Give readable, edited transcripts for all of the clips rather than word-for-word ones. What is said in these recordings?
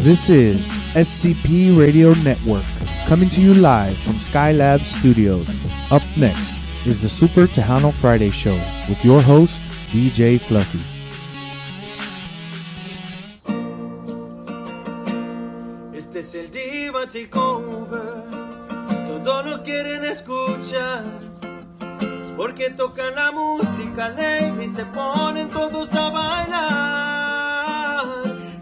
This is SCP Radio Network, coming to you live from Skylab Studios. Up next is the Super Tejano Friday Show with your host, DJ Fluffy. Este es el Diva Takeover, todos lo quieren escuchar, porque tocan la música alegre y se ponen todos a bailar.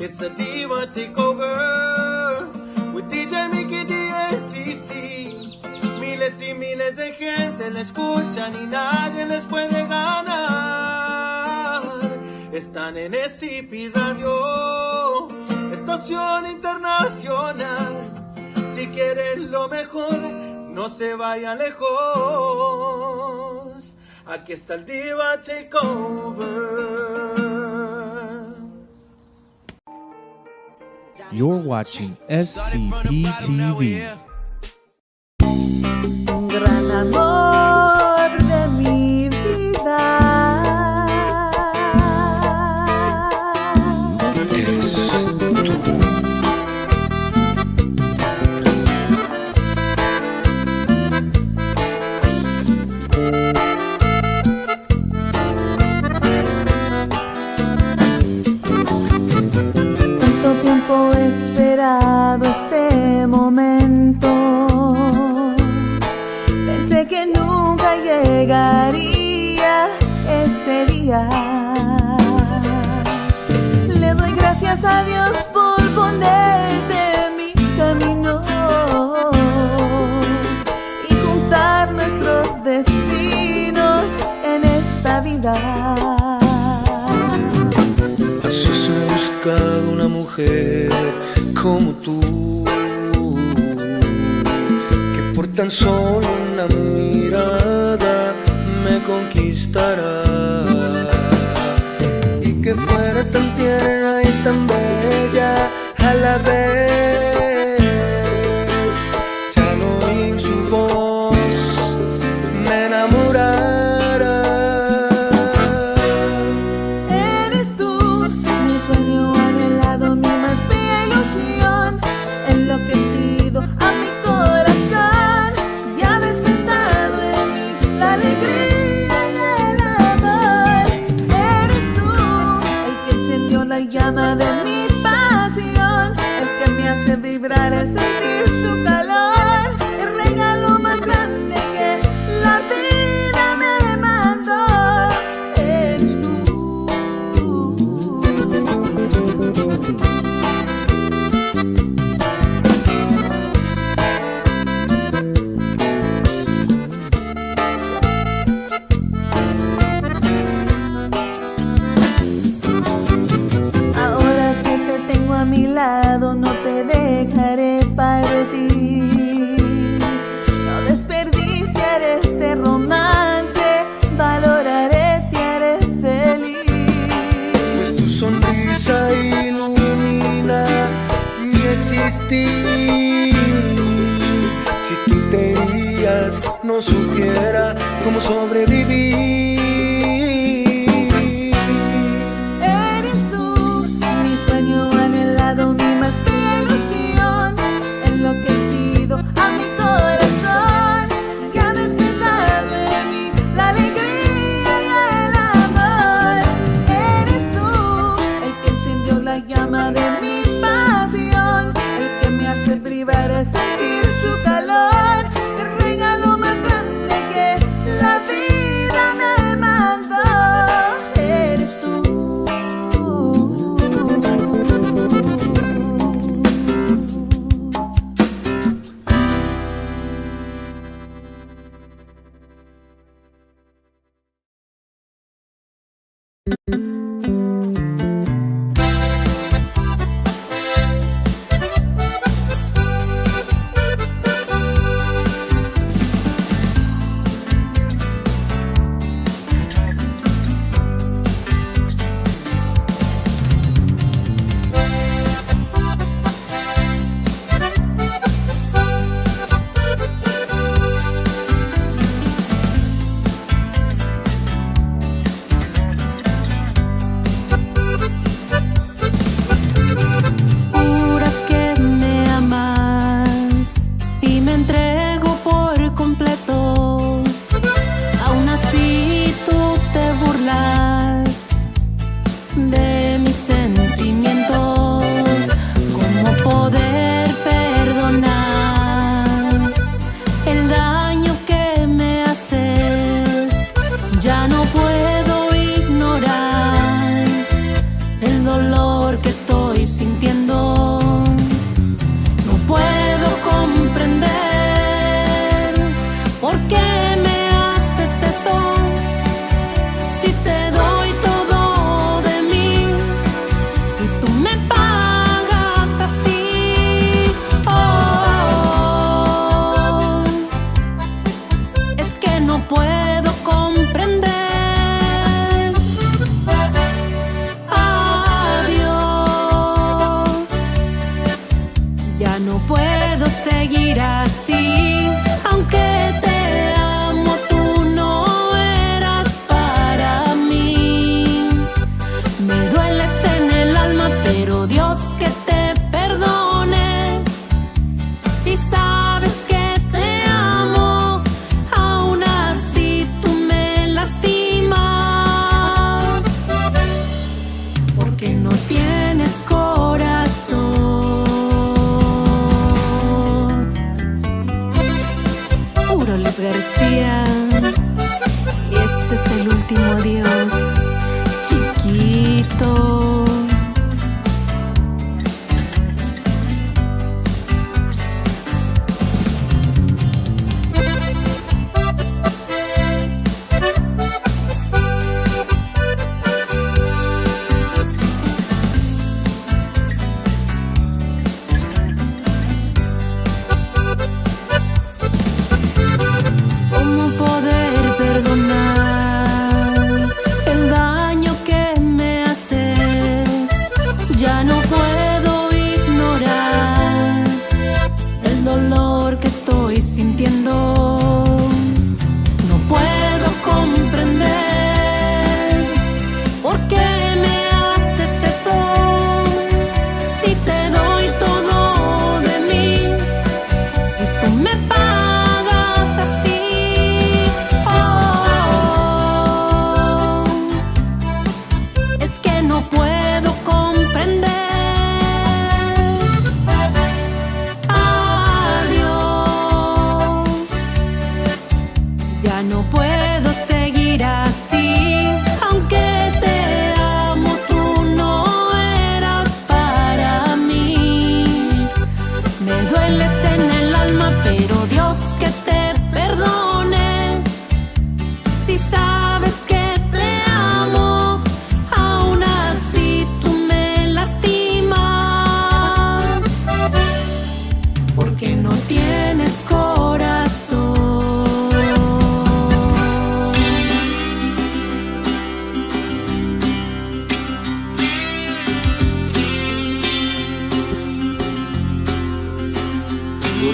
It's a Diva Takeover with DJ Mickey DSCC. Miles y miles de gente la escuchan y nadie les puede ganar. Están en SCP Radio, estación internacional. Si quieren lo mejor, no se vayan lejos. Aquí está el Diva Takeover. You're watching SCP TV. Gran amor de mi vida. Tanto tiempo he esperado este momento. Pensé que nunca llegaría ese día. Le doy gracias a Dios por ponerte en mi camino y juntar nuestros destinos en esta vida. Así se ha buscado una mujer como tú, que por tan solo una mirada me conquistará, y que fuera tan tierna y tan bella a la vez. Ya al oír su voz me enamorará. Eres tú, mi sueño anhelado, mi más bella ilusión, enloquecido a mi corazón, y ha despertado en mí la alegría y el amor. Eres tú, el que encendió la llama de mi pasión, el que me hace vibrar al sentir su calor, el regalo más grande que la vida me mandó. Eres tú. Ahora que te tengo a mi lado, no te dejaré partir. No desperdiciaré este romance, valoraré, te haré feliz. Pues tu sonrisa ilumina mi existir. Si tú te irías, no supiera cómo sobrevivir. Eres tú, mi sueño anhelado, mi más bella ilusión, enloquecido a mi corazón, que ha despertado en mí la alegría y el amor. Eres tú, el que encendió la llama de mi pasión, el que me hace vibrar al sentir su calor, el regalo más grande que la vida me mandó. Eres tú.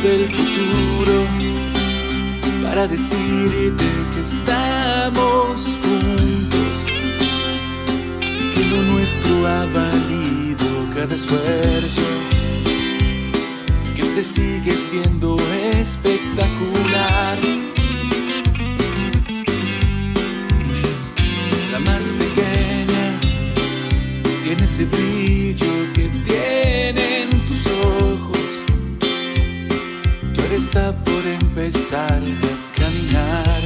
del futuro para decirte que estamos juntos, que lo nuestro ha valido cada esfuerzo, que te sigues viendo espectacular. La más pequeña tiene ese brillo que tienen tus ojos. Tú está por empezar a caminar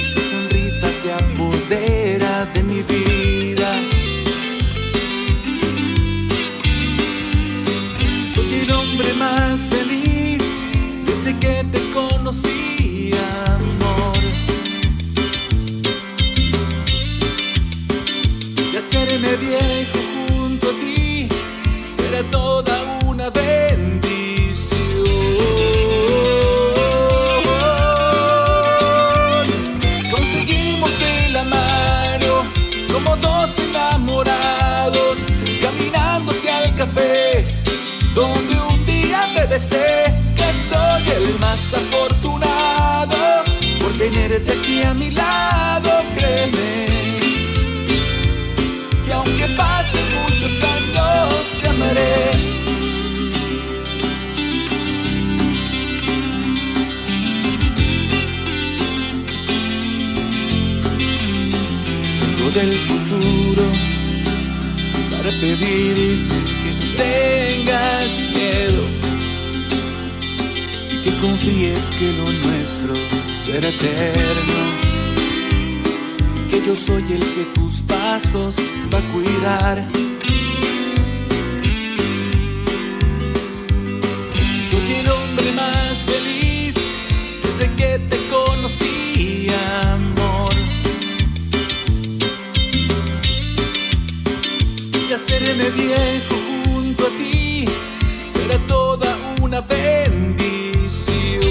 y su sonrisa se apodera de mi vida. Soy el hombre más feliz desde que te conocí, amor. Y hacerme viejo junto a ti será toda una bendición. Conseguimos de la mano como dos enamorados, caminando hacia el café donde un día te besé. Que soy el más afortunado por tenerte aquí a mi lado. Créeme que aunque pasen muchos años te amaré. Vengo del futuro para pedirte que no tengas miedo y que confíes que lo nuestro será eterno, y que yo soy el que tus pasos va a cuidar. Soy el hombre más feliz desde que te conocí, amor. Y hacerme viejo junto a ti será toda una bendición.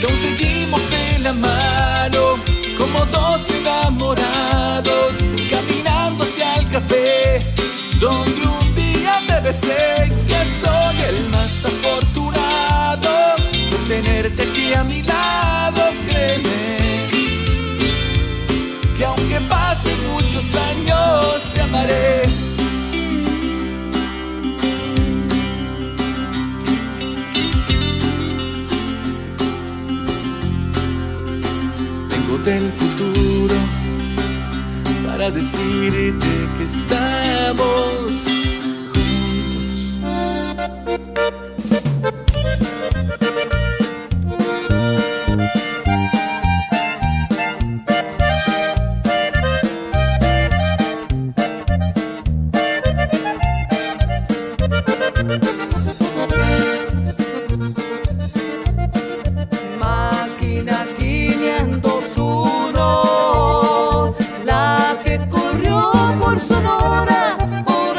Conseguimos de la mano como dos enamorados, caminando hacia el café donde un día te besé. Que soy el más afortunado por tenerte aquí a mi lado. Créeme que aunque pasen muchos años te amaré. Vengo del futuro para decirte que estamos Máquina 501, la que corrió por Sonora, por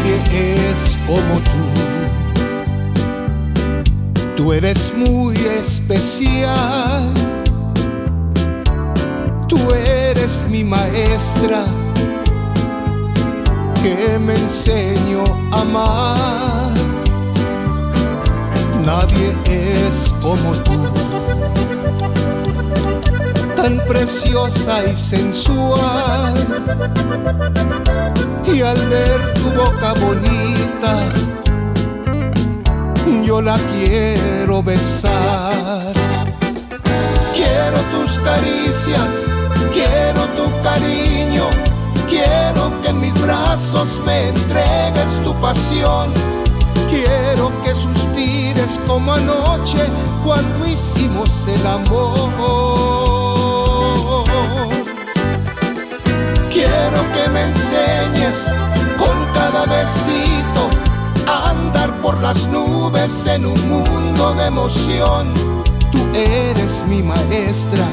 Nadie es como tú. Tú eres muy especial. Tú eres mi maestra que me enseñó a amar. Nadie es como tú, tan preciosa y sensual. Y al ver tu boca bonita, yo la quiero besar. Quiero tus caricias, quiero tu cariño, quiero que en mis brazos me entregues tu pasión. Quiero que suspires como anoche cuando hicimos el amor. Quiero que me enseñes con cada besito a andar por las nubes en un mundo de emoción. Tú eres mi maestra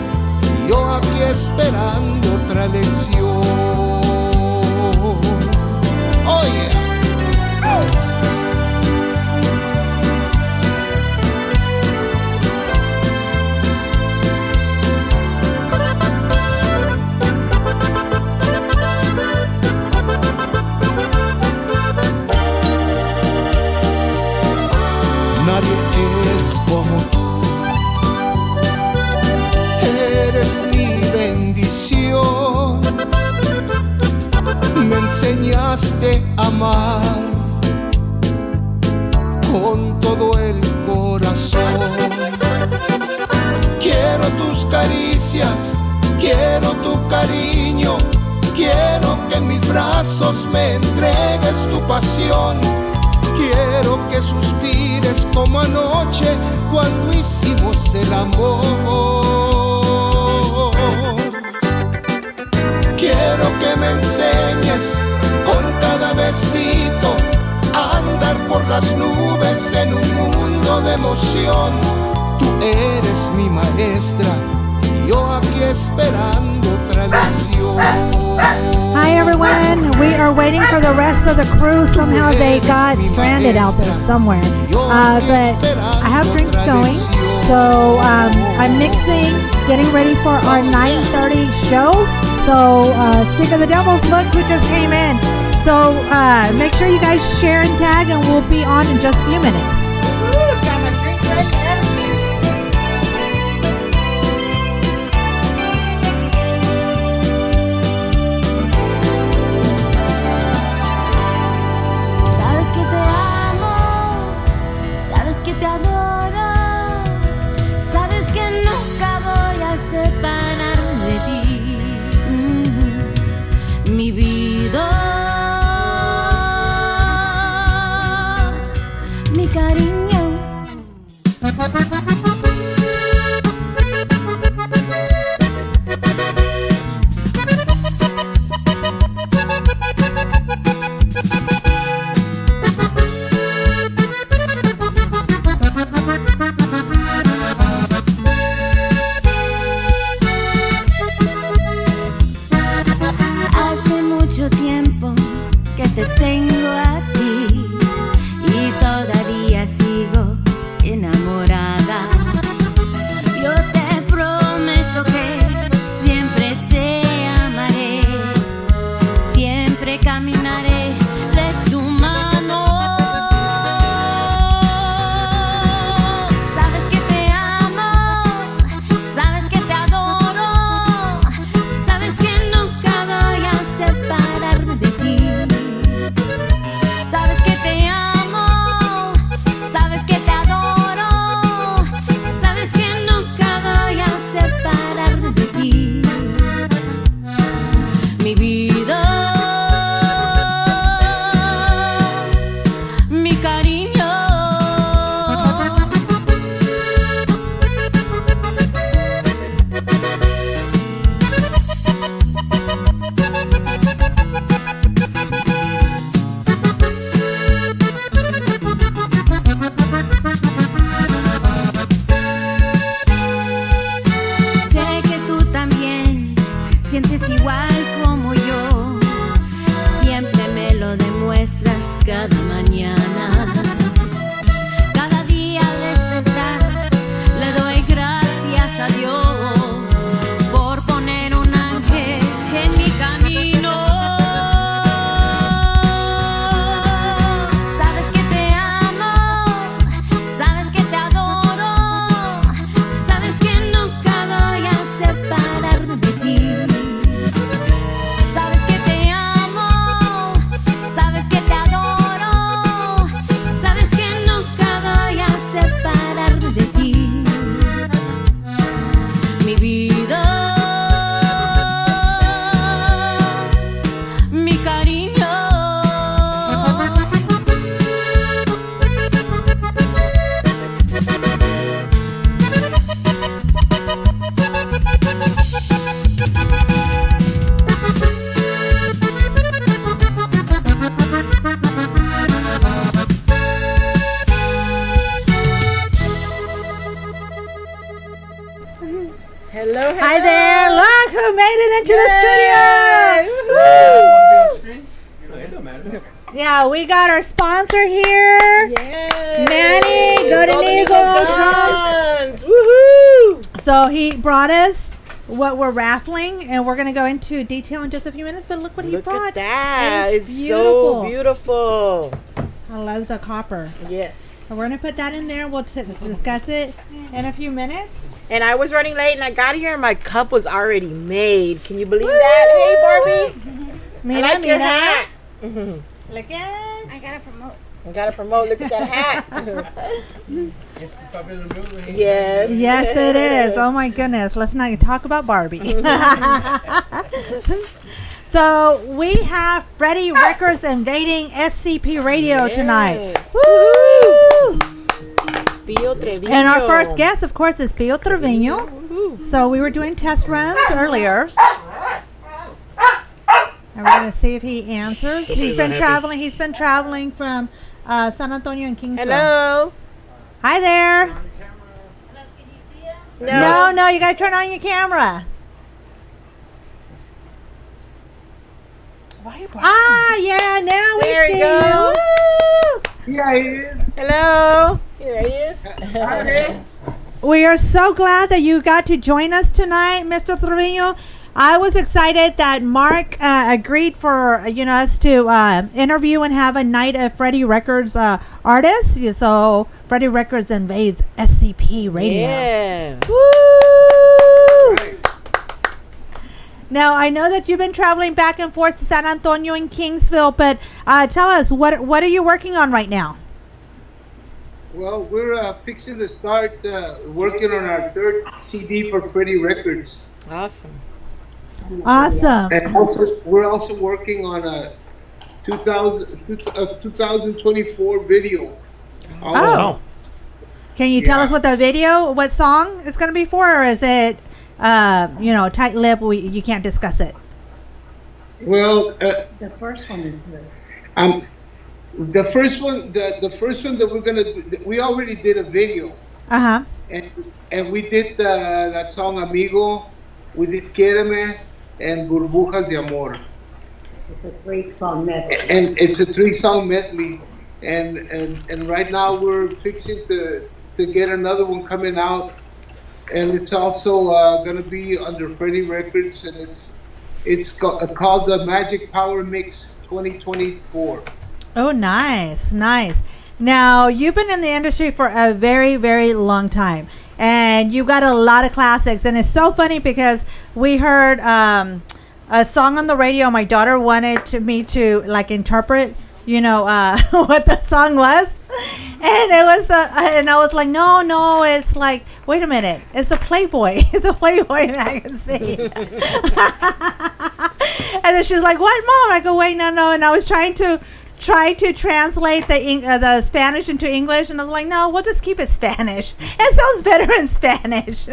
y yo aquí esperando otra lección. Oh yeah. Nadie es como tú. Eres mi bendición. Me enseñaste a amar con todo el corazón. Quiero tus caricias, quiero tu cariño, quiero que en mis brazos me entregues tu pasión. Quiero que suspires como anoche cuando hicimos el amor. Quiero que me enseñes con cada besito a andar por las nubes en un mundo de emoción. Tú eres mi maestra y yo aquí esperando otra lección. Hi everyone, we are waiting for the rest of the crew. Somehow they got stranded out there somewhere. But I have drinks going, so I'm mixing, getting ready for our 9:30 show. So Speak of the Devils, look who just came in. So make sure you guys share and tag, and we'll be on in just a few minutes. Got my drink ready. Te adoro, sabes que nunca voy a separarme de ti, mi vida, mi cariño. vida, mi cariño. Hello, hello. Hi there. Look who made it into the studio. Yeah, we got our sponsor here. Yay. Manny, Golden Eagle Drums. Woohoo! So he brought us what we're raffling, and we're going to go into detail in just a few minutes, but look what he Look brought. at that. It is It's so beautiful. I love the copper. Yes. So we're going to put that in there. We'll discuss it in a few minutes. And I was running late, and I got here, and my cup was already made. Can you believe that? Hey, Barbie. Mira, I like your mira. hat. Look at I gotta promote. I gotta promote. Look at that hat. Yes. Yes, it is. Oh my goodness. Let's not talk about Barbie. So we have Freddie Records invading SCP Radio tonight. Yes. Woo! Pio Trevino. And our first guest, of course, is Pio Trevino. Woohoo. So we were doing test runs earlier. And we're going to see if he answers. He's been traveling from San Antonio and Kingsville. Hello. Hi there. No, you got to turn on your camera. Yeah, now we There see you go. you. Yeah, he is. Hello. Here he is. We are so glad that you got to join us tonight, Mr. Trevino. I was excited that Mark agreed for us to interview and have a night of Freddie Records artists. So Freddie Records invades SCP Radio. Yeah. Woo! Now I know that you've been traveling back and forth to San Antonio and Kingsville, but tell us what are you working on right now? Well, we're fixing to start working on our third CD for Freddie Records. Awesome. Awesome. And we're also working on a 2024 video. Oh. Can you tell us what what song it's going to be for, or is it, tight lip? You can't discuss it. Well, The first one is this. the first one that we're gonna do, we already did a video, and we did that song Amigo, we did Quéreme, and Burbujas de Amor. It's a 3-song medley. And it's a 3-song medley, and right now we're fixing to get another one coming out, and it's also gonna be under Freddie Records, and it's called the Magic Power Mix 2024. Oh, nice. Now you've been in the industry for a very, very long time, and you got a lot of classics, and it's so funny because we heard a song on the radio. My daughter wanted me to interpret what the song was, and it was and I was like, no, it's like, wait a minute, it's a Playboy magazine. And then she was like, what, Mom? I go, wait, no, and I was trying to translate the Spanish into English, and I was like, no, we'll just keep it Spanish. It sounds better in Spanish.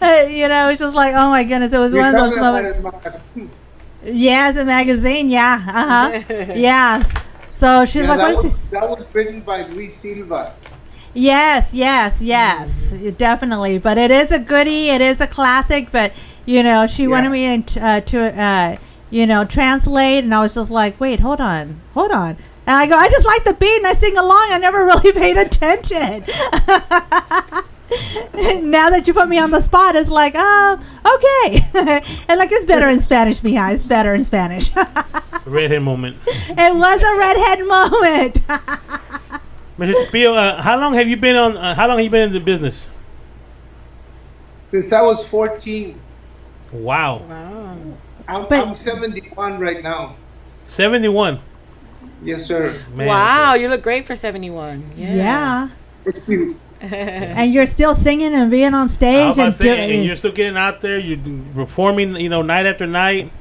It's just like, oh my goodness, it was one of those moments. Yeah, it's a magazine. Yeah, yeah. So she's like, what is this? That was written by Luis Silva. Yes, definitely. But it is a goodie. It is a classic. But she wanted me to translate, and I was just like, wait, hold on. And I go, I just like the beat, and I sing along. I never really paid attention. Now that you put me on the spot, it's like, okay. And it's better in Spanish, mija. It's better in Spanish. Redhead moment. It was a redhead moment. Mr. Pio, how long have you been in the business? Since I was 14. Wow. I'm 71 right now. 71. Yes, sir. Man, wow, you look great for 71. Yes. Yeah. And you're still singing and being on I stage was about and to say, and you're still getting out there. You're performing, night after night.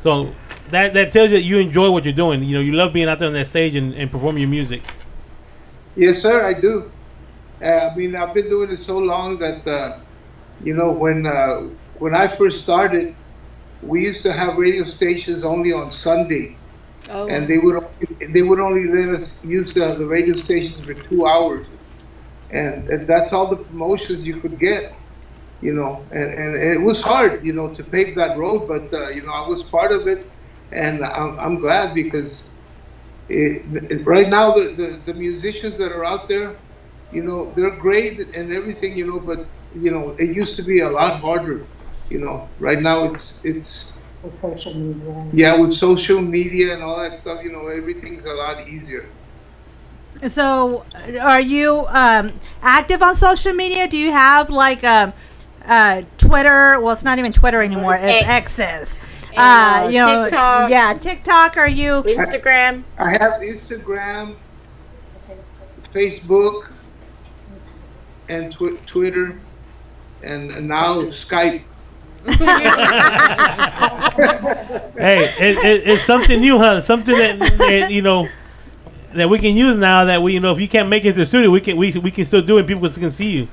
So that tells you that you enjoy what you're doing. You love being out there on that stage and performing your music. Yes, sir, I do. I mean, I've been doing it so long that when I first started, we used to have radio stations only on Sunday, and they would only let us use the radio stations for 2 hours, and that's all the promotions you could get, and it was hard, to pave that road, but I was part of it, and I'm glad because right now the musicians that are out there, they're great and everything, but it used to be a lot harder. Right now it's With social media. yeah, with social media and all that stuff, everything's a lot easier. So, are you active on social media? Do you have like Twitter? Well, it's not even Twitter anymore. It's X's. TikTok. Yeah, TikTok. Are you Instagram? I have Instagram, Facebook, and Twitter, and now Skype. Hey, it's something new, huh? Something that that we can use now. That if you can't make it to the studio, we can still do it. And people can see you.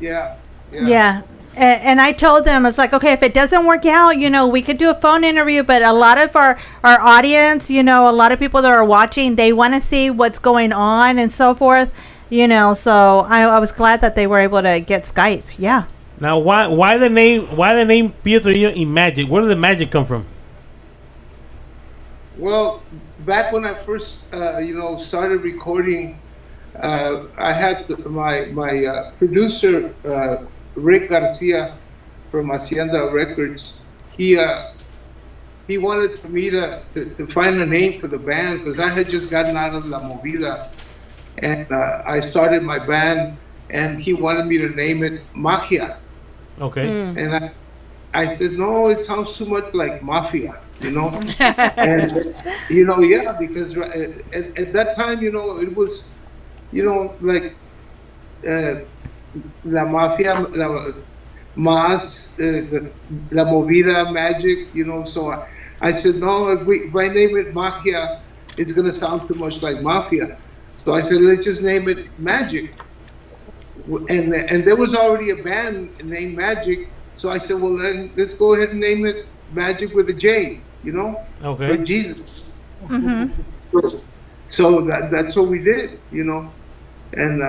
Yeah. Yeah. And I told them, it's like, okay, if it doesn't work out, we could do a phone interview, but a lot of our audience, a lot of people that are watching, they want to see what's going on and so forth, so I was glad that they were able to get Skype. Yeah. Now, why the name Pietro y Magic? Where did the magic come from? Well, back when I first, started recording, I had my producer, Rick Garcia from Hacienda Records. He wanted for me to find a name for the band because I had just gotten out of La Movida, and I started my band, and he wanted me to name it Magia. Okay. And I said, no, it sounds too much like mafia, and yeah, because at that time, it was, like. La Mafia, La Movida, Magic, so I said, no, if I name it Magia, it's going to sound too much like Mafia. So I said, let's just name it Magic. And there was already a band named Magic, so I said, well, then let's go ahead and name it Magic with a J, Okay. for Jesus. Mm-hmm. So that's what we did, and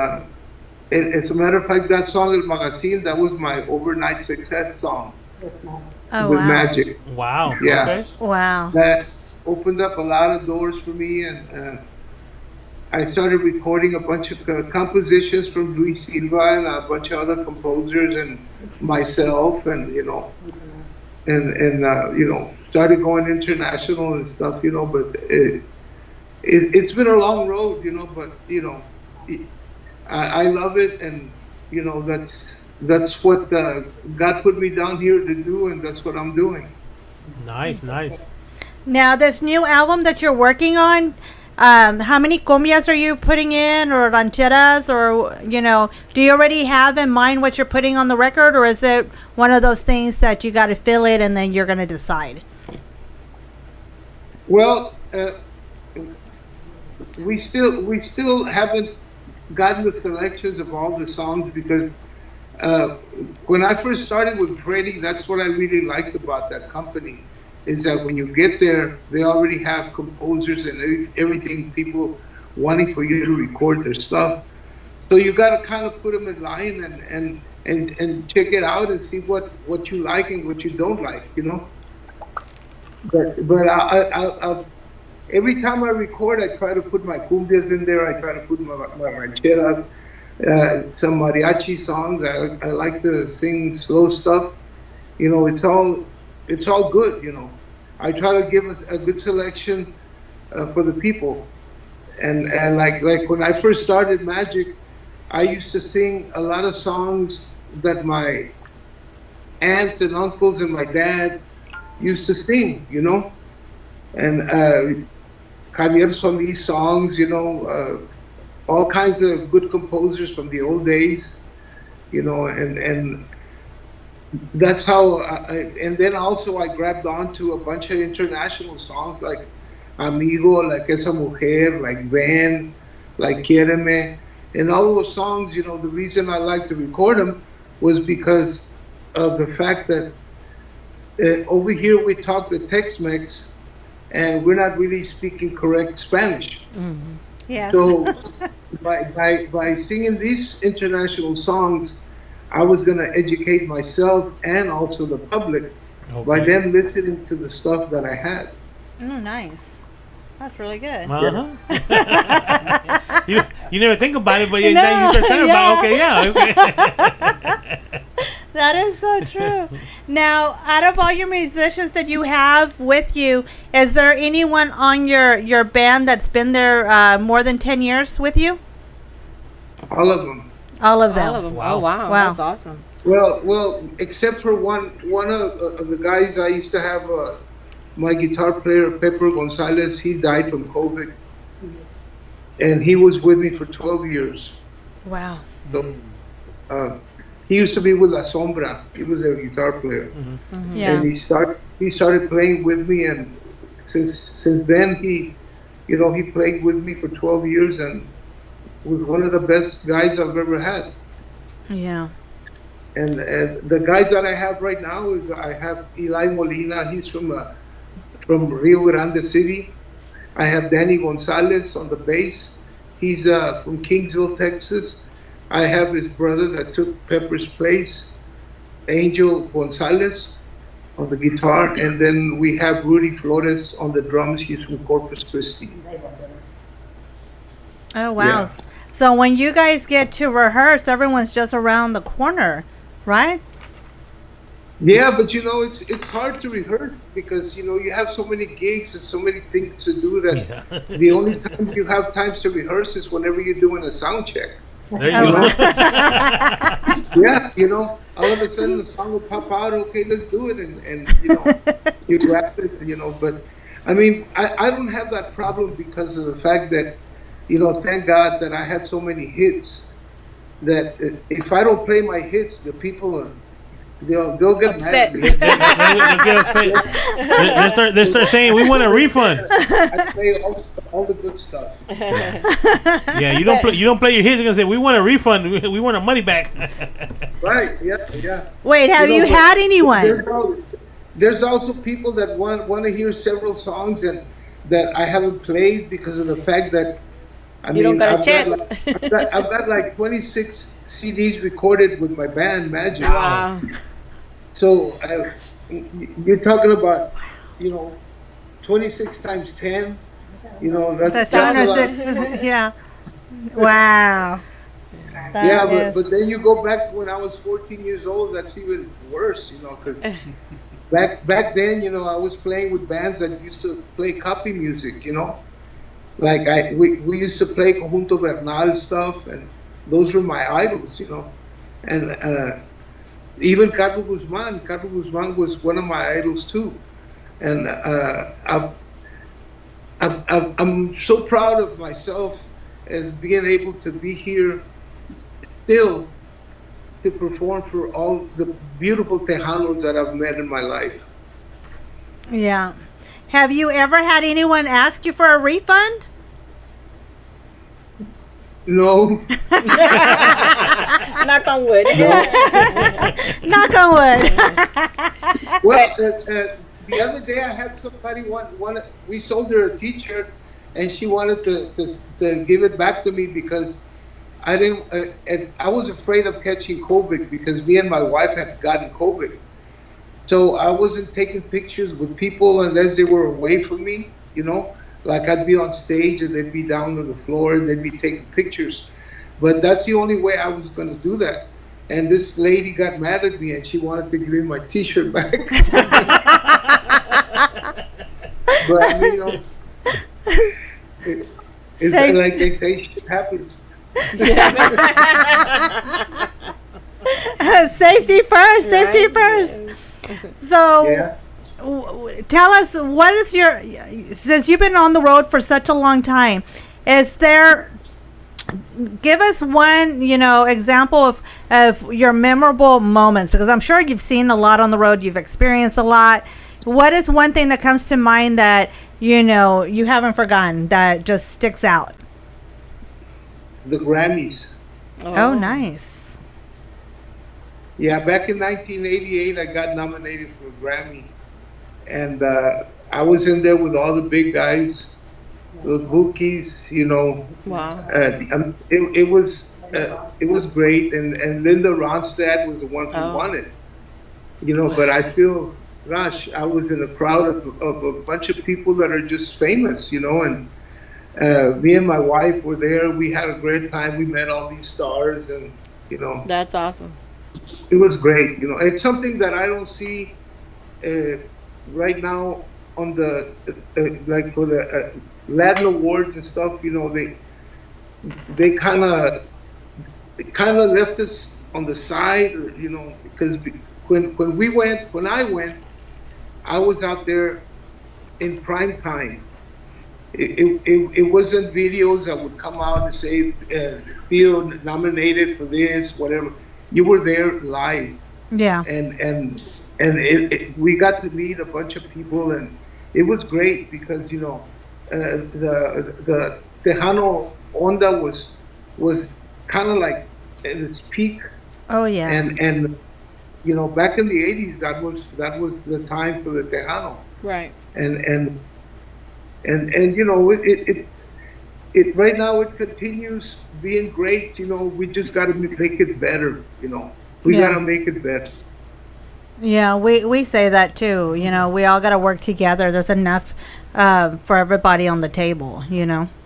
as a matter of fact, that song, El Magazine, that was my overnight success song with wow. Magic. Wow. Yeah. Okay. Wow. That opened up a lot of doors for me, and I started recording a bunch of compositions from Luis Silva and a bunch of other composers and myself, and started going international and stuff, but it's been a long road, but I love it, and that's what God put me down here to do, and that's what I'm doing. Nice. Now, this new album that you're working on, how many cumbias are you putting in, or rancheras, or do you already have in mind what you're putting on the record, or is it one of those things that you got to fill it and then you're going to decide? Well, we still haven't gotten the selections of all the songs because when I first started with Freddie, that's what I really liked about that company, is that when you get there, they already have composers and everything, people wanting for you to record their stuff. So you got to kind of put them in line and check it out and see what you like and what you don't like, But I every time I record, I try to put my cumbias in there. I try to put my rancheras, some mariachi songs. I like to sing slow stuff. It's all good. I try to give us a good selection for the people. And like when I first started Magic, I used to sing a lot of songs that my aunts and uncles and my dad used to sing. And Javier Solis songs, all kinds of good composers from the old days, and that's how. And then also I grabbed onto a bunch of international songs like Amigo, like Esa Mujer, like Ven, like Quiereme, and all those songs. The reason I like to record them was because of the fact that over here we talk the Tex-Mex, and we're not really speaking correct Spanish. Mm-hmm. Yes. So by singing these international songs, I was going to educate myself and also the public by them listening to the stuff that I had. Oh, nice. That's really good. You never think about it, but now you start talking about okay. That is so true. Now, out of all your musicians that you have with you, is there anyone on your band that's been there more than 10 years with you? All of them. All of them. All of them. Wow. Oh, wow. That's awesome. Well, except for one of the guys I used to have, my guitar player, Pepper Gonzalez, he died from COVID. And he was with me for 12 years. Wow. So, he used to be with La Sombra. He was a guitar player. Mm-hmm. Mm-hmm. Yeah. And he started playing with me, and since then he played with me for 12 years and was one of the best guys I've ever had. Yeah. And the guys that I have right now is I have Eli Molina. He's from Rio Grande City. I have Danny Gonzalez on the bass. He's from Kingsville, Texas. I have his brother that took Pepper's place, Angel Gonzalez, on the guitar, and then we have Rudy Flores on the drums. He's from Corpus Christi. Oh, wow. Yeah. So when you guys get to rehearse, everyone's just around the corner, right? Yeah, but it's hard to rehearse because you have so many gigs and so many things to do that the only time you have times to rehearse is whenever you're doing a sound check. There you go. Yeah, all of a sudden the song will pop out. Okay, let's do it, and you grab it, But I mean, I don't have that problem because of the fact that, thank God that I had so many hits that if I don't play my hits, the people they'll get upset. They start saying we want a refund. I play all the good stuff. Yeah, you don't play your hits. They're gonna say we want a refund. We want our money back. Right? Yeah. Wait, have you had anyone? There's also people that want to hear several songs and that I haven't played because of the fact that don't got a chance. I've got like 26 CDs recorded with my band Magic. Wow. So you're talking about 26 times 10. That's a lot. Yeah. Wow. But then you go back when I was 14 years old. That's even worse, because back then, I was playing with bands that used to play copy music, Like we used to play Conjunto Bernal stuff, and those were my idols, And even Carlos Guzman. Carlos Guzman was one of my idols too, and I'm so proud of myself as being able to be here still to perform for all the beautiful Tejanos that I've met in my life. Yeah. Have you ever had anyone ask you for a refund? No. Knock on wood. Knock on wood. Well, the other day I had somebody we sold her a T-shirt, and she wanted to give it back to me because I didn't. And I was afraid of catching COVID because me and my wife had gotten COVID, so I wasn't taking pictures with people unless they were away from me. Like I'd be on stage and they'd be down on the floor and they'd be taking pictures. But that's the only way I was going to do that. And this lady got mad at me and she wanted to give me my T-shirt back. But it's like they say, shit happens. Safety first. Safety first. So. Yeah. Tell us, what is since you've been on the road for such a long time, is there give us one, example of your memorable moments, because I'm sure you've seen a lot on the road, you've experienced a lot. What is one thing that comes to mind that you haven't forgotten, that just sticks out? The Grammys. Oh, nice. Yeah, back in 1988, I got nominated for a Grammy, and I was in there with all the big guys, the bookies. Wow. It was great, and Linda Ronstadt was the one who won it. But I feel, gosh, I was in a crowd of a bunch of people that are just famous, and me and my wife were there. We had a great time. We met all these stars, and That's awesome. it was great. It's something that I don't see right now on the like for the Latin awards and stuff. They kind of left us on the side, because when I went, I was out there in prime time. It wasn't videos that would come out and say, feel nominated for this, whatever. You were there live. Yeah. And we got to meet a bunch of people, and it was great because, the Tejano onda was kind of like at its peak. Oh, yeah. And back in the 80s, that was the time for the Tejano. Right. And it right now it continues being great. We just got to make it better. We got to make it better. Yeah, we say that too. We all got to work together. There's enough for everybody on the table.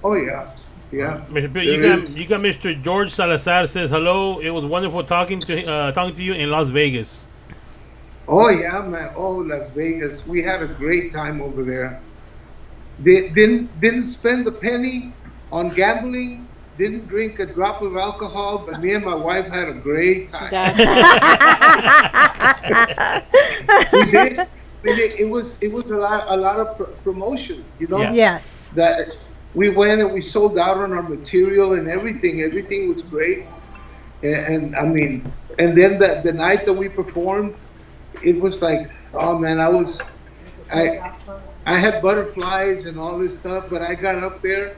Oh yeah, yeah. Mr. Bill, you got Mr. George Salazar says hello. It was wonderful talking to you in Las Vegas. Oh yeah, man. Oh, Las Vegas. We had a great time over there. They didn't spend a penny on gambling. Didn't drink a drop of alcohol, but me and my wife had a great time. We did. It was a lot of promotion, Yeah. Yes. That we went and we sold out on our material and everything. Everything was great, and I mean, and then the night that we performed, it was like, oh man, I had butterflies and all this stuff, but I got up there,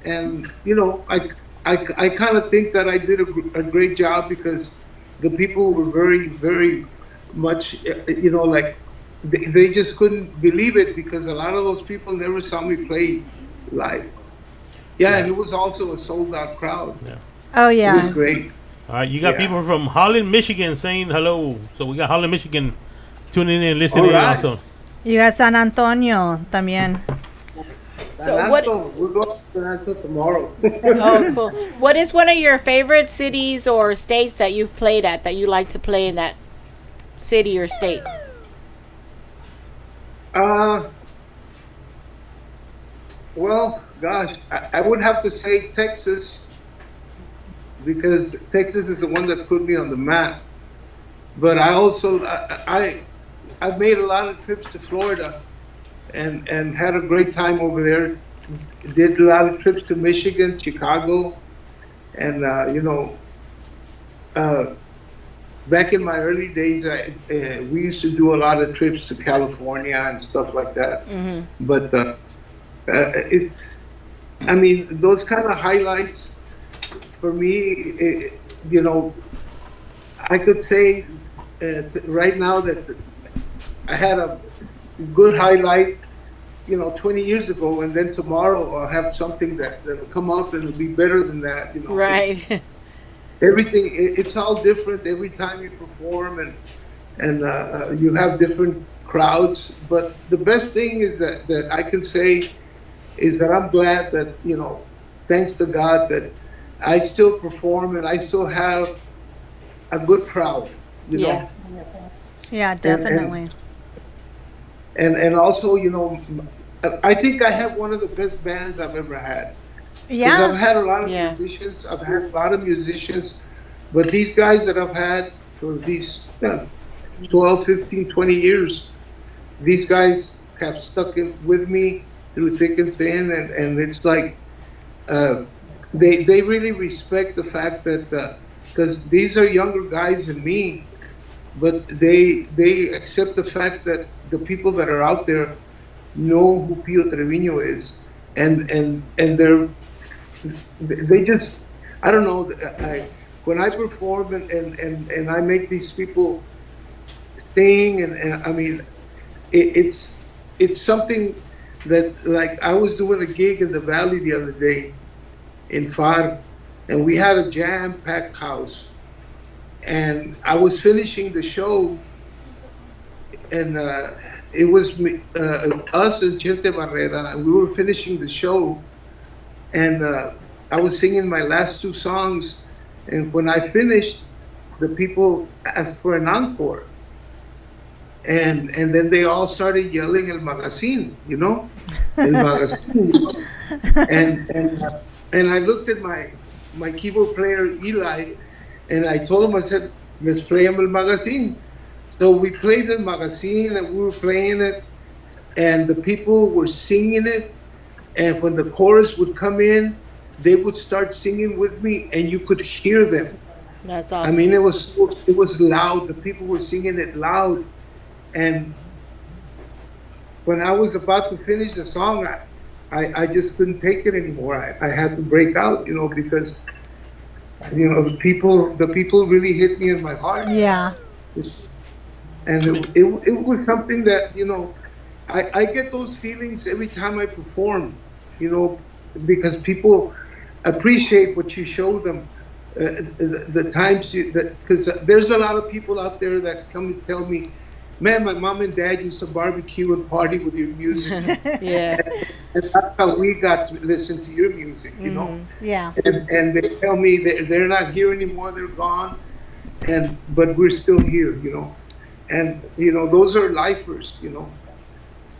and I kind of think that I did a great job because the people were very, very much, like they just couldn't believe it because a lot of those people never saw me play live. Yeah, and it was also a sold out crowd. Yeah. Oh, yeah. It was great. All right, you got people from Holland, Michigan saying hello. So we got Holland, Michigan tuning in and listening also. You got San Antonio también. So We're going to San Antonio tomorrow. Oh, cool. What is one of your favorite cities or states that you've played at that you like to play in that city or state? Well, gosh, I would have to say Texas because Texas is the one that put me on the map. But I also I've made a lot of trips to Florida and had a great time over there. Did a lot of trips to Michigan, Chicago, and back in my early days, we used to do a lot of trips to California and stuff like that. Mm-hmm. But I mean, those kind of highlights for me, I could say right now that I had a good highlight, 20 years ago, and then tomorrow I'll have something that'll come up and it'll be better than that. Right. Everything, it's all different every time you perform, and you have different crowds. But the best thing is that I can say is that I'm glad that, thanks to God, that I still perform and I still have a good crowd, Yeah. Yeah, definitely. And also, I think I have one of the best bands I've ever had. Yeah. 'Cause I've had a lot of musicians. I've had a lot of musicians, but these guys that I've had for these 12, 15, 20 years, these guys have stuck with me through thick and thin, and it's like they really respect the fact that because these are younger guys than me, but they accept the fact that the people that are out there know who Pio Trevino is, and they just, I don't know. When I perform and I make these people sing, and I mean, it's something that, like, I was doing a gig in the Valley the other day in Far, and we had a jam-packed house, and I was finishing the show, and it was us and Chente Barrera, and we were finishing the show, and I was singing my last two songs, and when I finished, the people asked for an encore, and then they all started yelling "El Magazine," you know, "El Magazine," you know? and I looked at my keyboard player Eli, and I told him, I said, "Let's play him El Magazine." So we played El Magazine, and we were playing it, and the people were singing it, and when the chorus would come in, they would start singing with me, and you could hear them. That's awesome. I mean, it was loud. The people were singing it loud, and when I was about to finish the song, I just couldn't take it anymore. I had to break out, you know, because, you know, the people really hit me in my heart. Yeah. And it was something that, you know, I get those feelings every time I perform, you know, because people appreciate what you show them. The times because there's a lot of people out there that come and tell me, "Man, my mom and dad used to barbecue and party with your music." Yeah. And that's how we got to listen to your music, you know. Yeah. And they tell me they're not here anymore, they're gone, but we're still here, you know. And, you know, those are lifers, you know,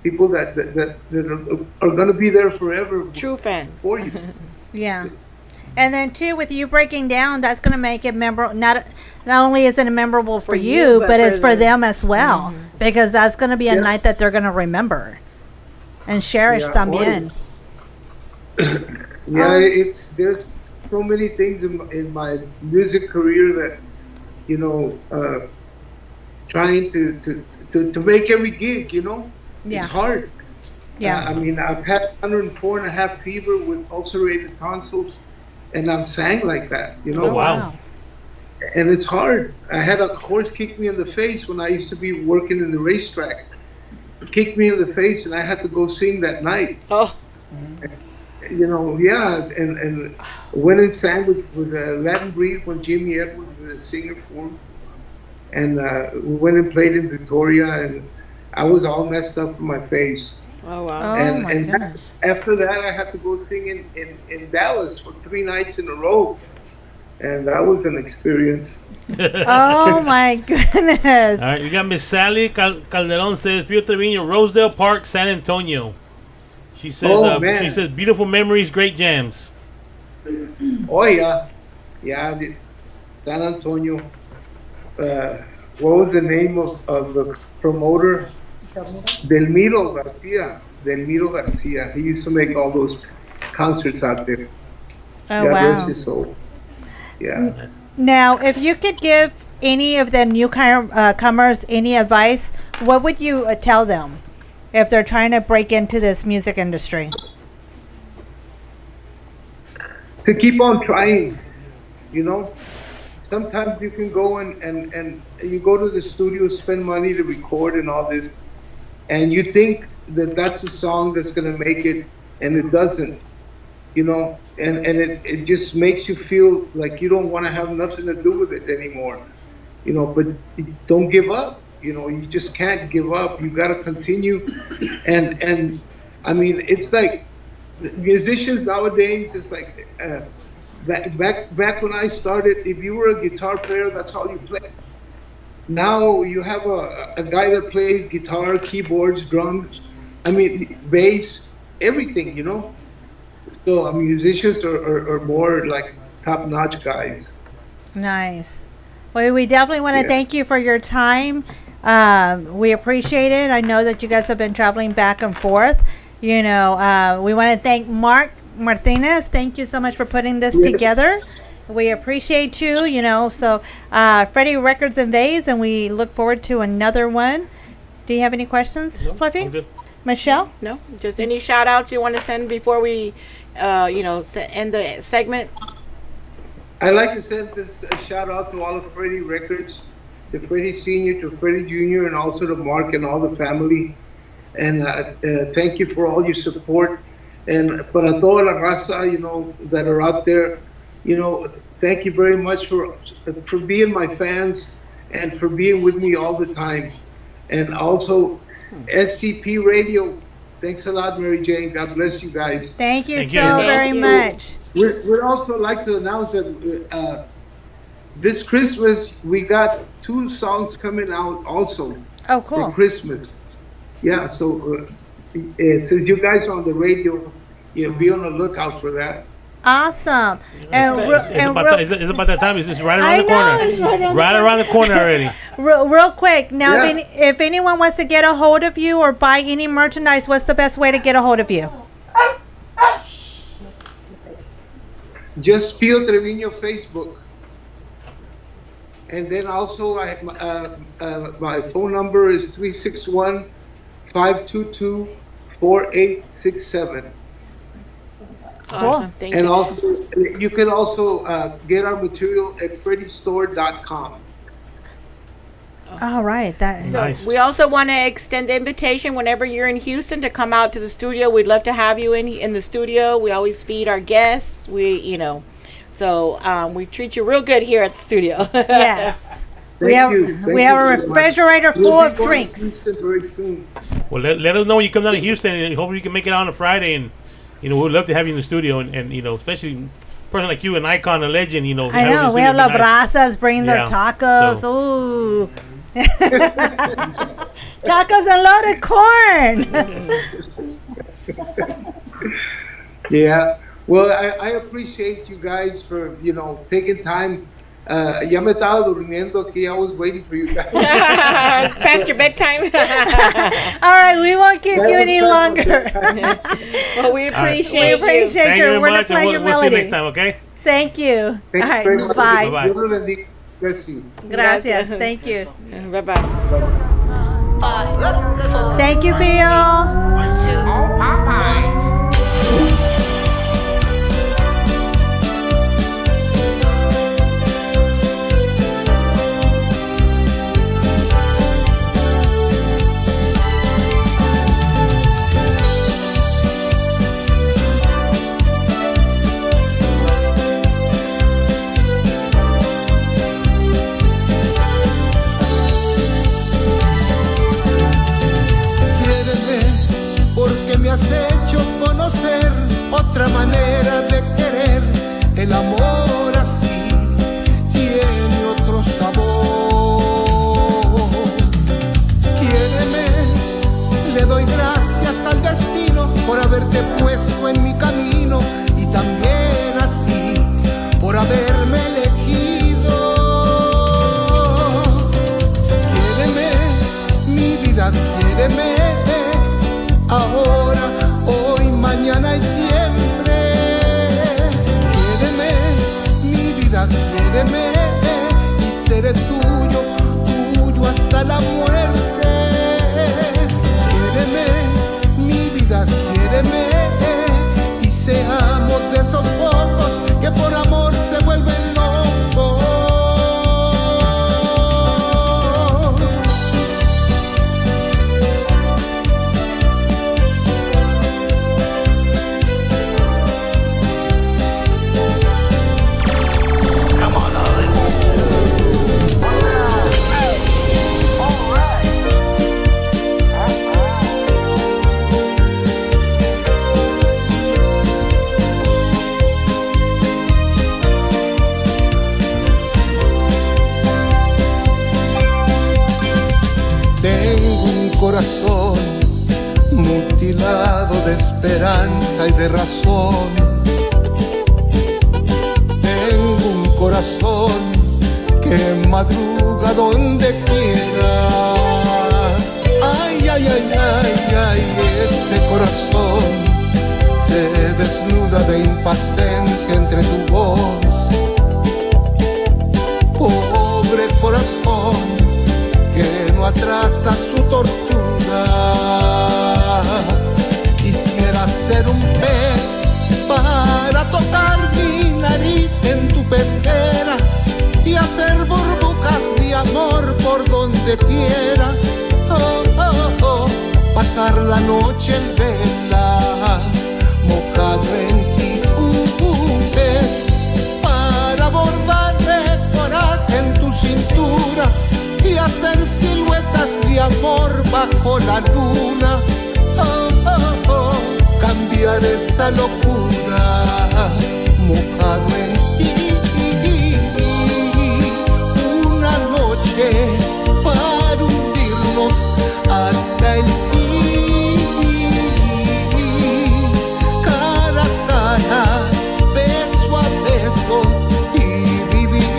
people that are going to be there forever. True fans. For you. Yeah. And then too, with you breaking down, that's going to make it memorable. Not only is it memorable for you, but it's for them as well, because that's going to be a night that they're going to remember and cherish también. Yeah, there's so many things in my music career that, you know, trying to make every gig, you know, it's hard. Yeah. I mean, I've had 104.5 fever with ulcerated tonsils, and I'm sang like that, you know. Oh, wow. And it's hard. I had a horse kick me in the face when I used to be working in the racetrack. It kicked me in the face, and I had to go sing that night. Oh. You know, yeah, and went and sang with Latin Breed when Jimmy Edwards was a singer for him. And we went and played in Victoria, and I was all messed up in my face. Oh, wow. And after that, I had to go sing in Dallas for 3 nights in a row. And that was an experience. Oh, my goodness. All right, you got Miss Sally Calderon says, Pio Trevino, Rosedale Park, San Antonio. She says, she says, beautiful memories, great jams. Oh, yeah. Yeah, San Antonio. What was the name of the promoter? Delmiro Garcia. He used to make all those concerts out there. Oh, wow. His soul. Yeah. Now, if you could give any of the newcomers any advice, what would you tell them if they're trying to break into this music industry? To keep on trying, you know. Sometimes you can go and you go to the studio, spend money to record and all this, and you think that that's a song that's going to make it, and it doesn't, you know, and it just makes you feel like you don't want to have nothing to do with it anymore, you know, but don't give up, you know, you just can't give up. You got to continue. And I mean, it's like musicians nowadays, it's like, back when I started, if you were a guitar player, that's all you played. Now you have a guy that plays guitar, keyboards, drums, I mean, bass, everything, you know. So musicians are more like top-notch guys. Nice. Well, we definitely want to thank you for your time. We appreciate it. I know that you guys have been traveling back and forth. You know, we want to thank Mark Martinez, thank you so much for putting this together. We appreciate you, So, Freddie Records invades, and we look forward to another one. Do you have any questions, Fluffy? I'm good. Michelle? No, just any shout outs you want to send before we, end the segment. I'd like to send this a shout out to all of Freddie Records, to Freddie Senior, to Freddie Junior, and also to Mark and all the family. And thank you for all your support. And para toda la raza, that are out there, thank you very much for being my fans and for being with me all the time. And also, SCP Radio, thanks a lot, Mary Jane. God bless you guys. Thank you very much. We'd also like to announce that this Christmas, we got 2 songs coming out also. Oh, cool. For Christmas. Yeah, so since you guys are on the radio, be on the lookout for that. Awesome. It's about that time. It's just right around the corner. It's right around the corner already. Real quick. Now, if anyone wants to get a hold of you or buy any merchandise, what's the best way to get a hold of you? Just Pio Trevino Facebook. And then also, my phone number is 361-522-4867. Awesome. Thank and you. also, you can also get our material at freddystore.com. All right. So we also want to extend the invitation whenever you're in Houston to come out to the studio. We'd love to have you in the studio. We always feed our guests. So we treat you real good here at the studio. Yes. We have a refrigerator full of drinks. Well, let us know when you come down to Houston, and hopefully you can make it on a Friday. And we'd love to have you in the studio, and especially a person like you, an icon, a legend. I know we have La Brasas bringing their tacos. Ooh. Tacos and loaded corn. Yeah. Well, I appreciate you guys for, taking time. Ya me estaba durmiendo aquí. I was waiting for you guys. It's past your bedtime. All right, we won't keep you any longer. Well, we appreciate you. Thank you very We're going much, to play your we'll see you melody. next time, okay? Thank you. Thank All you right, very much. bye. Bye-bye. Gracias. Thank you. Bye-bye. Thank you, Pio. Me has hecho conocer otra manera de querer. El amor así tiene otro sabor. Quiéreme, le doy gracias al destino por haberte puesto en mi camino y también a ti por haberme elegido. Quiéreme, mi vida, quiéreme. Ahora, hoy, mañana y siempre. Quiéreme, mi vida, quiéreme. Y seré tuyo, tuyo hasta la muerte. Quiéreme, mi vida, quiéreme. Y seamos de esos pocos que por amor se vuelven locos. Corazón mutilado de esperanza y de razón. Tengo un corazón que madruga donde quiera. Ay, ay, ay, ay, ay, este corazón se desnuda de paciencia entre tu voz. Pobre corazón que no atrata su tortura. Quisiera ser un pez para tocar mi nariz en tu pecera y hacer burbujas de amor por donde quiera. Oh, oh, oh. Pasar la noche en velas, mojado en ti, un pez para bordarme coraje en tu cintura y hacer siluetas de amor bajo la luna. Oh, oh, oh. Cambiar esa locura, mojado en ti. Una noche para hundirnos hasta el fin. Cara a cara, beso a beso y vivir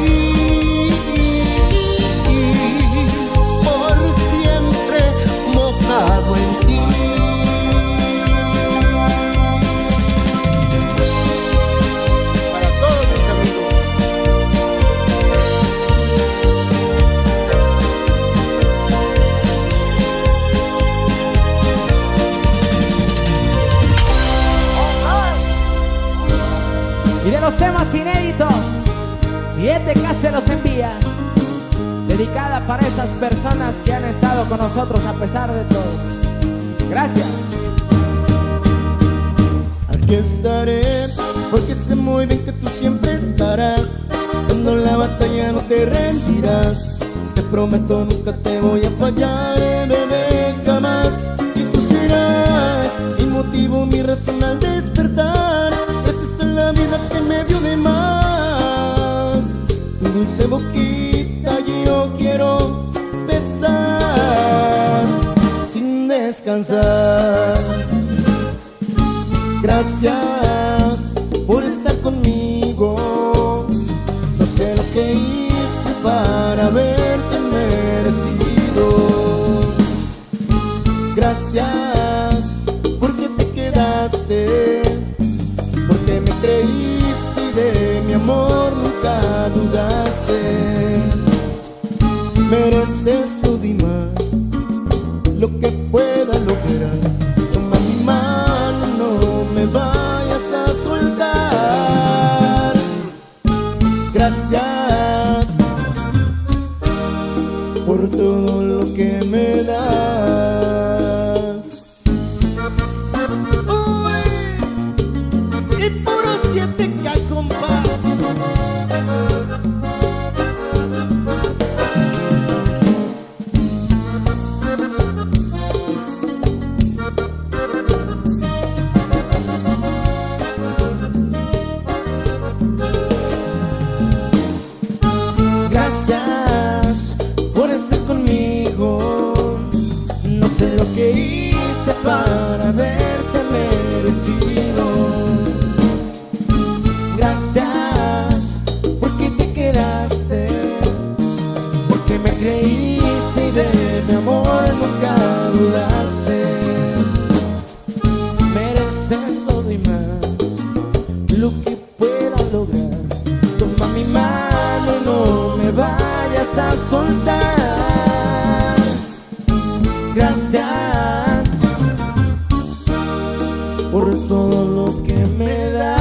por siempre mojado en ti. Para todos mis amigos. Y de los temas inéditos, 7K se los envía, dedicada para esas personas que han estado con nosotros a pesar de todo. Gracias. Aquí estaré, porque sé muy bien que tú siempre estarás. Cuando la batalla no te rendirás. Te prometo nunca te voy a fallar, bebé, jamás. Y tú serás mi motivo, mi razón al despertar. Gracias a la vida que me vio de más. Tu dulce boquita yo quiero besar sin descansar. Gracias por estar conmigo. No sé lo que hice para haberte merecido. Gracias porque te quedaste, porque me creíste y de mi amor nunca dudaste. Mereces todo y más, lo que pueda lograr. Toma mi mano, no me vayas a soltar. Gracias por todo lo que me das. Uy, y puro 7K, compa. Gracias por estar conmigo. No sé lo que hice para haberte merecido. Gracias porque te quedaste, porque me creíste y de mi amor nunca dudaste. Mereces todo y más, lo que pueda lograr. Toma mi mano, no me vayas a soltar. Gracias por todo lo que me das.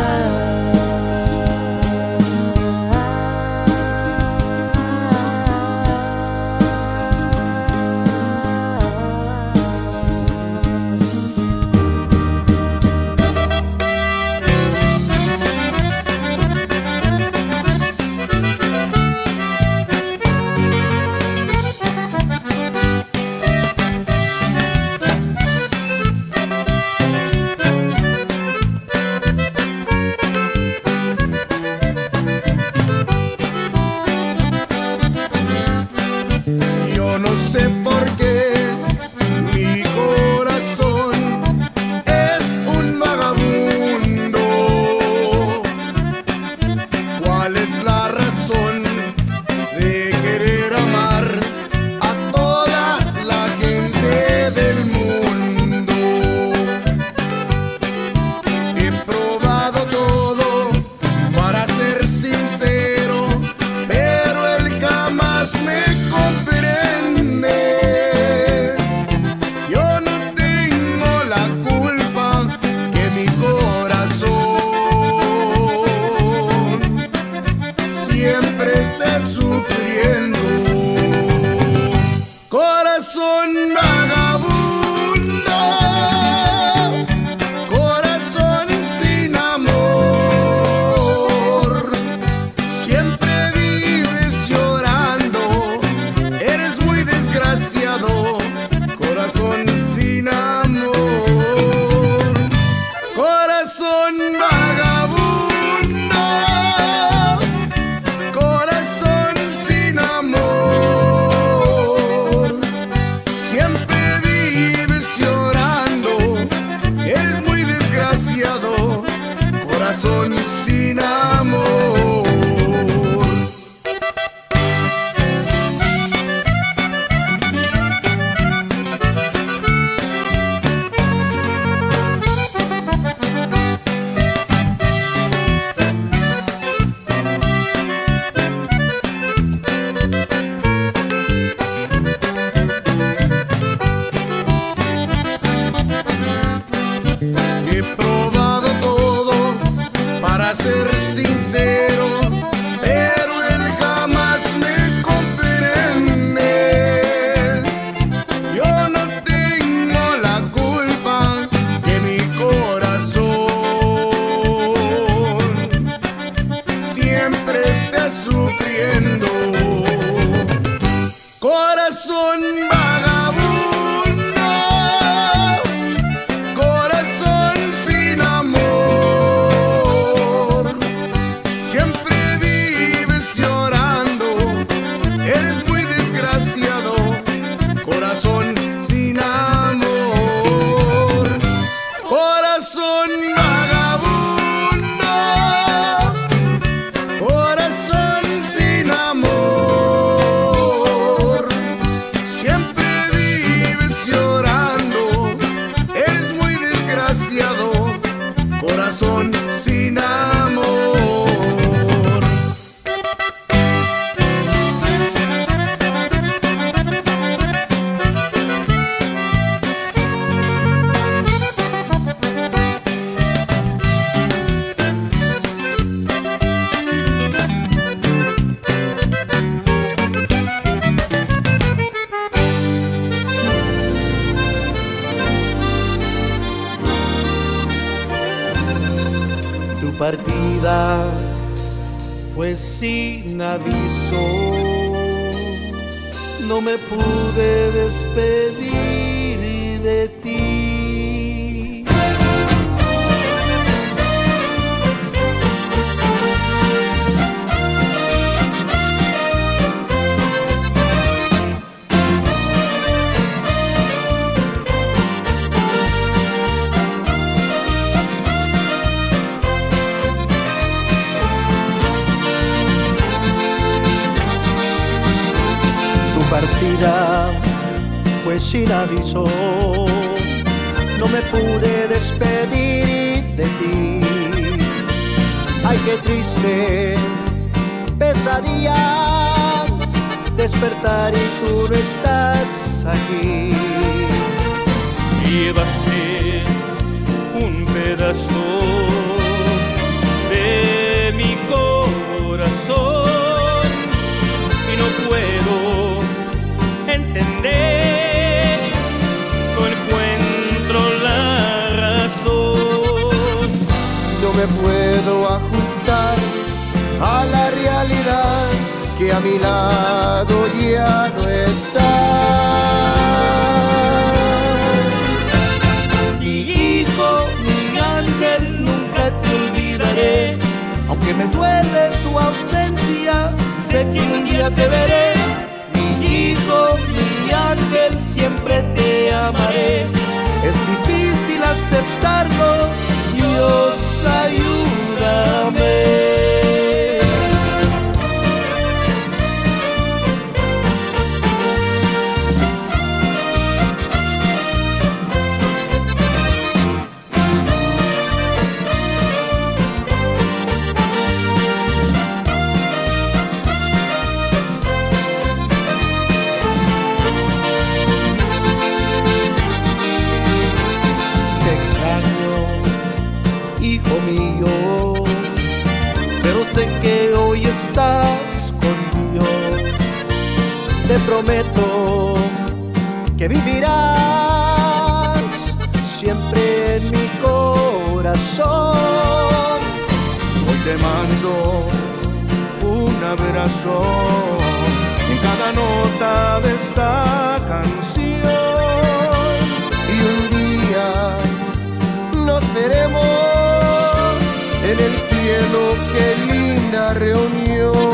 siempre vives llorando, eres muy desgraciado, corazón sin amor. He probado todo para ser sincero, pero él jamás me comprende. Yo no tengo la culpa de mi corazón siempre esté sufriendo. Corazón vagabundo, corazón sin amor, siempre vives llorando, eres muy desgraciado, corazón sin amor. Corazón vagabundo, corazón sin amor, siempre vives llorando, eres muy desgraciado, corazón sin amor. Tu partida fue sin aviso, no me pude despedir de ti. Tu partida fue sin aviso, no me pude despedir de ti. Ay, qué triste pesadilla, despertar y tú no estás aquí. Llévase un pedazo de mi corazón y no puedo entender, no encuentro la razón. No me puedo ajustar a la realidad que a mi lado ya no está. Mi hijo, mi ángel, nunca te olvidaré, Aunque me duele tu ausencia, sé que un día te veré. Mi hijo, mi ángel, siempre te amaré. es difícil aceptarlo, Dios, ayúdame. te extraño, hijo mío, pero sé que hoy estás conmigo. Te prometo que vivirás siempre en mi corazón. Hoy te mando un abrazo en cada nota de esta canción, y un día nos veremos en el cielo. Qué linda reunión.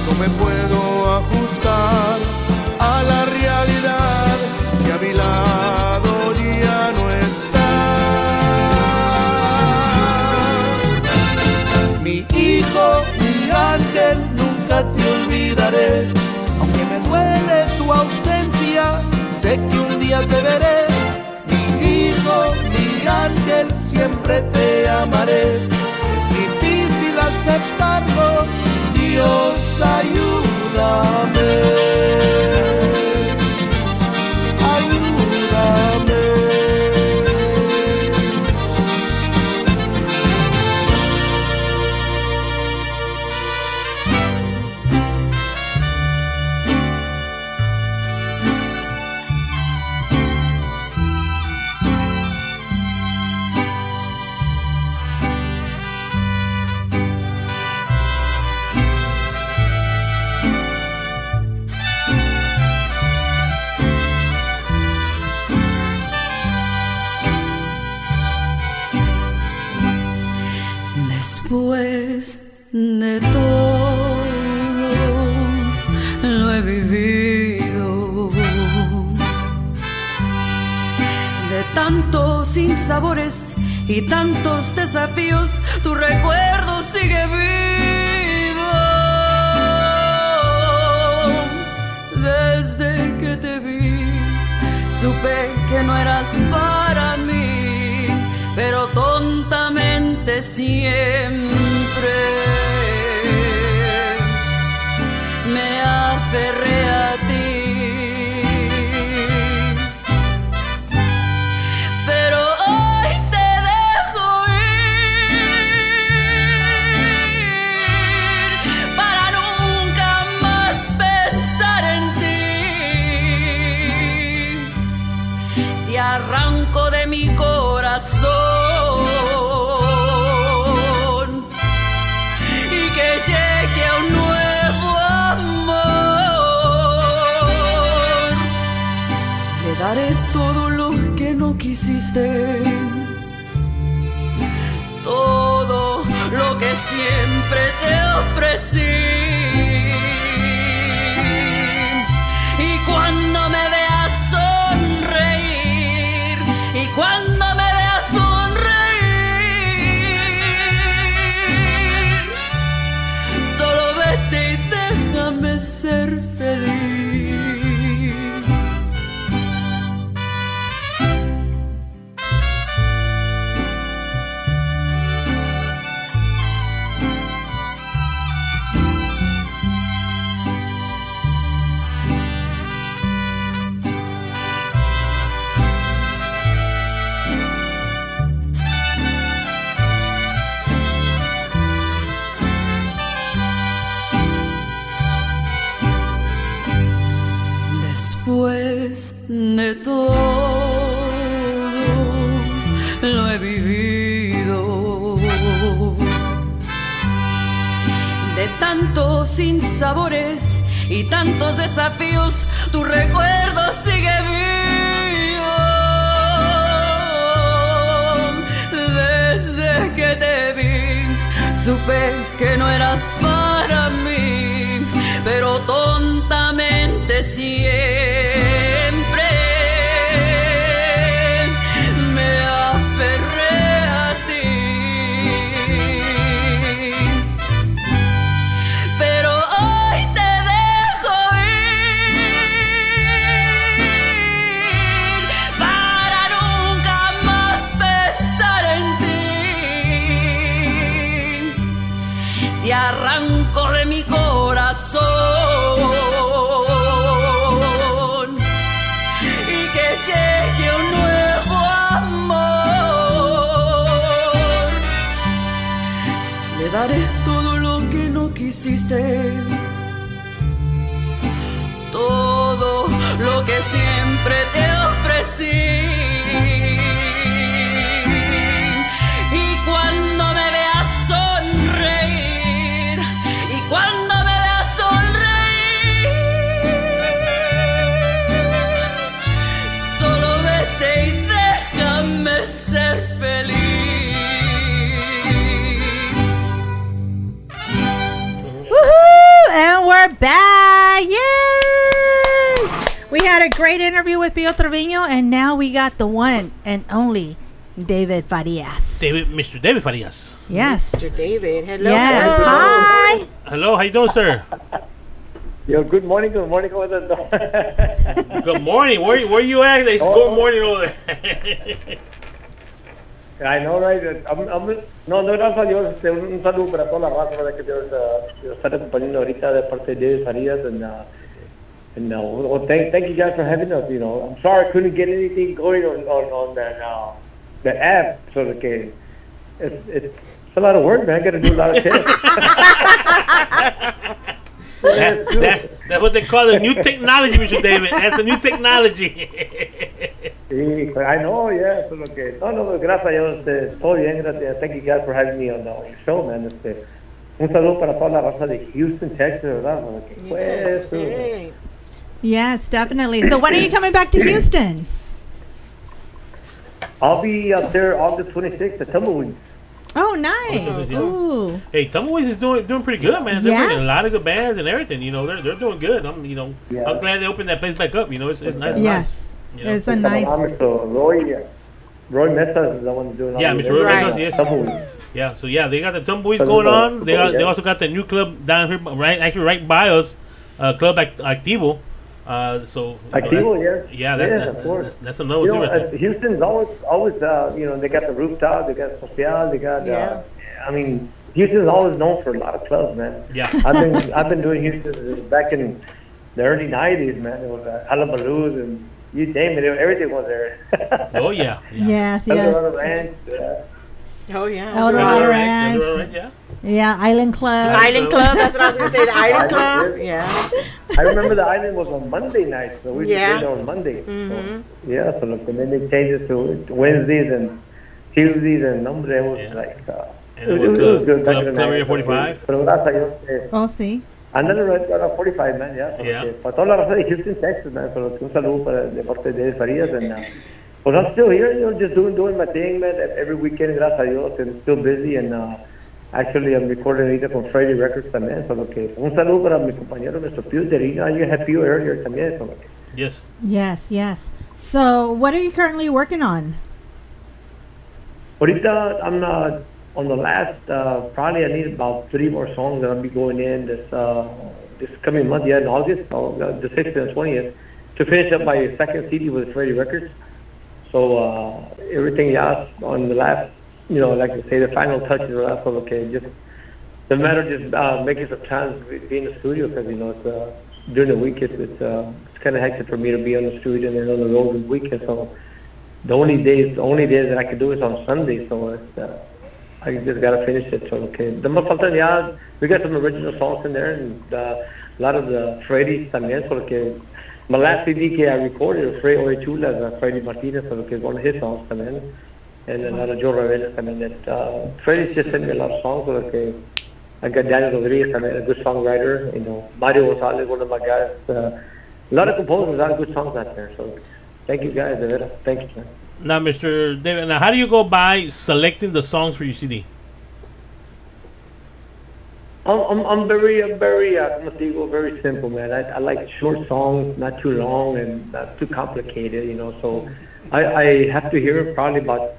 No me puedo ajustar a la realidad sé que un día te veré. Mi hijo, mi ángel, siempre te amaré. Es difícil aceptarlo, Dios ayúdame. Ayúdame. Después de todo lo he vivido, de tantos sinsabores y tantos desafíos, tu recuerdo sigue vivo. Desde que te vi, supe que no eras para mí, pero tontamente siempre me aferré a ti. Pero hoy te dejo ir para nunca más pensar en ti. Te arranco de mi corazón daré todo lo que no quisiste, todo lo que siempre te ofrecí. Y cuando me veas sonreír, y cuando me veas sonreír, solo vete y déjame ser feliz. Después de todo lo he vivido, de tantos sinsabores y tantos desafíos, tu recuerdo sigue vivo. Desde que te vi, supe que no eras para mí, pero tontamente siempre me aferré a ti. Pero hoy te dejo ir para nunca más pensar en ti. Te arranco de mi corazón llegue un nuevo amor. Le daré todo lo que no quisiste, todo lo que siempre te ofrecí. Y cuando me veas sonreír, y cuando me veas sonreír, y déjame ser feliz. Woohoo! And we're back! Yay! We had a great interview with Pio Trevino, and now we got the one and only David Farias. Mr. David Farias. Yes. Mr. David. Hello. Yes. Hello. Hi. Hello, how you doing, sir? Yo, good morning, ¿cómo estás? Good morning. Where you at? It's good morning over there. I know, right? No, gracias a Dios. Un saludo para toda la raza, ¿verdad? Que Dios está acompañando ahorita de parte de Farias. Well, thank you guys for having us. I'm sorry I couldn't get anything going on the app. So que it's a lot of work, man. I got to do a lot of tests. That's what they call the new technology, Mr. David. That's the new technology. Sí, I know, yeah. So no, gracias a Dios, todo bien, gracias. Thank you guys for having me on the show, man. Un saludo para toda la raza de Houston, Texas, ¿verdad? Yes, definitely. So when are you coming back to Houston? I'll be up there August 26th at Tumbleweed. Oh, nice. Ooh. Hey, Tumbleweeds is doing pretty good, man. They're Yes. bringing a lot of good bands and everything. They're doing good. I'm glad they opened that place back up. It's nice. Yes. It's a nice. So Roy Mesa is the one doing all Yeah, the Mr. Roy events. Mesa, yes. Tumbleweed. Yeah, so they got the Tumbleweeds going on. They also got the new club down here, right by us, Club Activo. Activo, yeah. Of course. That's another one too. Right there. Houston's always they got the rooftop, they got Social, they got Houston's always known for a lot of clubs, man. Yeah. I've been doing Houston back in the early '90s, man. It was Hullabaloo's and you name it, everything was there. Oh yeah. Yes. Eldorado Ranch, Oh yeah. Eldorado Ranch. Yeah. Yeah, Island Club. Island Club. That's what I was gonna say. The Island Club. Yeah. I remember the island was on Monday night, so we just went on Monday. Mm-hmm. So, and then they changed it to Wednesdays and Tuesdays, and Monday was like. And it was good. Back in the Club Area night. 45. Pero gracias a Dios. Oh, sí. Another red 45, man, yeah. Para toda la raza de Houston, Texas, man. So, un saludo de parte de Farias. And well, I'm still here, just doing my thing, man. Every weekend, gracias a Dios, and still busy. And actually, I'm recording ahorita con Friday Records también. So, un saludo para mi compañero, Mr. Pew Terino. You had Pew earlier también. So, Yes. So, what are you currently working on? Ahorita, I'm on the last, probably I need about 3 more songs that I'll be going in this coming month, in August, the 6th and 20th, to finish up my second CD with Friday Records. So everything else on the last, like I say, the final touches are last one, just the matter of just making some time to be in the studio, because, it's during the week, it's kind of hectic for me to be on the studio and then on the road this weekend, so the only days that I can do is on Sunday, so it's, I just gotta finish it. So the más falta ya, we got some original songs in there and a lot of the Freddy's también. So my last CD que I recorded, Freddy Orichula, Freddy Martinez, so one of his songs también, and a lot of Joe Ravelas también. That Freddy's just sent me a lot of songs. So I got Daniel Rodriguez, también, a good songwriter. Mario Gonzalez, one of my guys. A lot of composers, a lot of good songs out there. So thank you guys, de veras. Thank you, man. Now, Mr. David, how do you go by selecting the songs for your CD? I'm very, very simple, man. I like short songs, not too long and not too complicated, So I have to hear it probably about.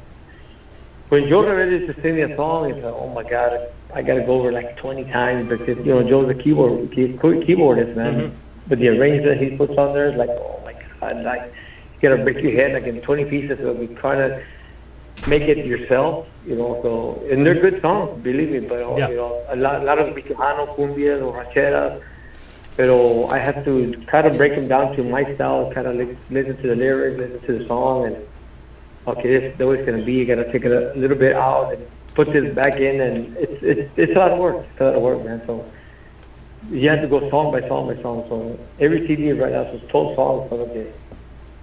When Joe ready to sing me a song, it's like, oh my God, I got to go over like 20 times because Joe's a keyboardist, man. Mm-hmm. But the arrangement he puts on there is like, oh my God, like. You gotta break your head like in 20 pieces. So we're trying to make it yourself, So and they're good songs, believe me. But a lot of Tejano, cumbias or rancheras. Pero I have to kind of break them down to my style. Kind of listen to the lyrics, listen to the song, and this is the way it's gonna be. You gotta take it a little bit out and put this back in, and it's a lot of work. It's a lot of work, man. So you have to go song by song by song. So every CD right now is 12 songs. So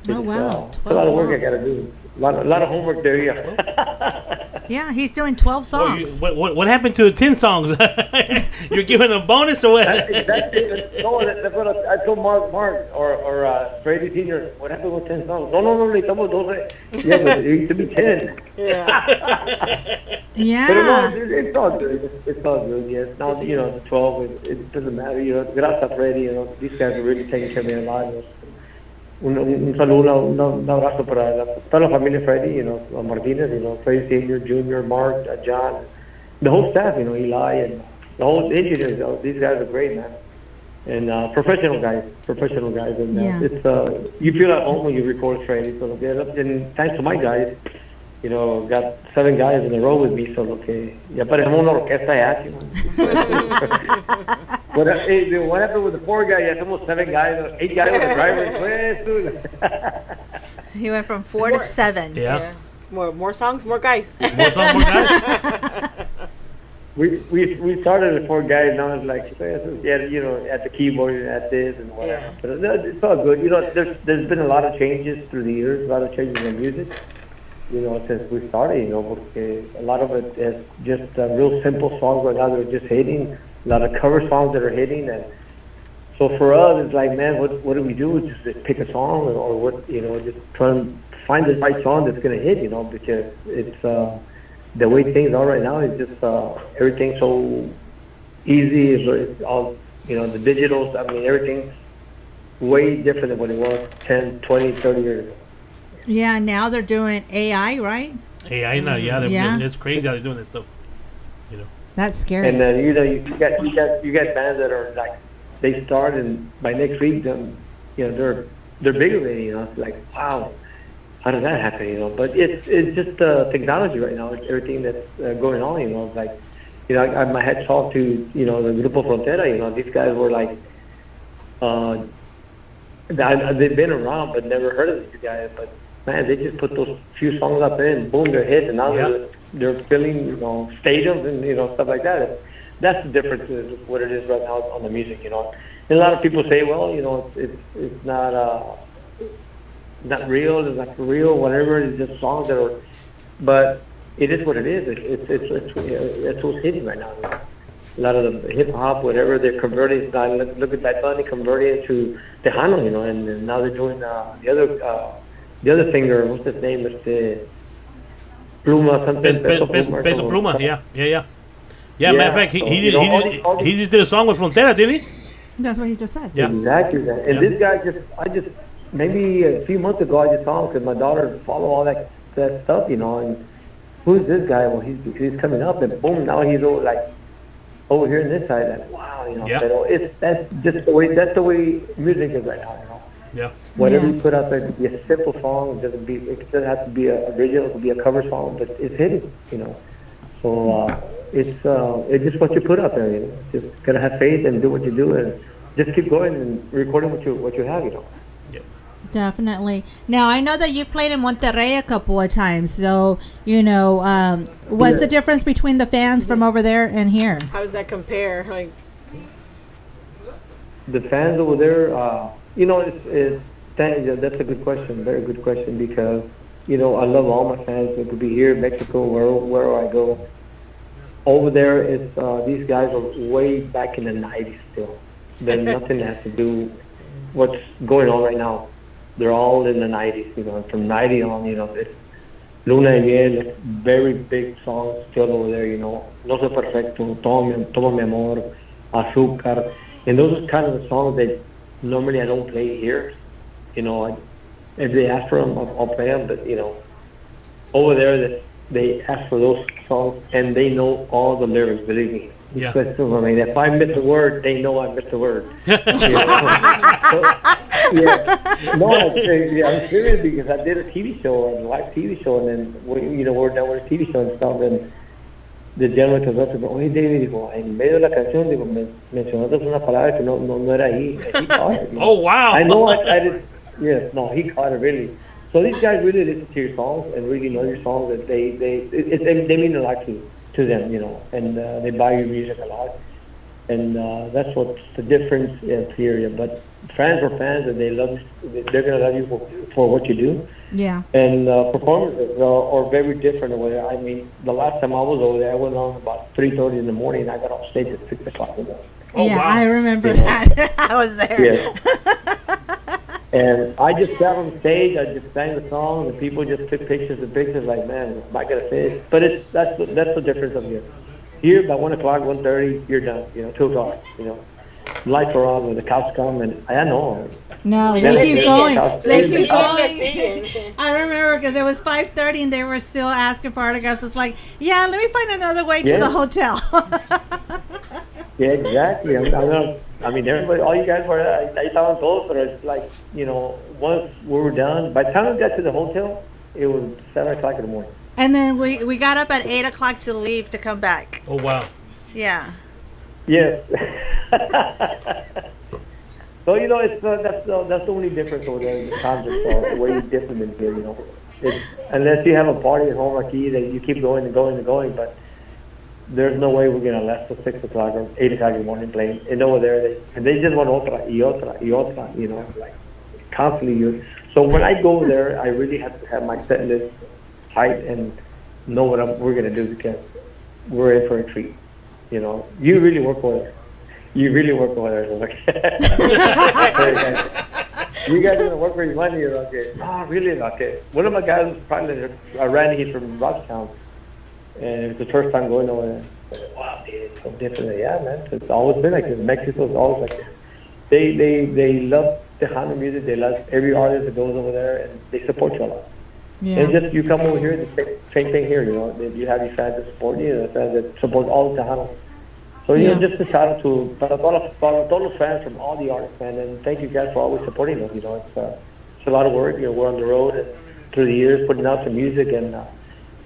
Oh wow! It's a lot of work I gotta do. A lot of homework there, yeah. Yeah, he's doing 12 songs. What happened to the 10 songs? You're giving a bonus or what? That's what I told Mark or Brady Senior. What happened with 10 songs? No, yeah, but it used to be 10. Yeah. But no, it's all good. It's all good. Yes. Now the 12. It doesn't matter. Gracias, Freddy. These guys are really taking care of me a lot. Un saludo, un abrazo para toda la familia Freddy, Martinez, Freddy Senior, Junior, Mark, John, the whole staff, Eli, and the whole engineers. These guys are great, man. and professional guys, and Yeah. it's you feel at home when you record Freddy. So and thanks to my guys, got 7 guys in a row with me. So ya parecemos una orquesta ya. What happened with the 4 guys? Ya somos 7 guys, 8 guys with the driver. He went from 4 to 7. Yeah. More songs, more guys. More songs, more guys. We started with 4 guys. Now it's like, at the keyboard, at this and whatever. Yeah. But it's all good. There's been a lot of changes through the years, a lot of changes in music. Since we started, because a lot of it is just real simple songs right now that are just hitting. A lot of cover songs that are hitting, and so for us, it's like, man, what do we do? Just pick a song, or what? Just try and find the right song that's gonna hit. Because it's the way things are right now. It's just everything's so easy. It's all the digitals. I mean, everything's way different than what it was 10, 20, 30 years ago. Yeah, now they're doing AI, right? AI now, it's crazy how they're doing this stuff. That's scary. And then you got bands that are like, they start and by next week, they're bigger than It's like, wow, how did that happen? But it's just technology right now. It's everything that's going on. It's like, I had talked to the Grupo Frontera. These guys were like, they've been around but never heard of these guys. But man, they just put those few songs up there and boom, they're hits, and now they're filling stadiums and stuff like that. That's the difference is what it is right now on the music. And a lot of people say, well, it's not real, it's not for real, whatever. It's just songs that are, but it is what it is. It's what's hitting right now. A lot of the hip hop, whatever, they're converting. Look at Bad Bunny converting it to Tejano, and now they're doing the other singer, what's his name? Pluma, something. Peso Pluma, yeah. Matter of fact, he just did a song with Frontera, didn't he? That's what you just said. Yeah. Exactly. And this guy maybe a few months ago, I just saw him because my daughter follow all that stuff, and who's this guy? Well, he's coming up, and boom, now he's over here on this side, like, wow, that's just the way music is right now, Yeah. Whatever you put out there, it could be a simple song. It doesn't have to be an original. It could be a cover song, but it's hitting. So it's just what you put out there. Just gotta have faith and do what you do, and just keep going and recording what you have. Definitely. Now I know that you've played in Monterrey a couple of times. So what's the difference between the fans from over there and here? How does that compare? The fans over there. That's a good question, very good question, because I love all my fans. It could be here, Mexico, wherever I go. Over there, it's these guys are way back in the '90s still. There's nothing that has to do what's going on right now. They're all in the '90s, from '90 on. It's Luna y Miel, very big songs still over there. No Soy Perfecto, Todo Mi Amor, Azúcar, and those are kind of the songs that normally I don't play here. If they ask for them, I'll play them. But over there, they ask for those songs, and they know all the lyrics. Believe me. Yeah. I mean, if I miss a word, they know I missed a word. No, I'm serious, because I did a TV show, a live TV show, and then we're done with a TV show and stuff, and the gentleman comes up to me, oye, David, digo, en medio de la canción, digo, mencionaste una palabra que no era ahí. He caught it. Oh, wow. I know I did. Yes, no, he caught it really. So these guys really listen to your songs and really know your songs. That they mean a lot to them, and they buy your music a lot. And that's what's the difference here. But fans are fans, and they're gonna love you for what you do. Yeah. And performances are very different. I mean, the last time I was over there, I went on about 3:30 in the morning, and I got off stage at 6 o'clock in the morning. Oh, yeah, wow. I remember that. I was there. Yeah. And I just got on stage, I just sang the song, and people just took pictures like, man, am I gonna finish? But that's the difference of here. Here, by 1 o'clock, 1:30, you're done. 2 o'clock. Lights are on when the cops come, and I know. No, they keep going. They keep going. going. I remember because it was 5:30 and they were still asking for autographs. It's like, yeah, let me find another way to the hotel. Yeah, exactly. I mean, everybody, all you guys were, I estaban todos, pero it's like, you know, once we were done, by the time we got to the hotel, it was 7 o'clock in the morning. And then we got up at 8 o'clock to leave to come back. Oh, wow. Yeah. Yes. So, you know, it's that's the only difference over there. The concerts are way different than here, you know. It's, unless you have a party at home like here, that you keep going and going and going, but there's no way we're going to last till 6 o'clock or 8 o'clock in the morning playing. And over there, they just want otra y otra y otra, you know, like constantly. So when I go there, I really have to have my set list tight and know what we're going to do, because we're in for a treat. You know, you really work with us. You really work over there. Like, you guys are going to work for your money. You're okay. Oh, really? Okay. One of my guys, probably Randy, he's from Rocktown. And it's the first time going over there. Wow, dude, it's so different. Yeah, man. It's always been like this. Mexico's always like this. They love Tejano music. They love every artist that goes over there, and they support you a lot. Yeah. And just you come over here, the same thing here. You know, you have your fans that support you, and the fans that support all the Tejano. So, you know, just a shout out to todos los fans from all the artists, man, and thank you guys for always supporting us. You know, it's a lot of work. You know, we're on the road and through the years putting out some music, and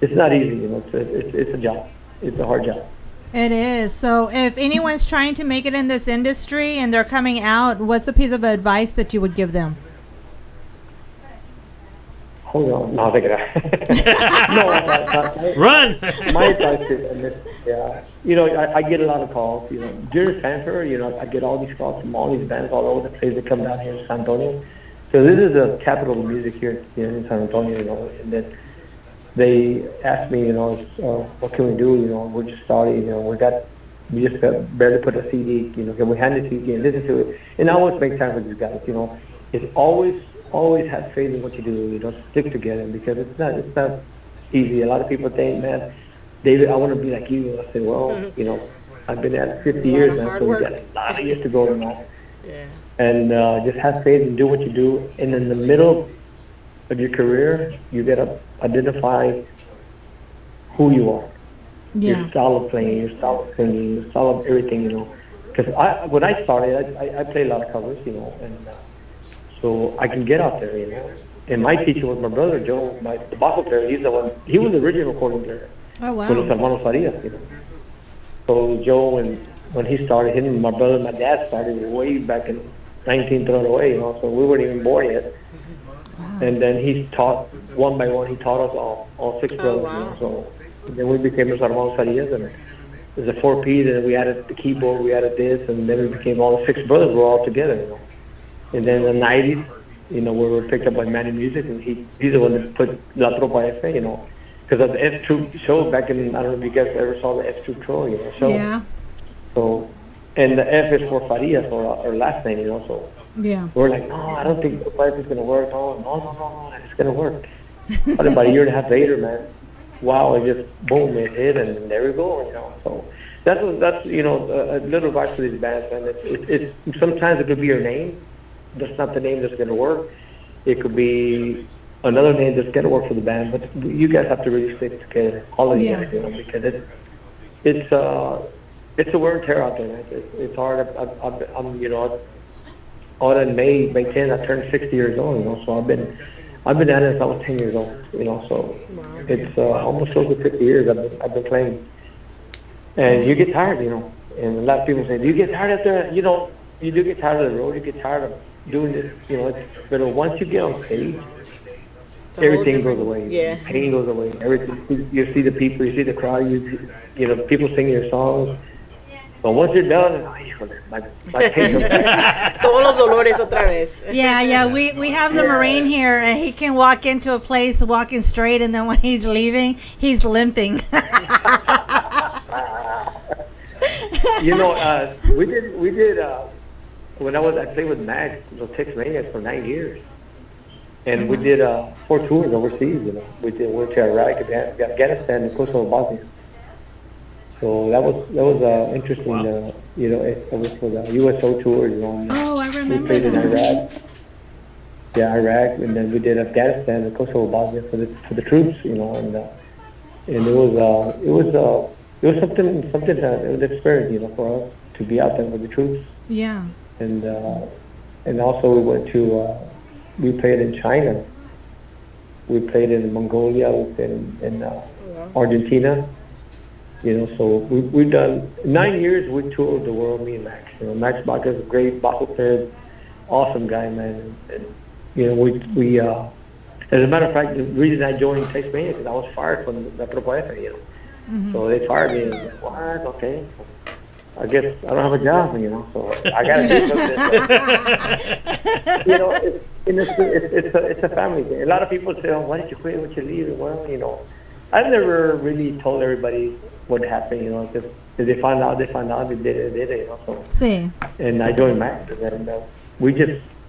it's not easy. You know, it's a job. It's a hard job. It is. So, if anyone's trying to make it in this industry and they're coming out, what's a piece of advice that you would give them? Hold on. No, take it out. Run! My advice is, yeah, you know, I get a lot of calls. You know, during fanfare, you know, I get all these calls from all these bands all over the place that come down here in San Antonio. So this is the capital of music here in San Antonio, you know, and then they ask me, you know, what can we do? You know, we're just starting, you know, we just barely put a CD, you know, can we hand it to you and listen to it? And I always make time for these guys, you know. It's always have faith in what you do, you know, stick together, because it's not easy. A lot of people think, man, David, I want to be like you. I say, well, you know, I've been at it 50 years now, so we got a lot of years to go now. Yeah. And just have faith and do what you do. And in the middle of your career, you got to identify who you are. Yeah. Your style of playing, your style of singing, your style of everything, you know. Because when I started, I played a lot of covers, you know, and so I can get out there, you know. And my teacher was my brother, Joe, the bajo player. He's the one. He was the original recording player. Oh, wow. With los hermanos Farias, you know. So Joe, when he started, him and my brother and my dad started way back in 1938, you know. So we weren't even born yet. Wow. And then he taught one by one. He taught us all six brothers. Wow. You know. So then we became los hermanos Farias, and there's a 4-piece, and we added the keyboard, we added this, and then we became all the six brothers. We're all together, you know. And then in the 90s, you know, we were picked up by Manny Music, and he's the one that put La Tropa F, you know, because of the F2 show back in, I don't know if you guys ever saw the F2 show, you know, show. Yeah. So, and the F is for Farias, or our last name, you know, so yeah. We're like, no, I don't think the F is going to work. No, it's going to work. But about a year and a half later, man, wow, it just, boom, it hit, and there we go, you know, so. That's you know, a little advice for these bands, man. It's sometimes it could be your name. That's not the name that's going to work. It could be another name that's going to work for the band, but you guys have to really stick together, all of you guys, you know, because it's a wear and tear out there. It's hard. I'm you know, on May 10, I turned 60 years old, you know, so I've been at it since I was 10 years old, you know, so it's almost close to 50 years I've been playing, and you get tired, you know, and a lot of people say, do you get tired after, you know, you do get tired of the road, you get tired of doing this, you know, but once you get on stage, everything goes away. Yeah. Pain goes away. Everything. You see the people, you see the crowd, you know, people singing your songs. But once you're done, my pain goes back. Todos los dolores otra vez. Yeah. We have the Marine here, and he can walk into a place walking straight, and then when he's leaving, he's limping. You know, we did. When I played with Max, the Tex Maniacs for 9 years, and we did 4 tours overseas. You know, went to Iraq, Afghanistan, and Kosovo, Bosnia. So that was interesting. Wow. You know, it was for the USO tour. You know, oh, I remember. We played in Iraq. Yeah, Iraq, and then we did Afghanistan and Kosovo, Bosnia for the troops. You know, and it was something it was an experience. You know, for us to be out there with the troops. Yeah. And also we went to we played in China. We played in Mongolia. We played in Argentina. So we've done 9 years. We toured the world. Me and Max. Max Baca's a great bajo player, awesome guy, man. And we as a matter of fact, the reason I joined Tasmania because I was fired from the Propuesta, Mm-hmm. So they fired me. And I was like, what? Okay. I guess I don't have a job, so I got to do something. It's a family thing. A lot of people say, why did you quit? Why did you leave? Well, I've never really told everybody what happened, if they find out, they find out. If they did it, So. Sí. And I joined Max, and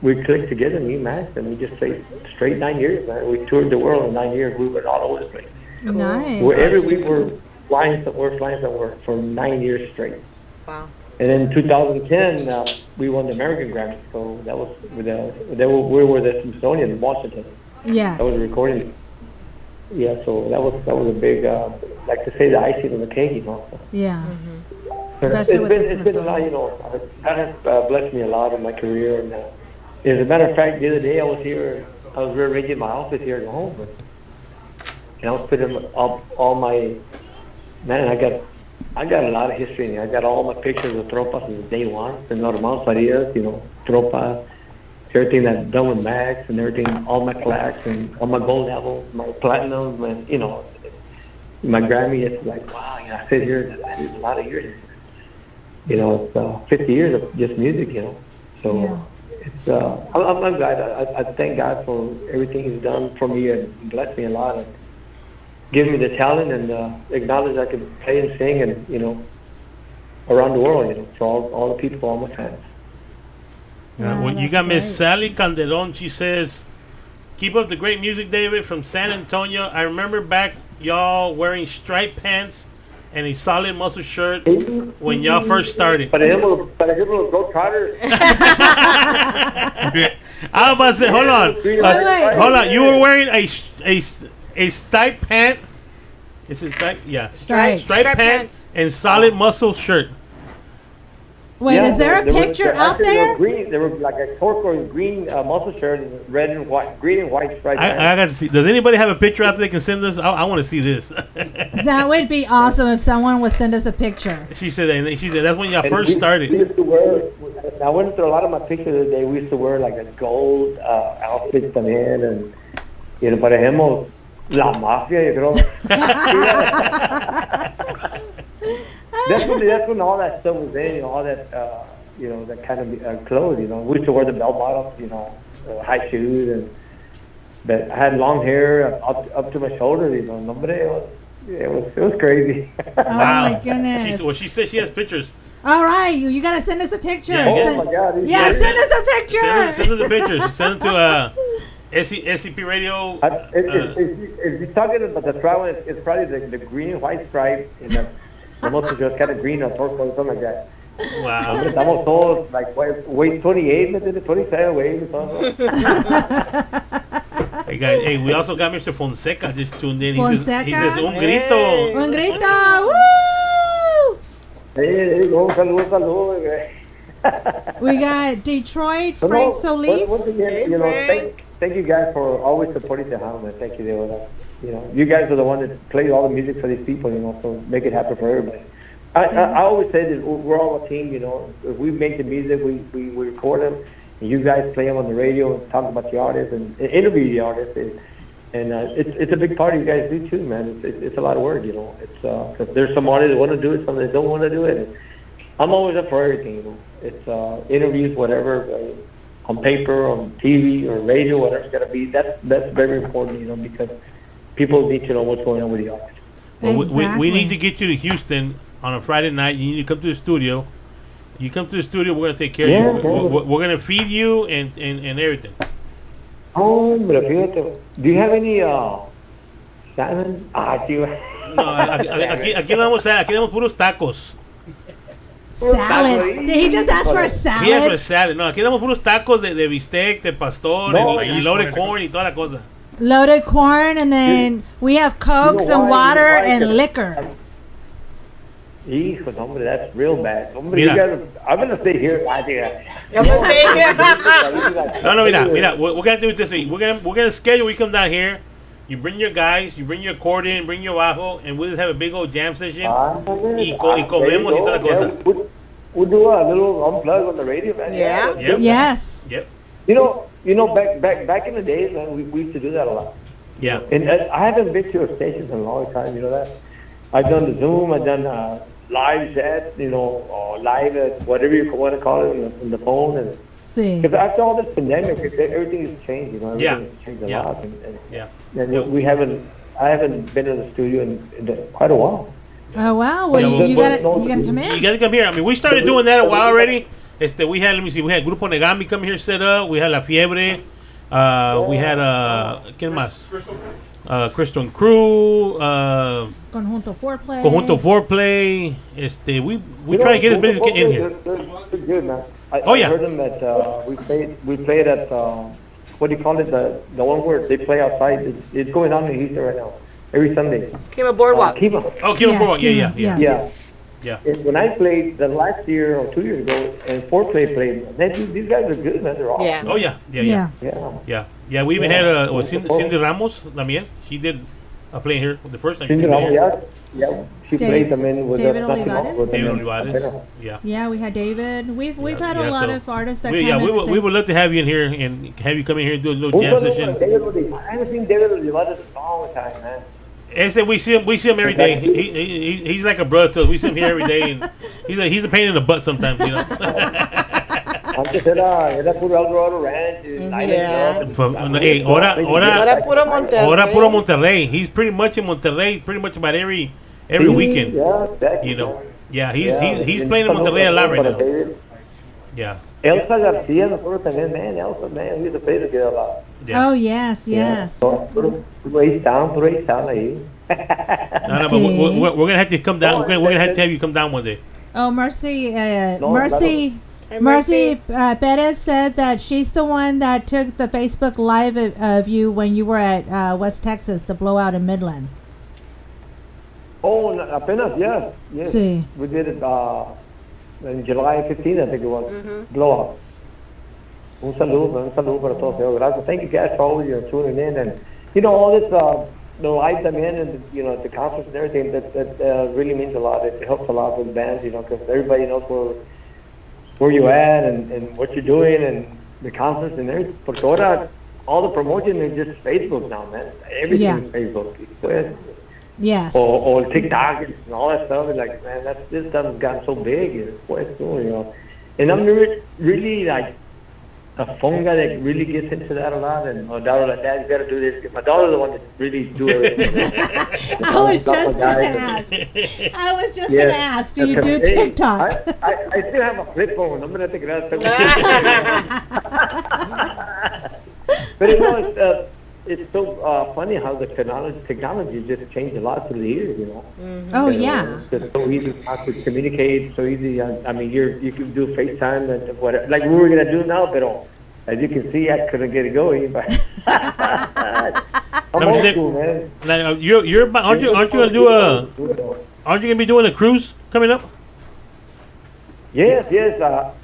we clicked together, me and Max, and we just played straight 9 years. Man. We toured the world in 9 years. We went all over the place. Cool. Nice. Every week we're flying somewhere for 9 years straight. Wow. And in 2010, we won the American Grammy. So that was we were the Smithsonian in Washington. Yeah. That was a recording. Yeah, so that was a big, like to say, the icing on the cake, So. Yeah. It's been a lot, God has blessed me a lot in my career. And as a matter of fact, the other day I was rearranging my office here at home, and I was putting up all my, man, I got a lot of history in here. I got all my pictures of Tropa since day one, and Normal Farias, Tropa, everything that's done with Max and everything, all my plaques and all my gold levels, my platinum, and my Grammy. It's like, wow, I sit here, it's a lot of years. It's 50 years of just music, So it's I'm glad. I thank God for everything He's done for me and blessed me a lot. And give me the talent and acknowledge I can play and sing and around the world, for all the people, all my fans. Well, you got Miss Sally Calderon. She says, "Keep up the great music, David, from San Antonio. I remember back y'all wearing striped pants and a solid muscle shirt when y'all first started." Para ejemplo, Globe Trotters. I was about to say, hold on. You were wearing a striped pant. Is it striped? Yeah. Striped pants and solid muscle shirt. Wait, is there a picture out there? There were like a turquoise green muscle shirt and green and white striped pants. I got to see. Does anybody have a picture out there that can send us? I want to see this. That would be awesome if someone would send us a picture. She said that's when y'all first started. We used to wear. I went through a lot of my pictures the day. We used to wear like a gold outfit también, and por ejemplo, la mafia, yo creo. That's when all that stuff was in, all that, that kind of clothes, We used to wear the bell bottoms, high shoes, but I had long hair up to my shoulders, It was crazy. Oh my goodness. She said she has pictures. All right, you got to send us a picture. Yeah, my God. Yeah, send us a picture. Send us a picture. Send it to SCP Radio. If you're talking about the travel, it's probably the green and white stripe in the muscle just kind of green or turquoise, something like that. Wow. Estamos todos like weight 28, 27 weight. Hey guys, we also got Mr. Fonseca just tuned in. He says un grito. Un grito. Woo! Hey, un saludo. We got Detroit, Frank Solis. Once again, thank you guys for always supporting Tejano, man. Thank you, David. You guys are the one that play all the music for these people, so make it happen for everybody. I always say that we're all a team, If we make the music, we record them, and you guys play them on the radio and talk about the artists and interview the artists. And it's a big part of you guys do too, man. It's a lot of work, It's cause there's some artists that want to do it, some that don't want to do it. And I'm always up for everything, It's interviews, whatever, on paper, on TV, or radio, whatever it's got to be. That's very important, because people need to know what's going on with the artist. Well, we need to get you to Houston on a Friday night. You need to come to the studio. You come to the studio, we're going to take care of you. We're going to feed you and everything. Oh, pero fíjate. Do you have any salmon? Tío. No, aquí damos puros tacos. Salad. Did he just ask for a salad? Sí, for a salad. No, aquí damos puros tacos de bistec, de pastor, y loaded corn y toda la cosa. Loaded corn, and then we have cokes and water and liquor. Hijo, hombre, that's real bad. Hombre, Mira. I'm going to stay here. I think I'm gonna stay here. No, mira. We're gonna do it this way. We're gonna schedule. You come down here. You bring your guys. You bring your accordion. Bring your bajo, and we'll just have a big old jam session. Y comemos y toda la cosa. We'll do a little unplug on the radio, man. Yeah. Yep. Yes. Yep. You know, back in the days, man, we used to do that a lot. Yeah. And I haven't been to a station in a long time. You know that. I've done the Zoom. I've done live chat. You know, or live whatever you want to call it on the phone. And Sí. because after all this pandemic, everything has changed. You know, everything has changed a lot. And I haven't been in the studio in quite a while. Oh wow! Well, Yeah, you gotta come in. You gotta come here. I mean, we started doing that a while already. We had, let me see, we had Grupo Negami come here set up. We had La Fiebre. We had ¿quién más? Crystal and Crew. Conjunto Foreplay. We try to get as many as get in here. They're good, man. I Yeah. heard them at we played at what do you call it? The one where they play outside. It's going on in Houston right now. Every Sunday. Kima Boardwalk. Kima. Oh, Kima Boardwalk. Yeah. Yeah. And when I played the last year or 2 years ago, and Foreplay played, these guys are good, man. They're awesome. Yeah. Oh yeah. Yeah. We even had Cindy Ramos también. She did a play here the first time. Cindy Ramos, yeah. She played them in with David nothing Olivares? wrong with them. David Olivares. Yeah. Yeah, we had David. We've had a lot of artists that we come in. we would love to have you in here and have you come in here and do a little jam session. I haven't seen David Olivares in a long time, man. We see him every day. He's like a brother to us. We see him here every day, and he's a pain in the butt sometimes, you know. Antes era puro Eldorado Ranch. Hey, ahora puro Monterrey. He's pretty much in Monterrey, pretty much about every weekend. Yeah, exactly. You know. Yeah, he's playing in Monterrey a lot right now. Yeah. Elsa Garcia, nosotros también, man. Elsa, man, we used to play together a lot. Yeah. Oh yes. Puro East Town ahí. No, but we're gonna have to come down. We're gonna have to have you come down one day. Oh, Mercy. Mercy. Perez said that she's the one that took the Facebook Live of you when you were at West Texas, the blowout in Midland. Oh, apenas, yes. Sí. We did it in July 15th, I think it was. Blowout. Un saludo para todos. Gracias. Thank you guys for always tuning in, and all this the live también, and the concerts and everything. That really means a lot. It helps a lot with bands, because everybody knows where you're at and what you're doing and the concerts and everything. Porque ahora all the promotion is just Facebook now, man. Everything is Facebook. Yes. Or TikTok and all that stuff. It's like, man, this stuff has gotten so big. And I'm really like a phone guy that really gets into that a lot. And my daughter like, Dad, you got to do this. My daughter's the one that really do everything. I was just going to ask. Do you do TikTok? I still have a flip phone. I'm going to take it out. But it's so funny how the technology just changed a lot through the years, Oh, yeah. It's just so easy to communicate, so easy. I mean, you can do FaceTime and whatever, like we were going to do now, but as you can see, I couldn't get it going. But I'm old school, man. Like, aren't you going to be doing a cruise coming up? Yes.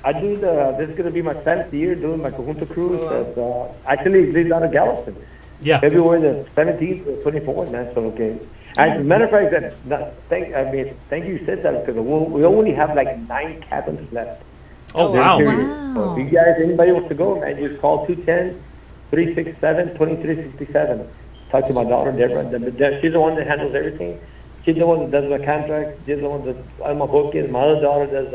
I do this is going to be my 7th year doing my Conjunto cruise. Actually, it's out of Galveston. Yeah. February the 17th or 24th, man. So, okay. As a matter of fact, thank you said that, because we only have like 9 cabins left. Oh, wow. So if you guys, anybody wants to go, man, just call 210-367-2367. Talk to my daughter, Deborah. She's the one that handles everything. She's the one that does my contract. She's the one that I'm a booking. My other daughter does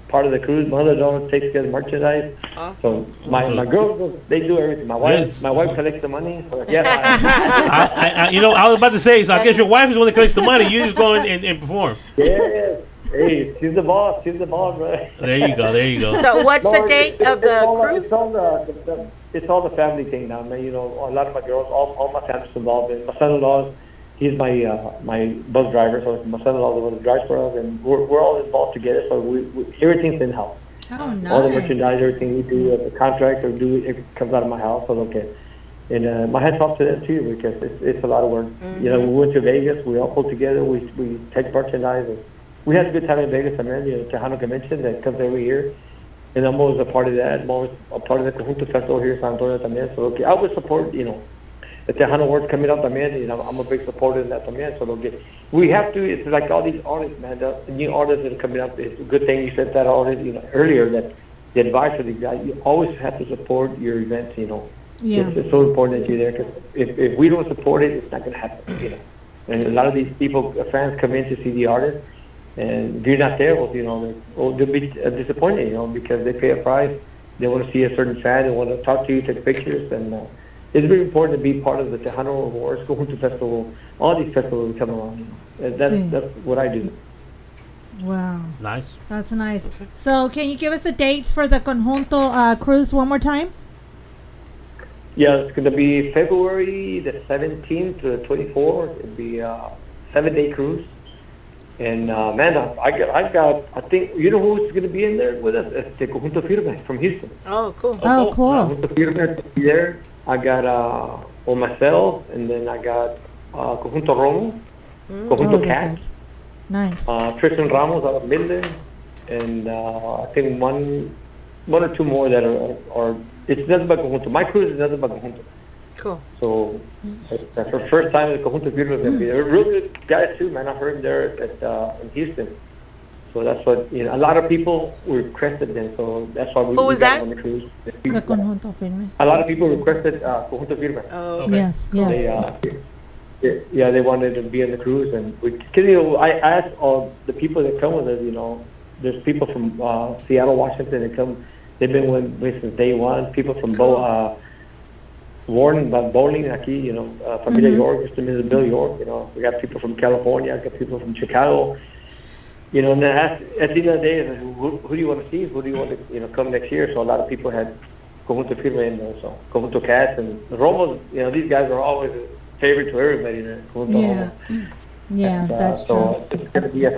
part of the cruise. My other daughter takes care of merchandise. Awesome. So my girls, they do everything. My wife collects the money. So I was about to say, so I guess your wife is the one that collects the money. You just go and perform. Yeah. Hey, she's the boss. She's the boss, right? There you go. So what's the date of the cruise? It's all the family thing now, man. A lot of my girls, all my family's involved in. My son-in-law, he's my bus driver, so my son-in-law is the one that drives for us, and we're all involved together. So we everything's in house. Oh, nice. All the merchandise, everything we do, the contract or it comes out of my house. So okay. And my hats off to them too, because it's a lot of work. We went to Vegas. We all pulled together. We take merchandise. we had a good time in Vegas. I mean, Tejano Convention that comes every year, and I'm always a part of that. I'm always a part of the Conjunto Festival here in San Antonio también. So I would support, the Tejano Awards coming up también. I'm a big supporter in that también. So we have to. It's like all these artists, man. The new artists that are coming up. It's a good thing you said that already, earlier. That the advice for these guys, you always have to support your events. Yeah. It's so important that you're there because if we don't support it, it's not going to happen. And a lot of these people, fans, come in to see the artist. And if you're not there, well, they'll be disappointed, because they pay a price. They want to see a certain fan. They want to talk to you, take pictures. And it's really important to be part of the Tejano Awards, Conjunto Festival, all these festivals that come along. That's what I do. Wow. Nice. That's nice. So can you give us the dates for the Conjunto cruise one more time? Yeah, it's going to be February the 17th to the 24th. It'll be a 7-day cruise. And man, I think, who's going to be in there with us? It's the Conjunto Firme from Houston. Oh, cool. Oh, cool. Conjunto Firme to be there. I got myself, and then I got Conjunto Romo, Conjunto Cat. Good. Nice. Tristan Ramos out of Midland, and I think one or two more that are it's nothing but Conjunto. My cruise is nothing but Conjunto. Cool. So that's our first time at Conjunto Firme. They're real good guys too, man. I heard them there in Houston. So that's what a lot of people requested them. So that's why we got on the cruise. The Conjunto Firme. A lot of people requested Conjunto Firme. Oh, okay. Yes. They wanted to be on the cruise, and I asked all the people that come with us. There's people from Seattle, Washington that come. They've been with me since day one. People from Warren, Bowling, aquí, Familia York, Mr. and Mrs. Bill York. We got people from California. We got people from Chicago. And at the end of the day, who do you want to see? Who do you want to come next year? So a lot of people had Conjunto Firme in there. So Conjunto Cats and Romos. These guys are always a favorite to everybody. Yeah, that's true. So it's going to be a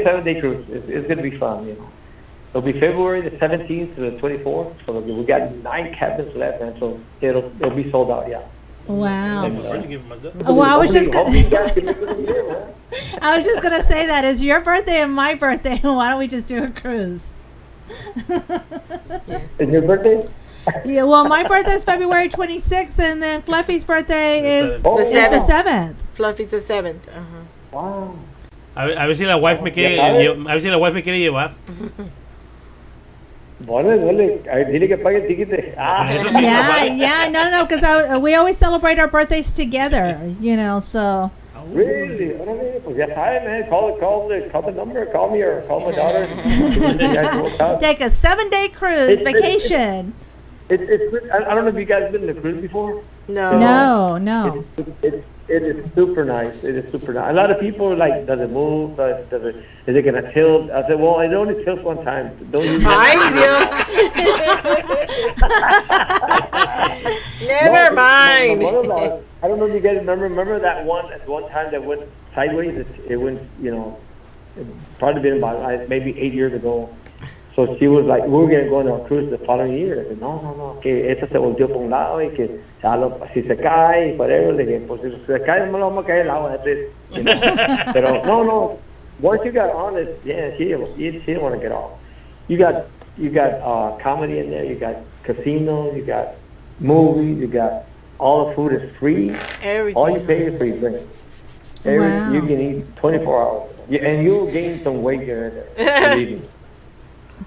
7-day cruise. It's going to be fun. It'll be February the 17th to the 24th. So we got 9 cabins left, and so it'll be sold out. Yeah. Wow. And, I was just gonna say that is your birthday and my birthday. Why don't we just do a cruise? Is your birthday? Yeah. Well, my birthday is February 26th, and then Fluffy's birthday is the 7th. Fluffy's the 7th. Wow. A ver si la wife me quiere llevar. Dile que pague el tiquete. No, because we always celebrate our birthdays together, so. Really? Pues ya sabes, man. Call the number. Call me or call my daughter. Take a 7-day cruise vacation. I don't know if you guys have been on a cruise before. No. It is super nice. It is super nice. A lot of people are like, does it move? Is it going to tilt? I said, well, it only tilts one time. Don't use Never mind. I don't know if you guys remember that one at one time that went sideways. It went, it probably been about maybe 8 years ago. So she was like, we were going to go on a cruise the following year. I said, no, que esta se volteó por un lado y que si se cae, whatever. Le dije, pues si se cae, no lo vamos a caer el agua. That's it. Pero no. Once you got on it, she didn't want to get off. You got comedy in there. You got casinos. You got movies. You got all the food is free. Everything. All you pay is for your drink. Wow. You can eat 24 hours. And you'll gain some weight here and there. Believe me.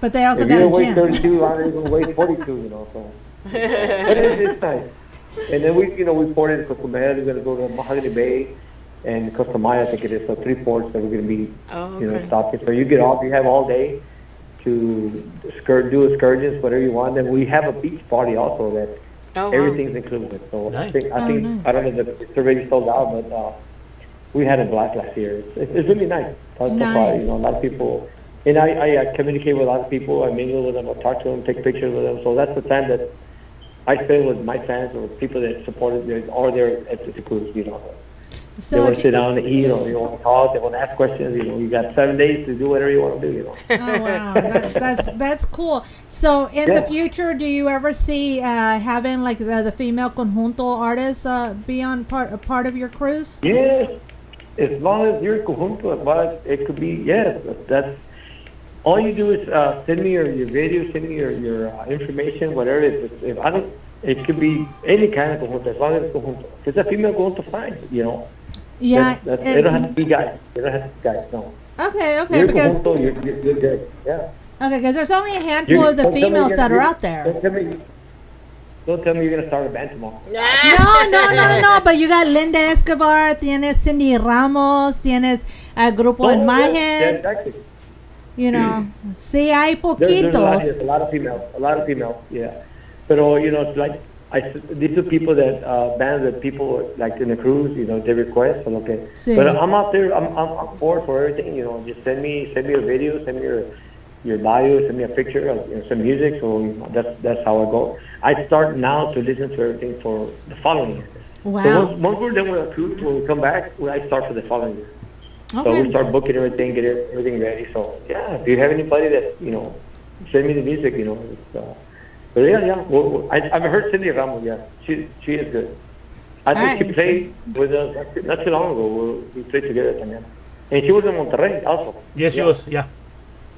But they also if got you a weigh gym. 32, I'm going to weigh 42, so. But it's nice. And then we ported to Cozumel. We're going to go to Mahogany Bay and Costa Maya, I think it is. So 3 ports that we're going to be, stopping. So you get off. You have all day to do excursions, whatever you want. And we have a beach party also that everything's included. So nice. I think nice. I don't know if it's already sold out, but we had a blast last year. It's really nice. Nice. A lot of people. And I communicate with a lot of people. I mingle with them. I talk to them, take pictures with them. So that's the time that I spend with my fans or people that supported or they're at the cruise. So they want to sit down and eat, or they want to talk. They want to ask questions. You got 7 days to do whatever you want to do. Oh wow, that's cool. So in the future, do you ever see having like the female conjunto artists be on part of your cruise? Yes. as long as you're conjunto, but it could be, yes, that's, all you do is send me your video, send me your information, whatever it is. If I don't, it could be any kind of conjunto, as long as it's conjunto. It's a female conjunto, fine, you know. Yeah. They don't have to be guys. They don't have to be guys, no. Okay, You're because conjunto, you're good, yeah. okay, because there's only a handful of the Don't tell me females you're that gonna- are out there. Don't tell me you're going to start a band tomorrow. No, but you got Linda Escobar, tienes Cindy Ramos, tienes a grupo en Yeah, Majen, exactly. you know. Sí, hay There's poquitos. a lot of females, yeah. Pero, you know, it's like, these are people that, bands that people, like in the cruise, you know, they request, so okay. Sí. But I'm out there, I'm for everything, you know, just send me a video, send me your bio, send me a picture of some music, so you know, that's how I go. I start now to listen to everything for the following year. Wow. So once we're done with our cruise, when we come back, I start for the following year. So Okay. we start booking everything, get everything ready. So yeah, if you have anybody that, you know, send me the music, you know. But yeah. Well, I've heard Cindy Ramos. Yeah, she is good. I think she played with us not too long ago. We played together también. And she was in Monterrey also. Yes, she was. Yeah.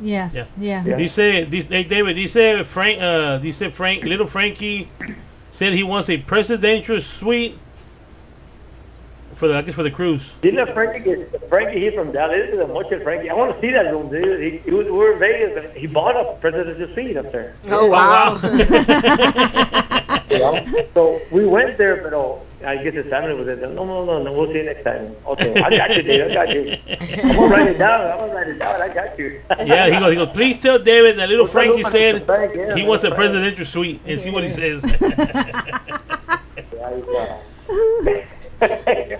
Yes, yeah. Dice, hey David, dice Frank, little Frankie said he wants a presidential suite for the cruise. Dile Frankie, he's from Dallas. This is a much of Frankie. I want to see that room, dude. We were in Vegas and he bought a presidential suite up there. Oh, wow. You know? So we went there, but I guess his family was there. No, we'll see you next time. Okay, I got you, dude. I got you. I'm gonna write it down. I got you. Yeah, he goes, please tell David that little Frankie Frank, said yeah, he wants a Frank. presidential suite and see what he says.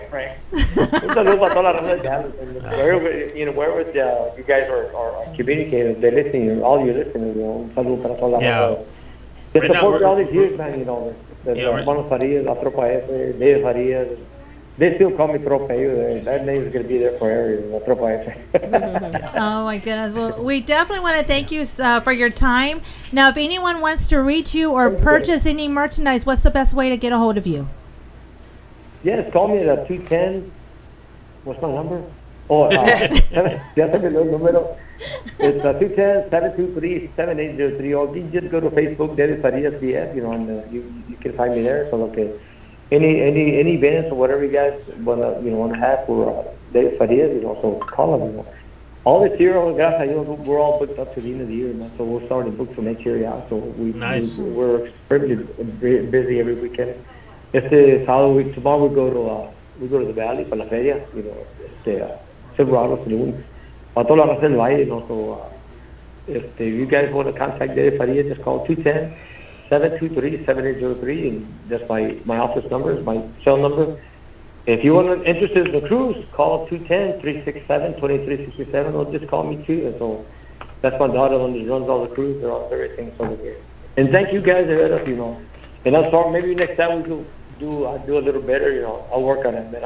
Frank. Un saludo para toda la raza de Dallas. Wherever, you know, wherever you guys are communicating, they're listening, all you listeners, you know, un saludo para toda la raza. They Right now, support we're- all these years, man, you know. The Yeah, right. Hermanos Farias, La Tropa F, David Farias. They still call me Tropa. That name is going to be there forever, La Tropa F. Oh my goodness. Well, we definitely want to thank you for your time. Now, if anyone wants to reach you or purchase any merchandise, what's the best way to get a hold of you? Yes, call me at 210. What's my number? Oh, ya se me olvidó el número. It's 210-723-7803. Or you just go to Facebook, David Farias CS, you know, and you can find me there. So, okay, any events or whatever you guys want to have for David Farias, you know, so call them, you know. All this year, gracias a Dios, we're all booked up to the end of the year, man. So we're starting to book for next year, yeah. So we're extremely busy every weekend. Sábado, tomorrow we go to the valley para la feria, you know, Silverado, Saloon. Para toda la raza del valle, you know, so if you guys want to contact David Farias, just call 210-723-7803, and that's my office number, is my cell number. If you want interested in the cruise, call 210-367-2367, or just call me too. And so that's my daughter who runs all the cruise, they're all everything. So, and thank you guys ahead of, you know. And I'll start, maybe next time we I'll do a little better, you know. I'll work on it. Then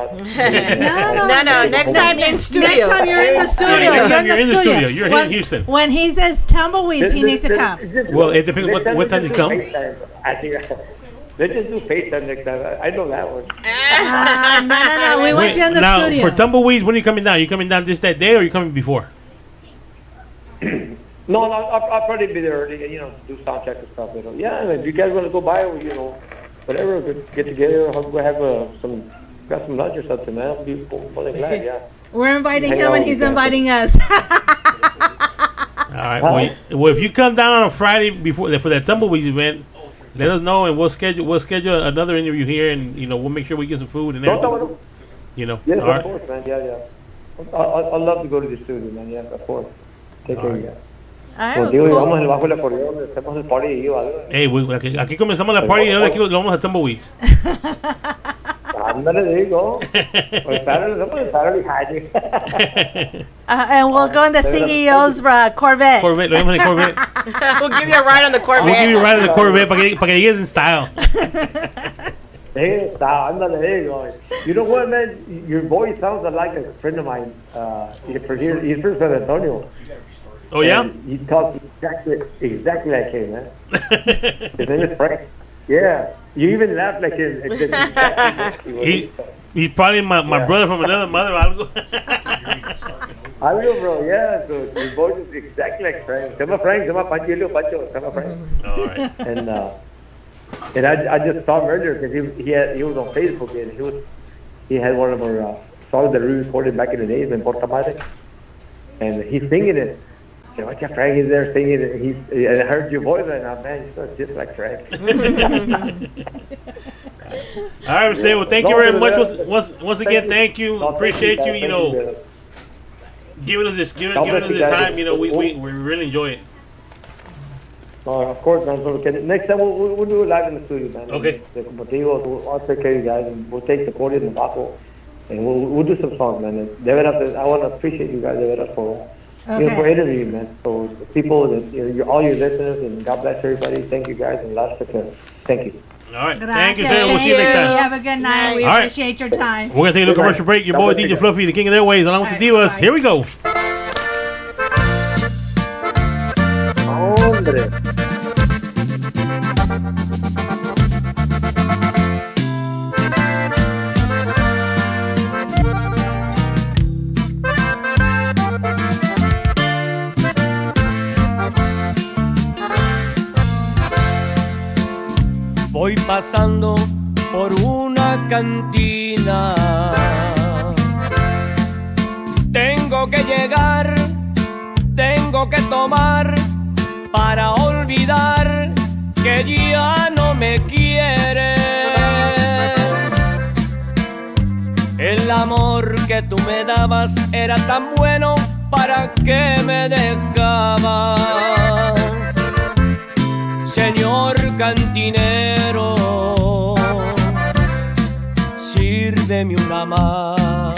No. Next time in studio. Next time you're in the studio. Next time you're in the studio. You're here in Houston. When he says tumbleweeds, he needs to come. Well, it depends what time you come. I think let's just do FaceTime next time. I know that one. No. We want you in the now, studio. for tumbleweeds, when are you coming down? You coming down just that day, or you coming before? No, I'll probably be there early, you know, do sound check and stuff. You know. Yeah, if you guys want to go by, you know, whatever, get together, we'll have grab some lunch or something, man. I'll be more than glad, yeah. We're inviting Hang him out and with he's you. inviting us. All right. Well, if you come down on a Friday for that tumbleweeds event, let us know, and we'll schedule another interview here, and you know we'll make sure we get some food and everything. You know. Yes, all of right. course, man. Yeah. I'd love to go to the studio, man. Yeah, of course. Take care, yeah. Como digo, vamos bajo el acordeón, hacemos el party y algo. Hey, aquí comenzamos la party y ahora aquí lo vamos a tumbleweeds. Ándale, digo. And we'll go in the CEO's Corvette. Lo vemos en el Corvette. We'll give you a ride on the Corvette. We'll give you a ride on the Corvette para que llegues en style. Hey, ándale, digo. You know what, man? Your voice sounds like a friend of mine. He's from San Antonio. Oh, yeah? And he talks exactly like him, man. His name is Frank. Yeah. You even laugh like him. He's probably my brother from another mother. Algo. I will, bro. Yeah, so your voice is exactly like Frank. Se llama Frank. Se llama Pancho. Se llama Frank. All right. And I just saw him earlier because he was on Facebook and he had one of our songs that we recorded back in the days in Porta Madre, and he's singing it. I said, "Watch, Frank is there singing it." And I heard your voice right now, man. You sound just like Frank. All right, Mr. Well, thank you very much. Once again, thank you. Appreciate you. Giving us this time. We really enjoy it. Of course, man. So next time we'll do it live in the studio, man. Okay. I'll take care of you guys, and we'll take the accordion and the bajo, and we'll do some songs, man. And I want to appreciate you guys, for interviewing, man. So the people, all your listeners, and God bless everybody. Thank you guys, and last thank you. All right. Thank you, sir. We'll see you next time. Have a good night. We appreciate your time. We're going to take a little commercial break. Your boy, DJ Fluffy, the king of their ways, along with the divas. Here we go. Hombre. Voy pasando por una cantina. Tengo que llegar, tengo que tomar para olvidar que ya no me quiere. El amor que tú me dabas era tan bueno, ¿para qué me dejabas? Señor cantinero, sírveme una más.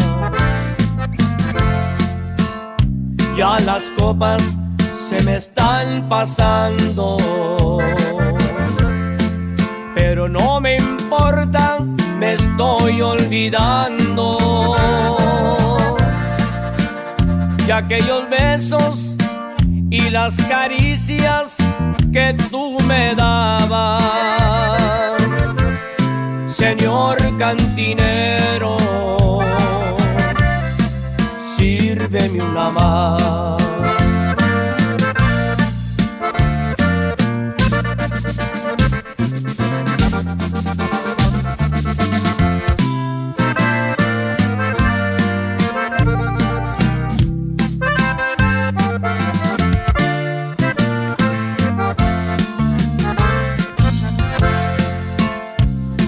Ya las copas se me están pasando, pero no me importa, me estoy olvidando. Y aquellos besos y las caricias que tú me dabas, señor cantinero, sírveme una más.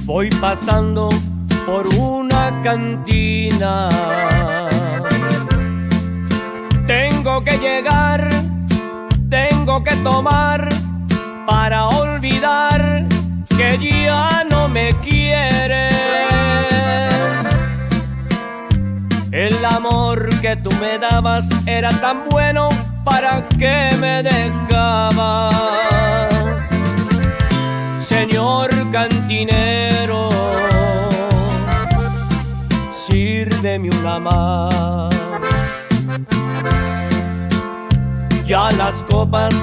Voy pasando por una cantina. Tengo que llegar, tengo que tomar para olvidar que ya no me quiere. El amor que tú me dabas era tan bueno, ¿para qué me dejabas? Señor cantinero, sírveme una más. Ya las copas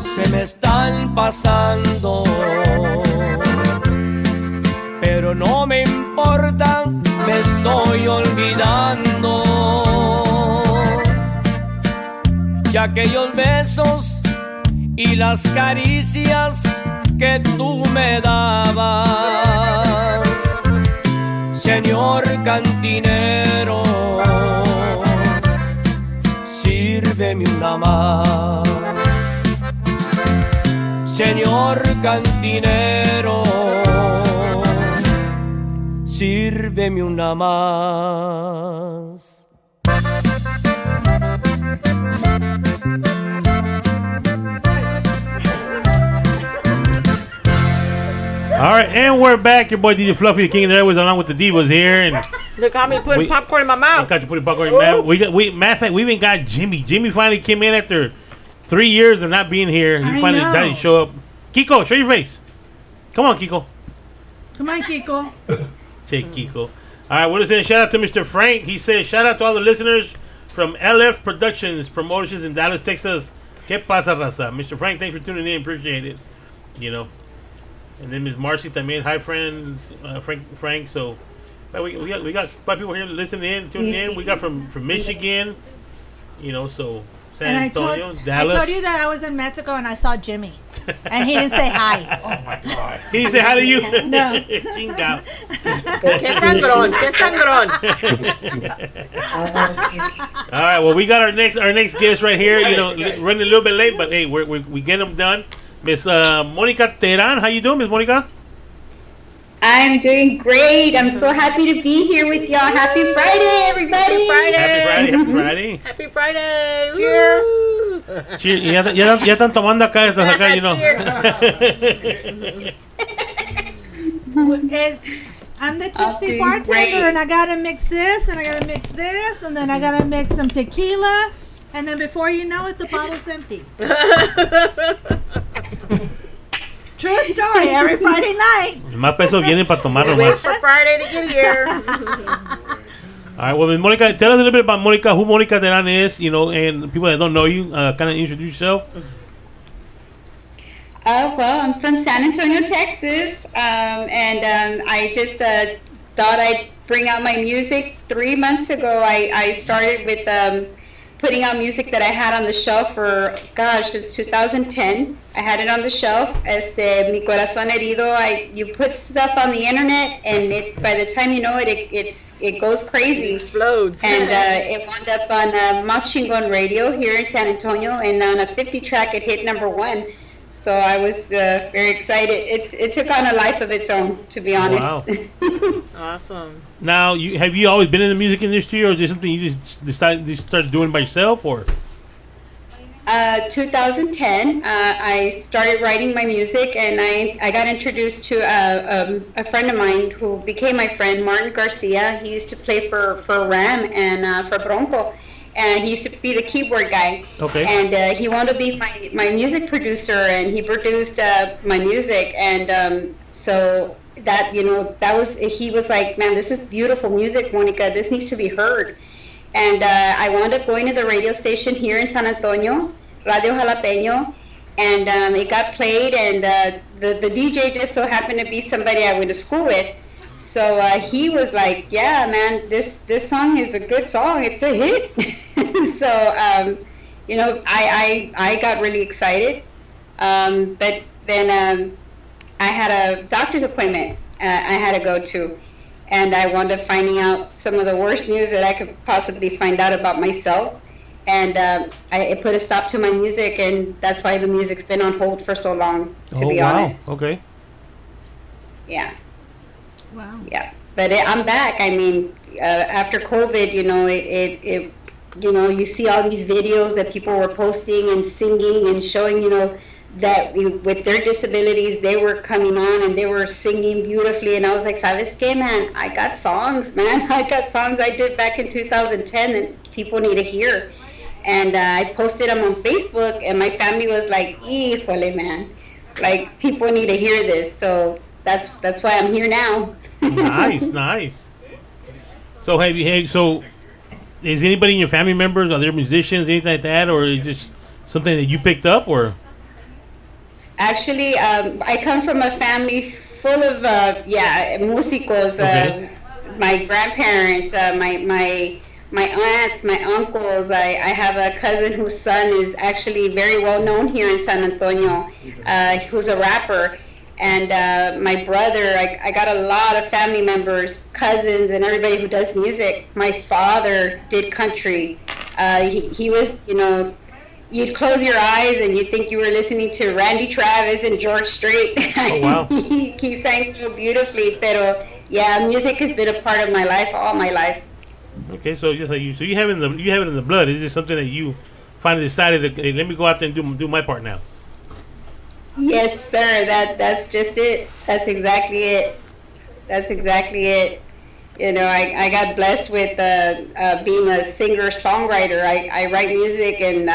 se me están pasando, pero no me importa, me estoy olvidando. Y aquellos besos y las caricias que tú me dabas, señor cantinero, sírveme una más. Señor cantinero, sírveme una más. All right, and we're back. Your boy DJ Fluffy, the king of the airways, along with the divas here. And look, I mean, putting popcorn in my mouth. I got you putting popcorn in your mouth. Matter of fact, we even got Jimmy. Jimmy finally came in after 3 years of not being here. He finally decided to show up. Kiko, show your face. Come on, Kiko. Come on, Kiko. Say Kiko. All right, we're saying shout out to Mr. Frank. He says shout out to all the listeners from LF Productions Promotions in Dallas, Texas. ¿Qué pasa, raza? Mr. Frank, thanks for tuning in. Appreciate it. And then Ms. Marcy también. Hi, friends. Frank. So, But we got people here listening in, tuning in. We got from Michigan, so San Antonio, Dallas. I told you that I was in Mexico and I saw Jimmy, and he didn't say hi. Oh my God! He didn't say hi to you. No. Chinga. Que sangrón, que sangrón. All right. Well, we got our next guest right here. Running a little bit late, but hey, we get them done. Miss Monica Teran, how you doing, Miss Monica? I'm doing great. I'm so happy to be here with y'all. Happy Friday, everybody. Happy Friday. Happy Friday. Cheers. Cheers. Ya están tomando acá, I'm the tipsy bartender, and I gotta mix this, and I gotta mix this, and then I gotta mix some tequila, and then before you know it, the bottle's empty. True story. Every Friday night. Más pesos vienen para tomarlo Wait más. for Friday to get here. All right, well, Ms. Monica, tell us a little bit about Monica, who Monica Teran is, and people that don't know you, kind of introduce yourself. Well, I'm from San Antonio, Texas, and I just thought I'd bring out my music. 3 months ago, I started with putting out music that I had on the shelf for, since 2010. I had it on the shelf. Mi corazón herido. You put stuff on the internet, and by the time you know it, it goes crazy. It explodes. And it wound up on Mas Chingon Radio here in San Antonio, and on a 50 track, it hit #1. So I was very excited. It took on a life of its own, to be honest. Wow. Awesome. Now, have you always been in the music industry, or is this something you just started doing by yourself, or? 2010, I started writing my music, and I got introduced to a friend of mine who became my friend, Martin Garcia. He used to play for Ram and for Bronco, and he used to be the keyboard guy. Okay. And he wanted to be my music producer, and he produced my music, and so that he was like, man, this is beautiful music, Monica. This needs to be heard. And I wound up going to the radio station here in San Antonio, Radio Jalapeño, and it got played, and the DJ just so happened to be somebody I went to school with. So he was like, yeah, man, this song is a good song. It's a hit. So, I got really excited. But then I had a doctor's appointment I had to go to. And I wound up finding out some of the worst news that I could possibly find out about myself. And it put a stop to my music, and that's why the music's been on hold for so long, to be honest. Okay. Yeah. Wow. Yeah. But I'm back. I mean, after COVID, you see all these videos that people were posting and singing and showing, that with their disabilities, they were coming on and they were singing beautifully. And I was like, ¿Sabes qué, man? I got songs, man. I got songs I did back in 2010 that people need to hear. And I posted them on Facebook, and my family was like, híjole, man. Like, people need to hear this. So that's why I'm here now. Nice. So so is anybody in your family members, are there musicians, anything like that, or is it just something that you picked up, or? Actually, I come from a family full of músicos. Okay. My grandparents, my aunts, my uncles. I have a cousin whose son is actually very well known here in San Antonio, who's a rapper. And my brother, I got a lot of family members, cousins, and everybody who does music. My father did country. He was, you'd close your eyes and you'd think you were listening to Randy Travis and George Strait. Oh, wow. He sang so beautifully. Pero yeah, music has been a part of my life, all my life. Okay, so just like you have it in the blood. It's just something that you finally decided to, hey, let me go out there and do my part now. Yes, sir. That's just it. That's exactly it. I got blessed with being a singer-songwriter. I write music, and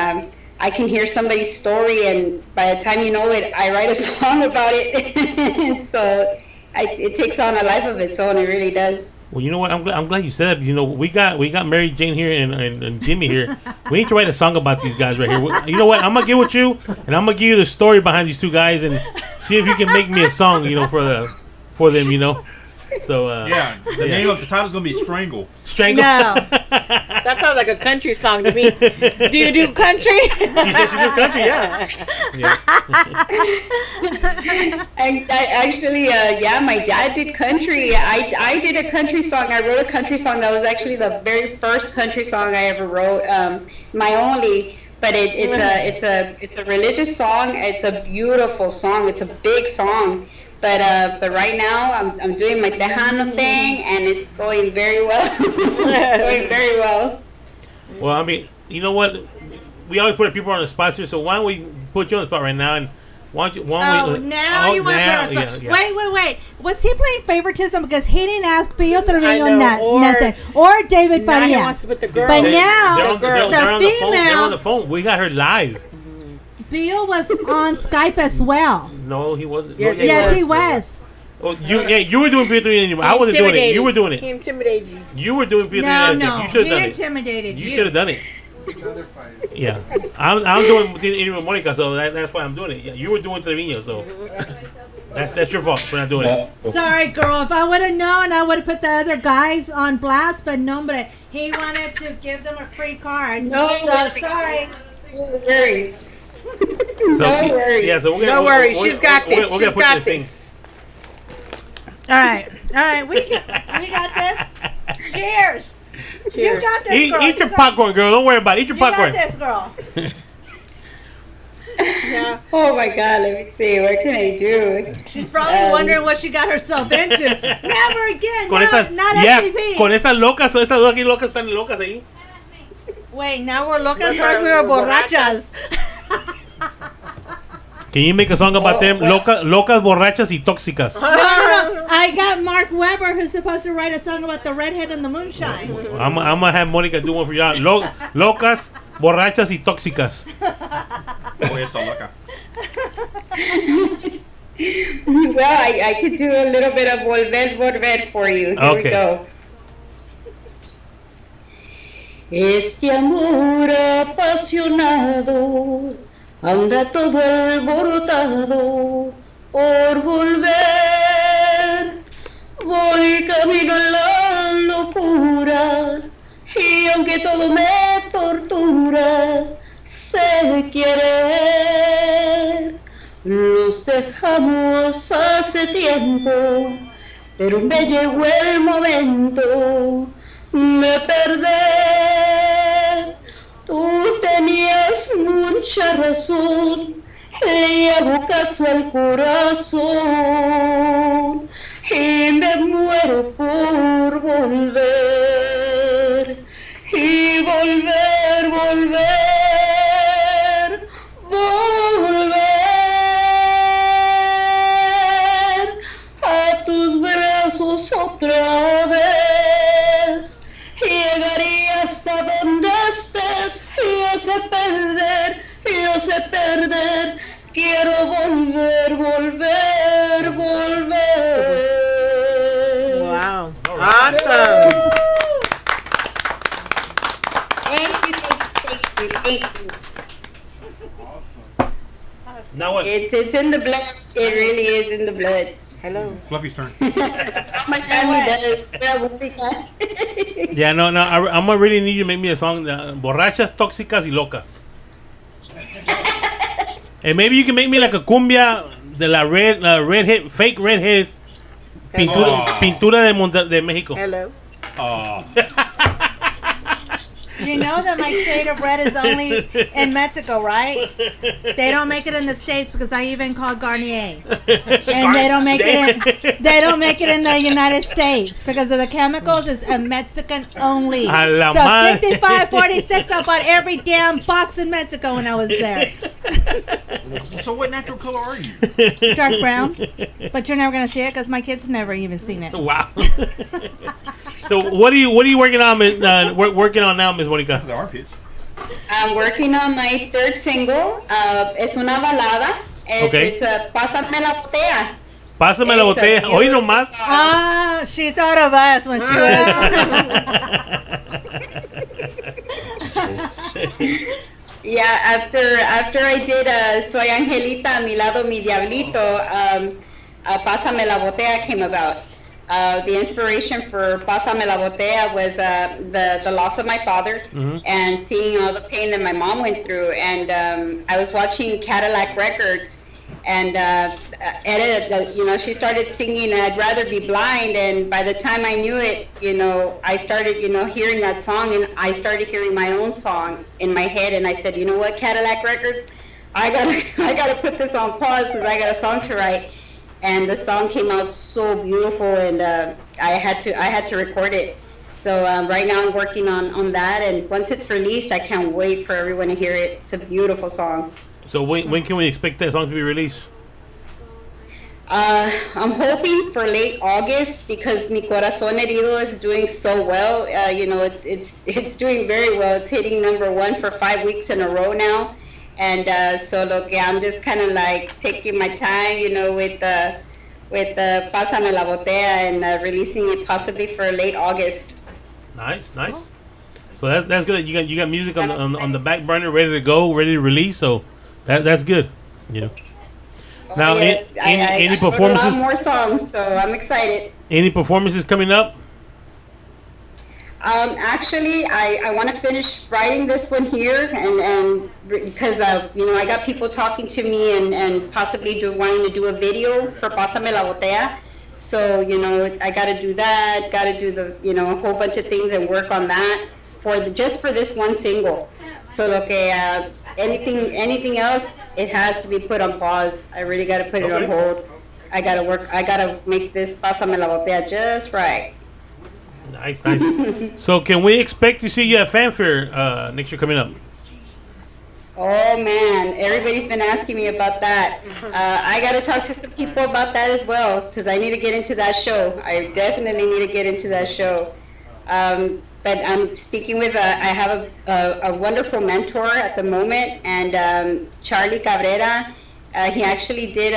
I can hear somebody's story, and by the time you know it, I write a song about it. So it takes on a life of its own. It really does. Well, you know what? I'm glad you said that. We got Mary Jane here and Jimmy here. We need to write a song about these guys right here. You know what? I'm gonna get with you, and I'm gonna give you the story behind these two guys, and see if you can make me a song. For them. So yeah, the name of the title is gonna be Strangle. Strangle. No. That sounds like a country song to me. Do you do country? She said she does country, yeah. And actually, my dad did country. I did a country song. I wrote a country song that was actually the very first country song I ever wrote. My only, but it's a religious song. It's a beautiful song. It's a big song. But right now I'm doing my Tejano thing, and it's going very well. Going very well. Well, I mean, you know what? We always put people on the spot here, so why don't we put you on the spot right now? And why don't you? Now you want to put on the spot. Yeah. Wait. Was he playing favoritism because he didn't ask Pio Trevino know, nothing, or David Now he Farias? wants to put the girl. But now they're the on the phone. They're female on the phone. We got her live. Pio was on Skype as well. No, he wasn't. Yes, he was. Oh, you were doing P3. I wasn't doing it. You were doing it. He intimidated you. You were doing P3. No, You should have he done intimidated it. you. You should have done it. Yeah, I'm doing it with Monica, so that's why I'm doing it. Yeah, you were doing Trevino, so that's your fault for not doing it. Sorry, girl. If I would have known, I would have put the other guys on blast. But no, he wanted to give them a free card. No, so sorry. No worries. So, no worries. Yeah, so No worries. She's got this. She's got this. All right. We got this. Cheers. You got this, girl. Eat your popcorn, girl. Don't worry about it. Eat your popcorn. You got this, girl. Yeah. Oh my God. Let me see. What can I do? She's probably wondering what she got herself into. Never again. Con No, estas, not yeah, SPP. con estas locas, estas dos aquí locas están locas ahí. Wait, now we're looking first. We were borrachas. Can you make a song about them? Locas, borrachas y tóxicas. No. I got Mark Webber, who's supposed to write a song about the redhead and the moonshine. I'm gonna have Monica do one for y'all. Locas, borrachas y tóxicas. Well, I could do a little bit of volver for you. Here we go. Este amor apasionado anda todo alborotado por volver. Voy camino a la locura y aunque todo me tortura, sé querer. Los dejamos hace tiempo, pero me llegó el momento de perder. Tú tenías mucha razón, le hago caso al corazón y me muero por volver. Y volver, a tus brazos otra vez. Llegaría hasta donde estés. Yo sé perder. Quiero volver. Wow. Awesome. Thank you. Now what? It's in the blood. It really is in the blood. Hello. Fluffy's turn. My family does. Yeah, no. I'm gonna really need you to make me a song. Borrachas, tóxicas y locas. And maybe you can make me like a cumbia de la redhead, fake redhead. Pintura de México. Hello. Oh. You know that my shade of red is only in Mexico, right? They don't make it in the States because I even called Garnier, and they don't make it in the United States because of the chemicals. It's a Mexican only. A la So madre. 55.46. I bought every damn box in Mexico when I was there. So what natural color are you? Dark brown, but you're never gonna see it because my kids never even seen it. Wow. So what are you working on, working on now, Miss Monica? The armpits. I'm working on my third single. Es una balada. It's Pásame la botella. Pásame la botella. Hoy nomás. Ah, she thought of us when she was. Yeah, after I did Soy Angelita, Mi Lado, Mi Diablito, Pásame la Botella came about. The inspiration for Pásame la Botella was the loss of my father and seeing all the pain that my mom went through. And I was watching Cadillac Records, and Edith, she started singing "I'd Rather Be Blind," and by the time I knew it, I started, hearing that song, and I started hearing my own song in my head, and I said, you know what, Cadillac Records, I gotta put this on pause because I got a song to write. And the song came out so beautiful, and I had to record it. So right now I'm working on that, and once it's released, I can't wait for everyone to hear it. It's a beautiful song. So when can we expect that song to be released? I'm hoping for late August because Mi Corazón Herido is doing so well. It's doing very well. It's hitting #1 for 5 weeks in a row now. And so look, I'm just kind of like taking my time, with Pásame la Botella and releasing it possibly for late August. Nice. So that's good. You got music on the back burner, ready to go, ready to release. So that's good. Now, yes, any I performances? a lot more songs, so I'm excited. Any performances coming up? Actually, I want to finish writing this one here, and because I got people talking to me and possibly wanting to do a video for Pásame la Botella. So I got to do that. Got to do the a whole bunch of things and work on that just for this one single. So anything else, it has to be put on pause. I really got to put it on hold. I got to work. I got to make this Pásame la Botella just right. Nice. So can we expect to see you at Fanfare next year coming up? Oh man, everybody's been asking me about that. I got to talk to some people about that as well because I need to get into that show. I definitely need to get into that show. But I'm speaking with I have a wonderful mentor at the moment, and Charlie Cabrera. He actually did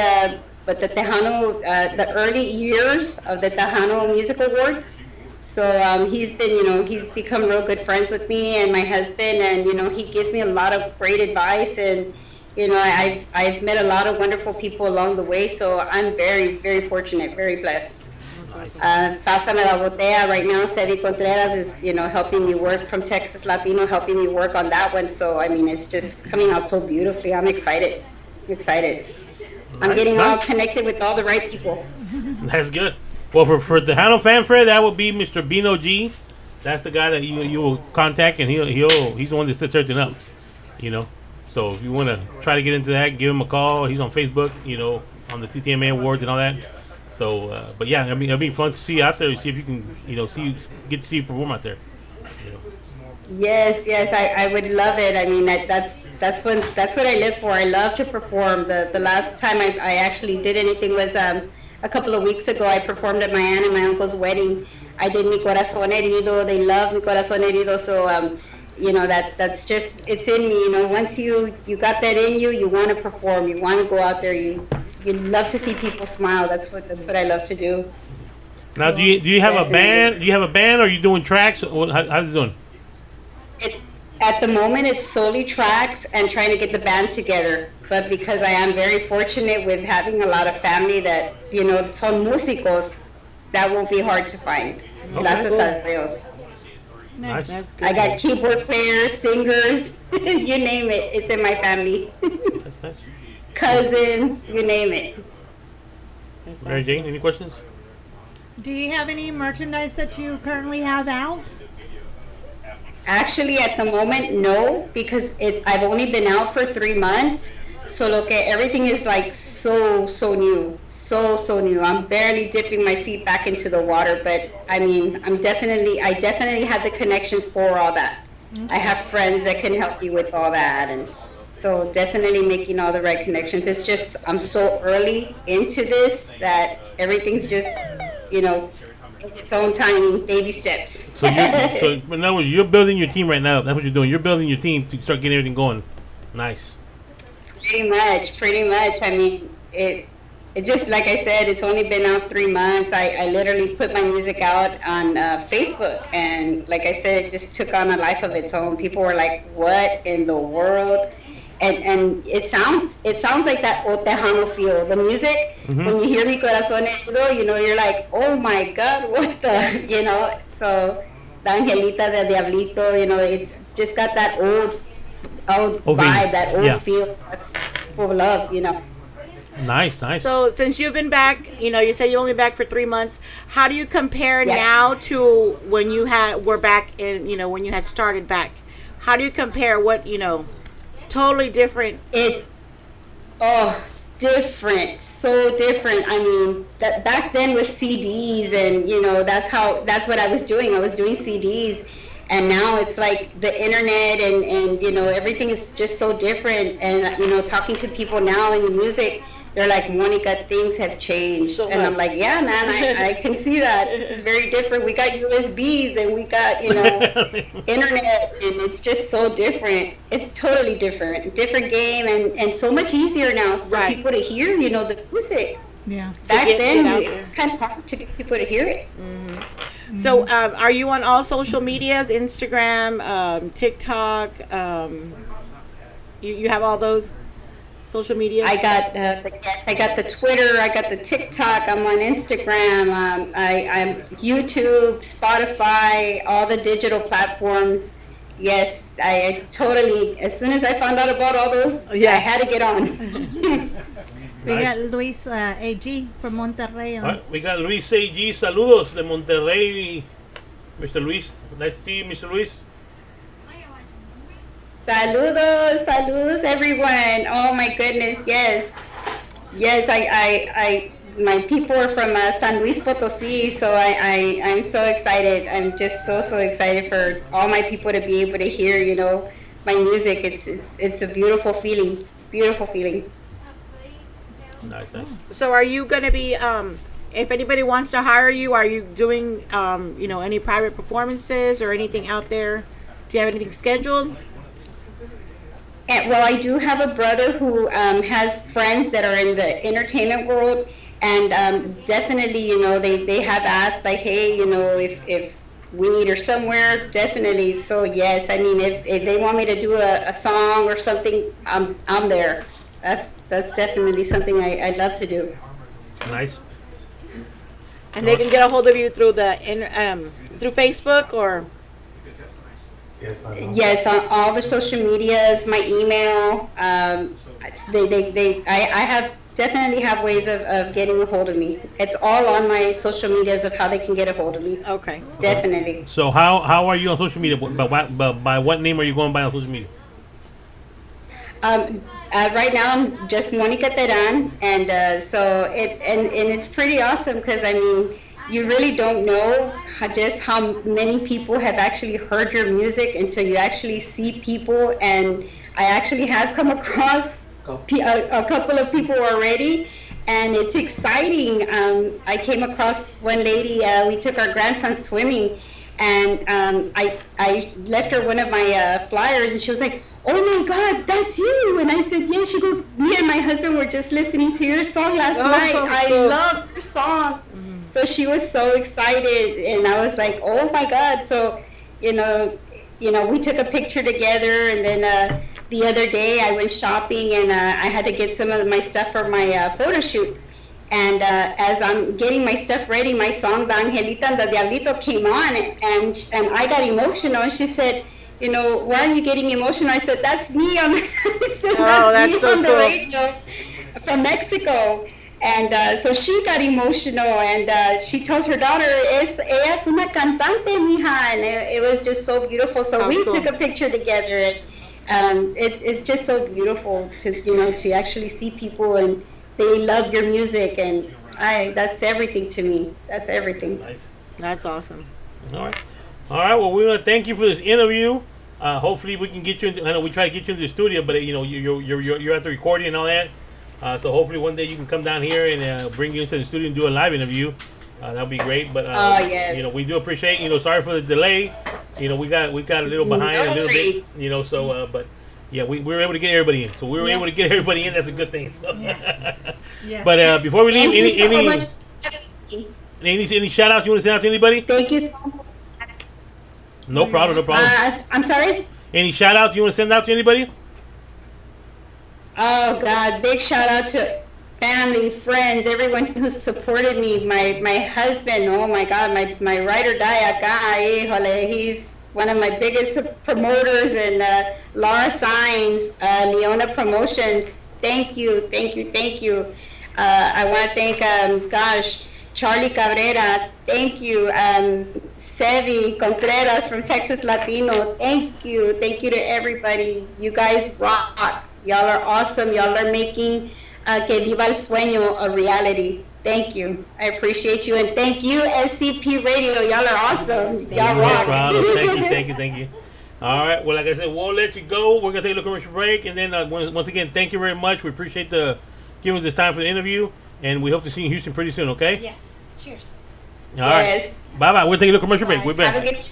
the Tejano, the early years of the Tejano Music Awards. So he's been, he's become real good friends with me and my husband, and he gives me a lot of great advice, and I've met a lot of wonderful people along the way. So I'm very, very fortunate, very blessed. Pásame la Botella right now, Sevi Contreras is helping me work from Texas Latino, helping me work on that one. So I mean, it's just coming out so beautifully. I'm excited. I'm getting all connected with all the right people. That's good. Well, for Tejano Fanfare, that would be Mr. Bino G. That's the guy that you will contact, and he's the one that sets everything up. So if you want to try to get into that, give him a call. He's on Facebook, on the TTMA Awards and all that. So, but yeah, it'll be fun to see you out there. See if you can, get to see you perform out there. Yes, I would love it. I mean, that's what I live for. I love to perform. The last time I actually did anything was a couple of weeks ago. I performed at my aunt and my uncle's wedding. I did Mi Corazón Herido. They love Mi Corazón Herido. So, that's just, it's in me. Once you got that in you, you want to perform. You want to go out there. You love to see people smile. That's what I love to do. Now, do you have a band? Do you have a band, or are you doing tracks? How's it doing? At the moment, it's solely tracks and trying to get the band together. But because I am very fortunate with having a lot of family that, son músicos, that won't be hard to find. Gracias a Dios. Nice. I got keyboard players, singers, you name it. It's in my family. That's nice. Cousins, you name it. Mary Jane, any questions? Do you have any merchandise that you currently have out? Actually, at the moment, no, because I've only been out for 3 months. So look, everything is like so new, so new. I'm barely dipping my feet back into the water, but I mean, I definitely have the connections for all that. Okay. I have friends that can help you with all that, and so definitely making all the right connections. It's just I'm so early into this that everything's just, its own tiny baby steps. So in other words, you're building your team right now. That's what you're doing. You're building your team to start getting everything going. Nice. Pretty much. I mean, it just, like I said, it's only been out 3 months. I literally put my music out on Facebook, and like I said, it just took on a life of its own. People were like, what in the world? and it sounds like that old Tejano feel. The music, when you hear Mi Corazón Herido, you know, you're like, oh my God, what the, you know. So the Angelita, the Diablito, you know, it's just got that old vibe, that old feel that's full of love, you know. Nice. So since you've been back, you know, you say you're only back for 3 months. How do you compare now to when you were back in, you know, when you had started back? How do you compare what, you know, totally different? It's different, so different. I mean, that back then with CDs, and you know, that's what I was doing. I was doing CDs, and now it's like the internet, and you know, everything is just so different. And you know, talking to people now in the music, they're like, Monica, things have changed. And I'm like, yeah, man, I can see that. It's very different. We got USBs and we got, you know, internet, and it's just so different. It's totally different. Different game, and so much easier now for people to hear, you know, the music. Yeah. Back then, it's kind of hard to get people to hear it. Mm-hmm. So are you on all social medias, Instagram, TikTok? You have all those social media? I got I got the Twitter, I got the TikTok, I'm on Instagram, I'm YouTube, Spotify, all the digital platforms. Yes, I totally, as soon as I found out about all those, I had to get on. We got Luis AG from Monterrey. We got Luis AG, saludos de Monterrey, Mr. Luis. Nice to see you, Mr. Luis. Saludos everyone. Oh my goodness, yes, I my people are from San Luis Potosí, so I'm so excited. I'm just so excited for all my people to be able to hear, you know, my music. It's a beautiful feeling. Nice. So are you going to be, if anybody wants to hire you, are you doing, you know, any private performances or anything out there? Do you have anything scheduled? Well, I do have a brother who has friends that are in the entertainment world, and definitely, you know, they have asked, like, hey, you know, if we need her somewhere, definitely. So yes, I mean, if they want me to do a song or something, I'm there. That's definitely something I'd love to do. Nice. And they can get a hold of you through through Facebook or? Yes, on all the social medias, my email. I definitely have ways of getting a hold of me. It's all on my social medias of how they can get a hold of me. Okay. Definitely. So how are you on social media? By what name are you going by on social media? Right now I'm just Monica Teran, and so it's pretty awesome because I mean, you really don't know how many people have actually heard your music until you actually see people. And I actually have come across a couple of people already, and it's exciting. I came across one lady, we took our grandson swimming, and I left her one of my flyers, and she was like, oh my God, that's you. And I said, yeah. She goes, me and my husband were just listening to your song last night. I love your song. So she was so excited, and I was like, oh my God. So, you know, we took a picture together, and then the other day I went shopping, and I had to get some of my stuff for my photo shoot. And as I'm getting my stuff ready, my song, The Angelita and the Diablito, came on, and I got emotional. And she said, you know, why are you getting emotional? I said, that's me on the radio from Mexico. And so she got emotional, and she tells her daughter, ella es una cantante, mija. And it was just so beautiful. So we took a picture together, and it's just so beautiful to actually see people, and they love your music, and that's everything to me. That's everything. Nice. That's awesome. All right. Well, we want to thank you for this interview. Hopefully, we can get you. I know we try to get you into the studio, but you know you're at the recording and all that. So hopefully one day you can come down here and bring you into the studio and do a live interview. That would be great. But yes. You know, we do appreciate. You know, sorry for the delay. You know, we got a little behind a little bit. You know, so but yeah, we were able to get everybody in. So we were able to get everybody in. That's a good thing. So. Yes. But before we leave, any shout outs you want to send out to anybody? Thank you so much. No problem. I'm sorry? Any shout out you want to send out to anybody? Oh God, big shout out to family, friends, everyone who supported me. My husband, oh my God, my ride or die acá, híjole, he's one of my biggest promoters, and Laura Signs, Leona Promotions. Thank you, thank you, thank you. I want to thank, Charlie Cabrera. Thank you. Sevi Contreras from Texas Latino. Thank you. Thank you to everybody. You guys rock. Y'all are awesome. Y'all are making Que Viva el Sueño a reality. Thank you. I appreciate you. And thank you, SCP Radio. Y'all are awesome. Y'all rock. Thank you. All right. Well, like I said, we'll let you go. We're going to take a little commercial break. And then, once again, thank you very much. We appreciate the giving us this time for the interview. And we hope to see you in Houston pretty soon, okay? Yes. Cheers. All right. Bye-bye. We'll take a little commercial break. We're back. Have a good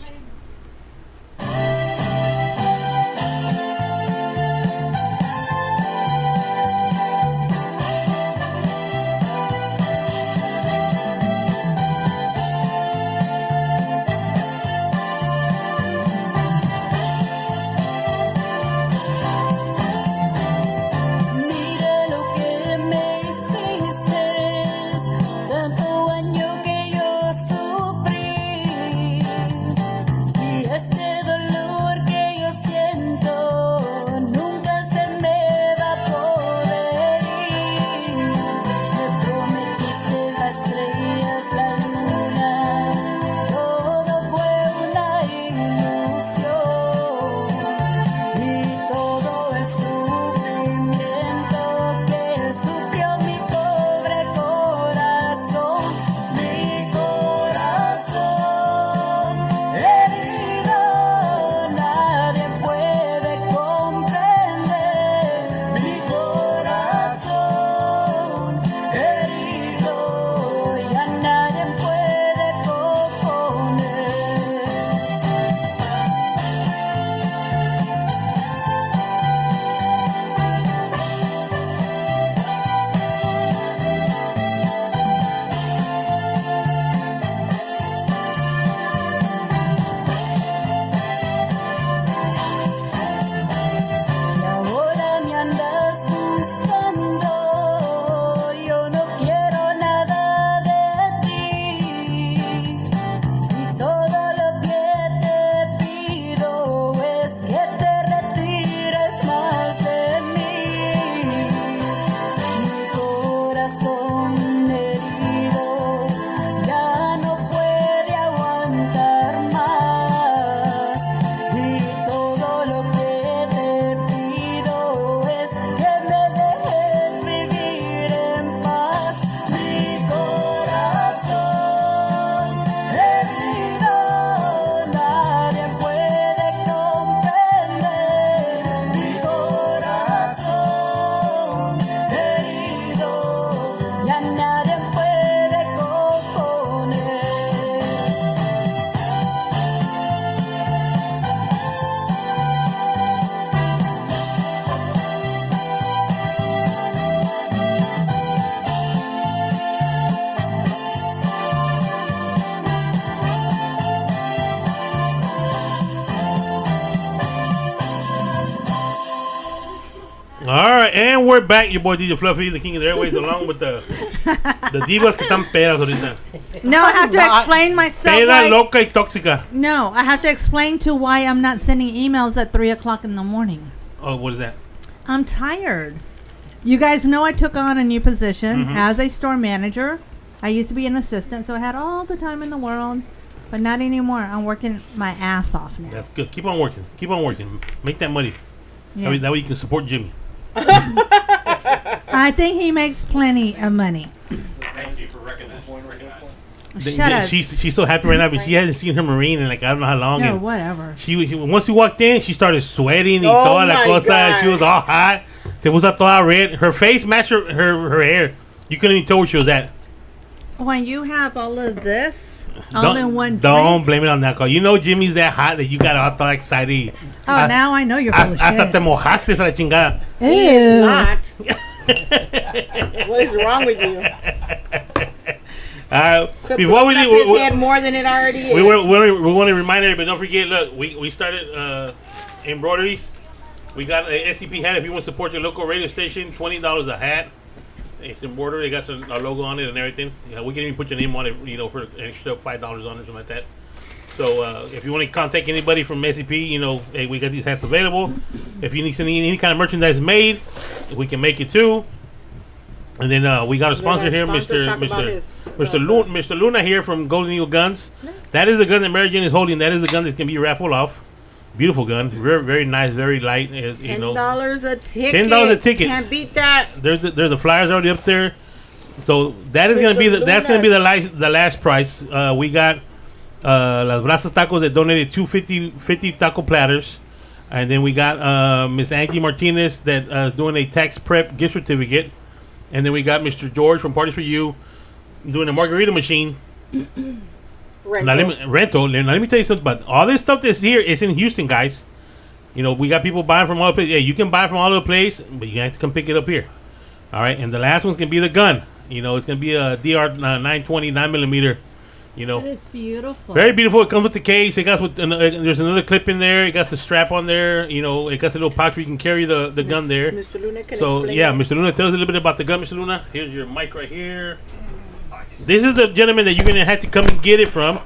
Mira lo que me hiciste, tanto daño que yo sufrí, y este dolor que yo siento nunca se me va a poder ir. Me prometiste las estrellas, la luna, todo fue una ilusión, y todo el sufrimiento que sufrió mi pobre corazón, herido, nadie puede comprender. Mi corazón herido, ya nadie puede componer. Y ahora me andas buscando, yo no quiero nada de ti, y todo lo que te pido es que te retires más de mí. Mi corazón herido ya no puede aguantar más, y todo lo que te pido es que me dejes vivir en paz. Mi corazón herido, nadie puede comprender. Mi corazón herido, ya nadie puede componer. All right, and we're back. Your boy DJ Fluffy, the king of the airways, along with the divas que están pedas ahorita. No, I have to explain myself. Peda, why- loca y tóxica. No, I have to explain to why I'm not sending emails at 3 o'clock in the morning. Oh, what is that? I'm tired. You guys know I took on a new position Mhm. as a store manager. I used to be an assistant, so I had all the time in the world, but not anymore. I'm working my ass off now. That's good. Keep on working. Keep on working. Make that money. Yeah. That way you can support Jimmy. I think he makes plenty of money. Thank you for recognizing. Shut up. She's so happy right now, but she hasn't seen her Marine in like I don't know how long. No, and whatever. She once we walked in, she started sweating y Oh toda la my cosa. God. She was all hot. Se puso toda red. Her face matched her hair. You couldn't even tell where she was at. When you have all of this all in one Don't drink. blame it on that call. You know Jimmy's that hot that you got all excited. Oh, now I know you're full of Hasta shit. te mojaste a la chingada. He is Ew. not. What is wrong with you? Before we Put do, his head more than it already is. we want to remind everybody. Don't forget. Look, we started embroideries. We got a SCP hat. If you want to support your local radio station, $20 a hat. It's embroidered. They got our logo on it and everything. Yeah, we can even put your name on it, for an extra $5 on it, something like that. So if you want to contact anybody from SCP, hey, we got these hats available. If you need any kind of merchandise made, we can make it too. And then we got a sponsor here, Mr. Luna here from Golden Eagle Guns. That is the gun that Mary Jane is holding. That is the gun that's gonna be raffled off. Beautiful gun, very, very nice, very light. $10 a ticket. $10 a ticket. Can't beat that. There's the flyers already up there. So that is gonna be the last price. We got Las Brasas Tacos that donated 250 taco platters, and then we got Miss Angie Martinez that doing a tax prep gift certificate, and then we got Mr. George from Parties for You doing a margarita machine. Rental. Now, let me tell you something about all this stuff that's here. It's in Houston, guys. We got people buying from all the place. Yeah, you can buy from all over the place, but you have to come pick it up here. All right, and the last one's gonna be the gun. It's gonna be a DR 920 9mm. That is beautiful. Very beautiful. It comes with the case. It got there's another clip in there. It got the strap on there. It got a little pouch where you can carry the gun there. Mr. Luna can explain. Mr. Luna, tell us a little bit about the gun, Mr. Luna. Here's your mic right here. This is the gentleman that you're gonna have to come and get it from.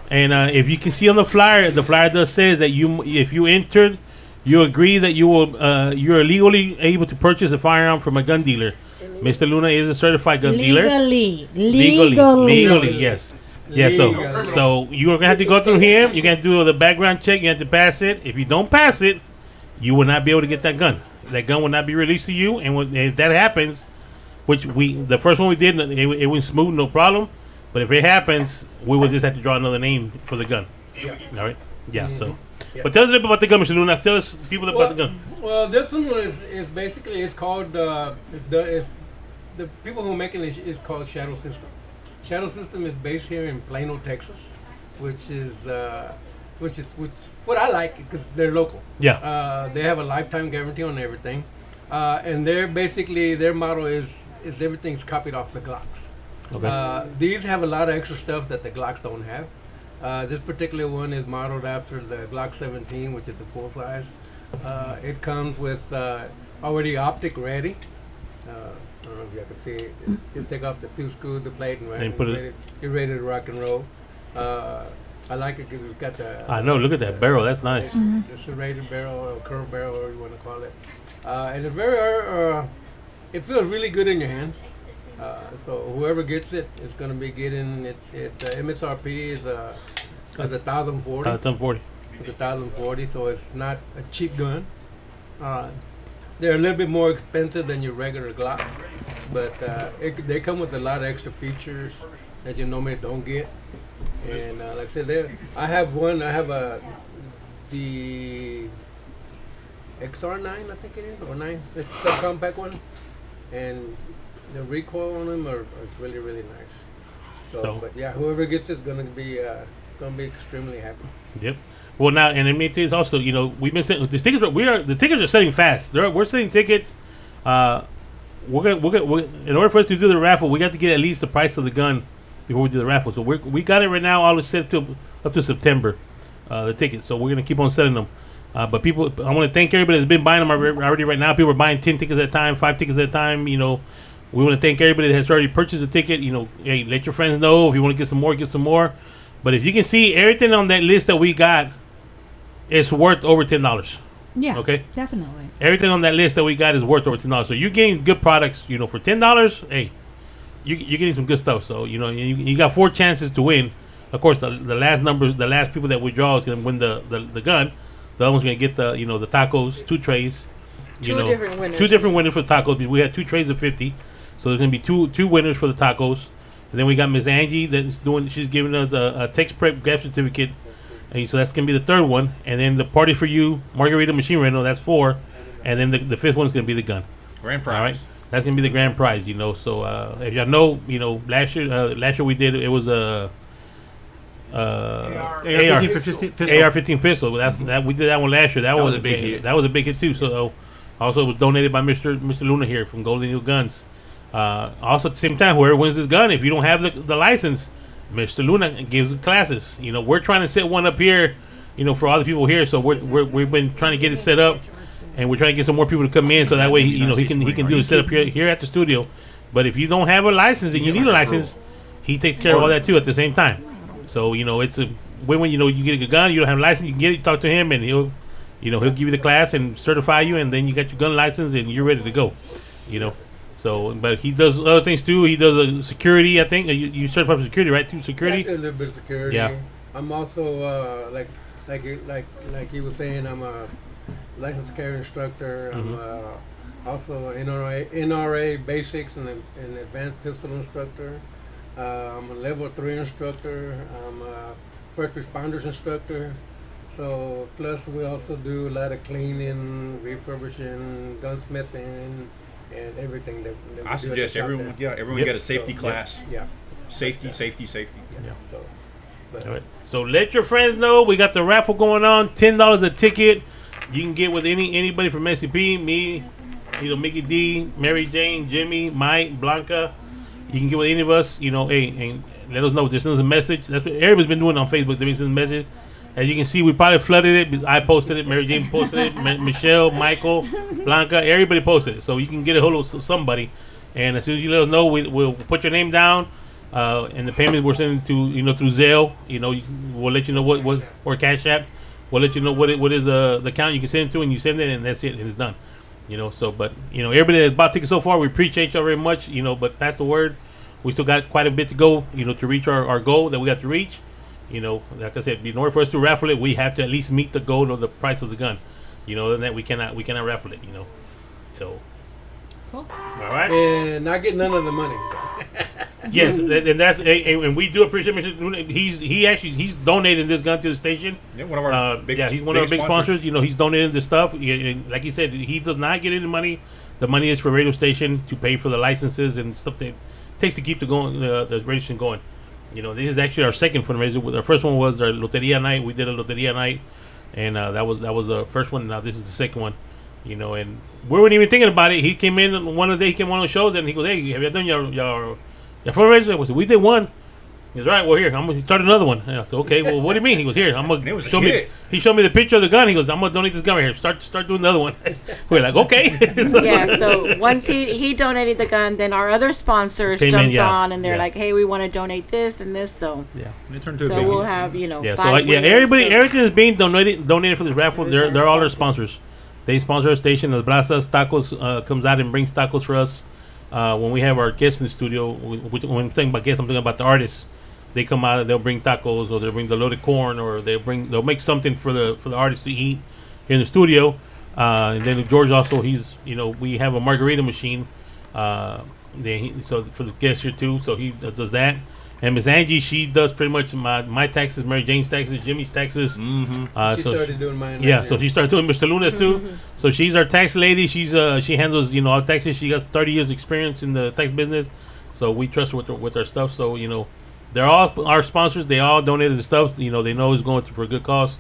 And if you can see on the flyer does says that if you entered, you agree that you're legally able to purchase a firearm from a gun dealer. Mr. Luna is a certified gun dealer. Legally, yes. Yeah, so you're gonna have to go through him. You're gonna do the background check. You have to pass it. If you don't pass it, you will not be able to get that gun. That gun will not be released to you. And if that happens, which the first one we did, it went smooth, no problem. But if it happens, we will just have to draw another name for the gun. Yeah. All right. Yeah. So, but tell us a little bit about the gun, Mr. Luna. Tell us people about the gun. Well, this one is basically called the people who are making it is called Shadow System. Shadow System is based here in Plano, Texas, which is what I like because they're local. Yeah. They have a lifetime guarantee on everything, and their motto is everything's copied off the Glocks. Okay. These have a lot of extra stuff that the Glocks don't have. This particular one is modeled after the Glock 17, which is the full size. It comes with already optic ready. I don't know if you can see it. You take off the 2 screws, the plate, and you're ready to rock and roll. I like it because it's got the... I know, look at that barrel. That's nice. The serrated barrel or curved barrel, whatever you want to call it. And it's very... it feels really good in your hand. So whoever gets it is going to be getting it. MSRP is $1,040. $1,040. It's $1,040, so it's not a cheap gun. They're a little bit more expensive than your regular Glock, but they come with a lot of extra features that you normally don't get. And like I said, I have one. I have the XR9, I think it is, or 9. It's the compact one, and the recoil on them are really, really nice. So, but yeah, whoever gets it's gonna be extremely happy. Yep. Well, now, and I mean, it's also, we've been selling the tickets. The tickets are selling fast. We're selling tickets. We're gonna in order for us to do the raffle, we got to get at least the price of the gun before we do the raffle. So we got it right now, all set up to September. The tickets. So we're gonna keep on selling them. But people, I want to thank everybody that's been buying them already. Right now, people are buying 10 tickets at a time, 5 tickets at a time. We want to thank everybody that has already purchased a ticket. Hey, let your friends know if you want to get some more, get some more. But if you can see everything on that list that we got, it's worth over $10. Yeah. Okay. Definitely. Everything on that list that we got is worth over $10. So you're getting good products. For $10. Hey, you're getting some good stuff. So you got 4 chances to win. Of course, the last people that we draw is going to win the gun. The other one's going to get the the tacos, 2 trays. Two different winners. 2 different winners for tacos. We had 2 trays of 50. So there's going to be two winners for the tacos. And then we got Miss Angie she's giving us a text prep gift certificate. And so that's going to be the 3rd one. And then the Party for You margarita machine rental, that's 4. And then the 5th one's going to be the gun. Grand prize. All right. That's going to be the grand prize, So if y'all know, last year we did, it was a AR-15 pistol. We did that one last year. That was a big hit. That was a big hit too. So also it was donated by Mr. Luna here from Golden Eagle Guns. Also at the same time, whoever wins this gun, if you don't have the license, Mr. Luna gives classes. We're trying to set one up here, for all the people here. So we've been trying to get it set up. and we're trying to get some more people to come in, so that way he can do the setup here at the studio. But if you don't have a license and you need a license, he takes care of all that too at the same time. So it's a when you get a gun, you don't have a license, you can get it, talk to him, and he'll give you the class and certify you, and then you got your gun license and you're ready to go. So, but he does other things too. He does security. I think you certify for security, right? Too security. I do a little bit of security. Yeah. I'm also like he was saying, I'm a licensed carry instructor. I'm also NRA basics and advanced pistol instructor. I'm a level 3 instructor. I'm a first responders instructor. So plus we also do a lot of cleaning, refurbishing, gunsmithing, and everything that I suggest everyone get a safety class. Yeah. Safety. Yeah. But All right. So let your friends know we got the raffle going on. $10 a ticket. You can get with anybody from SCP, me, Mickey D, Mary Jane, Jimmy, Mike, Blanca. You can get with any of us. And let us know. Just send us a message. That's what everybody's been doing on Facebook. They send a message. As you can see, we probably flooded it. I posted it. Mary Jane posted it. Michelle, Michael, Blanca, everybody posted it. So you can get a hold of somebody. And as soon as you let us know, we'll put your name down. And the payment we're sending to through Zelle. We'll let you know what or Cash App. We'll let you know what is the account you can send it to, and you send it, and that's it, and it's done. But everybody that's bought tickets so far, we appreciate y'all very much. But pass the word. We still got quite a bit to go. To reach our goal that we got to reach. Like I said, in order for us to raffle it, we have to at least meet the goal of the price of the gun. And that we cannot raffle it. So. Cool. All right. And not get none of the money. Yes, and we do appreciate Mr. He's donating this gun to the station. Yeah, one of our he's one of our big sponsors. He's donating this stuff. And like he said, he does not get any money. The money is for radio station to pay for the licenses and stuff that it takes to keep the radio station going. This is actually our second fundraiser. Our first one was our Loteria night. We did a Loteria night, and that was the first one. Now this is the second one. And we weren't even thinking about it. He came in one of the shows, and he goes, "Hey, have you done your fundraiser?" I said, "We did one." He goes, "All right, well here, I'm gonna start another one." And I said, "Okay, well what do you mean?" He goes, "Here, I'm gonna show me." He showed me the picture of the gun. He goes, "I'm gonna donate this gun right here. Start doing the other one." We're like, "Okay." So once he donated the gun, then our other sponsors jumped on, and they're like, "Hey, we want to donate this and this." So it turned to so we'll have everything is being donated for this raffle. They're all our sponsors. They sponsor our station. The Brazas Tacos comes out and brings tacos for us. When we have our guests in the studio, when I'm talking about guests, I'm talking about the artists. They come out and they'll bring tacos, or they'll bring the loaded corn, or they'll make something for the artists to eat here in the studio. And then George also, we have a margarita machine. So for the guests here too, so he does that. And Miss Angie, she does pretty much my taxes, Mary Jane's taxes, Jimmy's taxes. She started doing mine. Yeah, so she started doing Mr. Luna's too. So she's our tax lady. She's she handles all taxes. She got 30 years experience in the tax business. So we trust her with our stuff. So they're all our sponsors. They all donated the stuff. They know it's going for a good cause.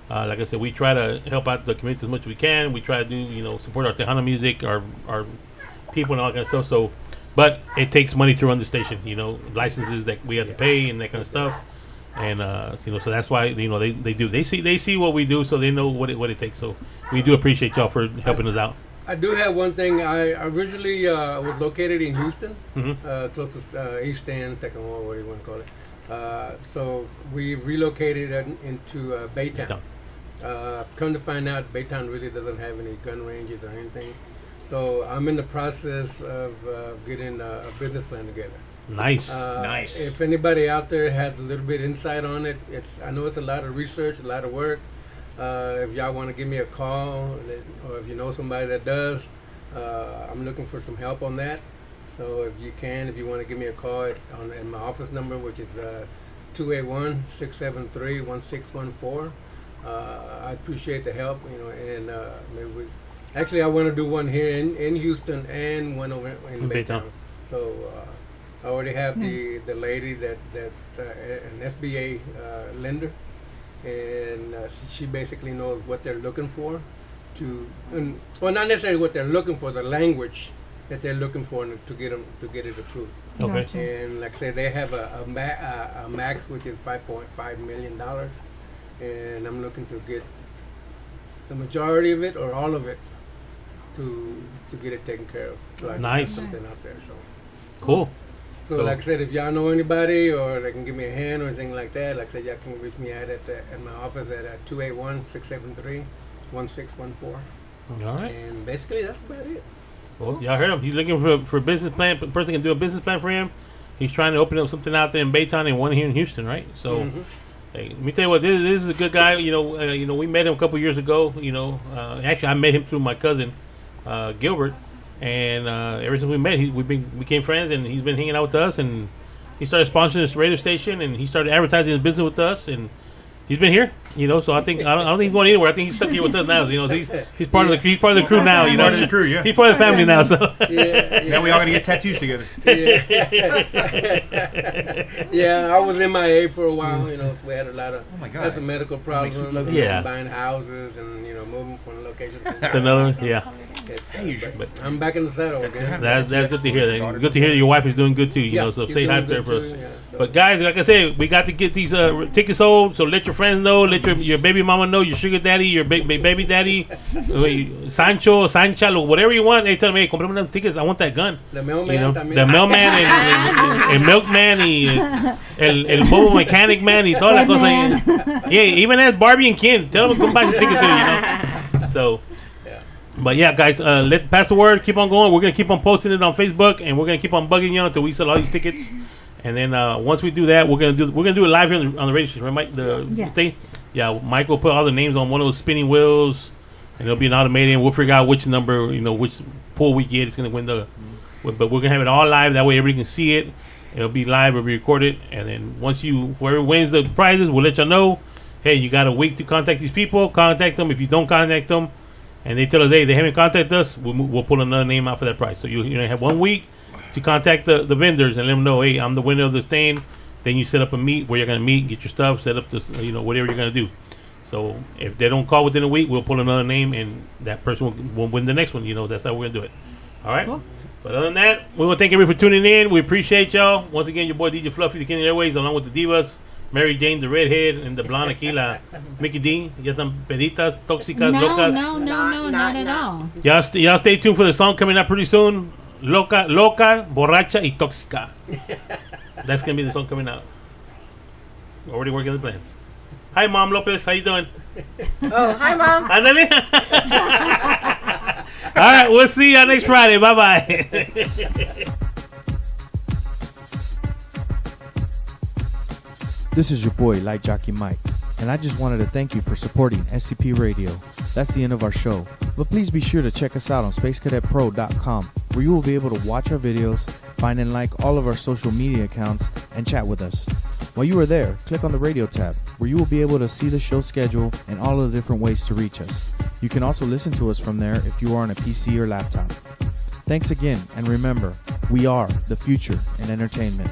Like I said, we try to help out the community as much as we can. We try to do support our Tejano music, our people and all that kind of stuff. So. But it takes money to run the station, licenses that we have to pay and that kind of stuff, and so that's why they see what we do, so they know what it takes. So we do appreciate y'all for helping us out. I do have one thing. I originally was located in Houston, close to East End, Tejano, what do you want to call it? So we relocated into Baytown. Come to find out, Baytown really doesn't have any gun ranges or anything. So I'm in the process of getting a business plan together. Nice. If anybody out there has a little bit insight on it, I know it's a lot of research, a lot of work. If y'all want to give me a call, or if you know somebody that does, I'm looking for some help on that. So if you want to give me a call at my office number, which is 281-673-1614. I appreciate the help, and maybe we. Actually, I want to do one here in Houston and one over in Baytown. So I already have the lady that an SBA lender, and she basically knows what they're looking for well, not necessarily what they're looking for, the language that they're looking for to get it approved. Okay. And like I said, they have a max which is $5.5 million, and I'm looking to get the majority of it or all of it to get it taken care of. So I Nice. have something out there. So Cool. So Cool. like I said, if y'all know anybody or they can give me a hand or anything like that, like I said, y'all can reach me at my office at 281-673-1614. All right. And basically that's about it. Well, y'all heard him. He's looking for a business plan. Person can do a business plan for him. He's trying to open up something out there in Baytown and one here in Houston, right? So, hey, let me tell you what. This is a good guy. You know, we met him a couple years ago. You know, actually, I met him through my cousin, Gilbert, and ever since we met, we became friends, and he's been hanging out with us. And he started sponsoring this radio station, and he started advertising his business with us, and he's been here, you know. So I don't think he's going anywhere. I think he's stuck here with us now. So, you know, so he's part of the crew now. You know, Part of the crew, yeah. He's part of the family now. So Now we all gotta get tattoos together. Yeah, I was MIA for a while. You know, so we had a lot of had some medical problems. Yeah. Buying houses and moving from one location to another one, yeah. But I'm back in the saddle again. That's good to hear. That. Good to hear that your wife is doing good too. You know, so she's say hi doing to her good for us. too, yeah, so. But guys, like I said, we got to get these tickets sold. So let your friends know, let your baby mama know, your sugar daddy, your baby daddy, Sancho, Sancha, whatever you want. They tell me, hey, comprame unas tickets. I want that gun. The mailman, you know, también. the mailman, el milkman, y el mobile mechanic man, y toda la cosa. Yeah, even as Barbie and Ken, tell them to come buy the tickets too. You know, so. But yeah, guys, let pass the word. Keep on going. We're gonna keep on posting it on Facebook, and we're gonna keep on bugging you until we sell all these tickets. And then once we do that, we're gonna do it live here on the radio station, right, Mike? The thing. Yeah, Mike will put all the names on one of those spinning wheels, and it'll be an automated. And we'll figure out which number, which pool we get. It's gonna win the. But we're gonna have it all live. That way, everybody can see it. It'll be live. It'll be recorded. And then once whoever wins the prizes, we'll let you know. Hey, you got a week to contact these people. Contact them. If you don't contact them, and they tell us, hey, they haven't contacted us, we'll pull another name out for that price. So you have 1 week to contact the vendors and let them know, hey, I'm the winner of this thing. Then you set up a meet where you're going to meet, get your stuff, set up this, whatever you're going to do. So if they don't call within a week, we'll pull another name, and that person will win the next one. That's how we're going to do it. All right? Cool. But other than that, we want to thank everybody for tuning in. We appreciate y'all. Once again, your boy DJ Fluffy, the King of Airways, along with the Divas, Mary Jane, the redhead, and the blonde aquí, la Mickey D. Ya están peditas, tóxicas, locas. No, not at all. Y'all stay tuned for the song coming up pretty soon. Loca, borracha y tóxica. That's going to be the song coming out. We're already working the plans. Hi, Mom Lopez. How you doing? Oh, hi, Mom. Ándale. All right, we'll see y'all next Friday. Bye-bye. This is your boy, Light Jockey Mike, and I just wanted to thank you for supporting SCP Radio. That's the end of our show, but please be sure to check us out on SpaceCadetPro.com, where you will be able to watch our videos, find and like all of our social media accounts, and chat with us. While you are there, click on the radio tab, where you will be able to see the show schedule and all of the different ways to reach us. You can also listen to us from there if you are on a PC or laptop. Thanks again, and remember, we are the future in entertainment.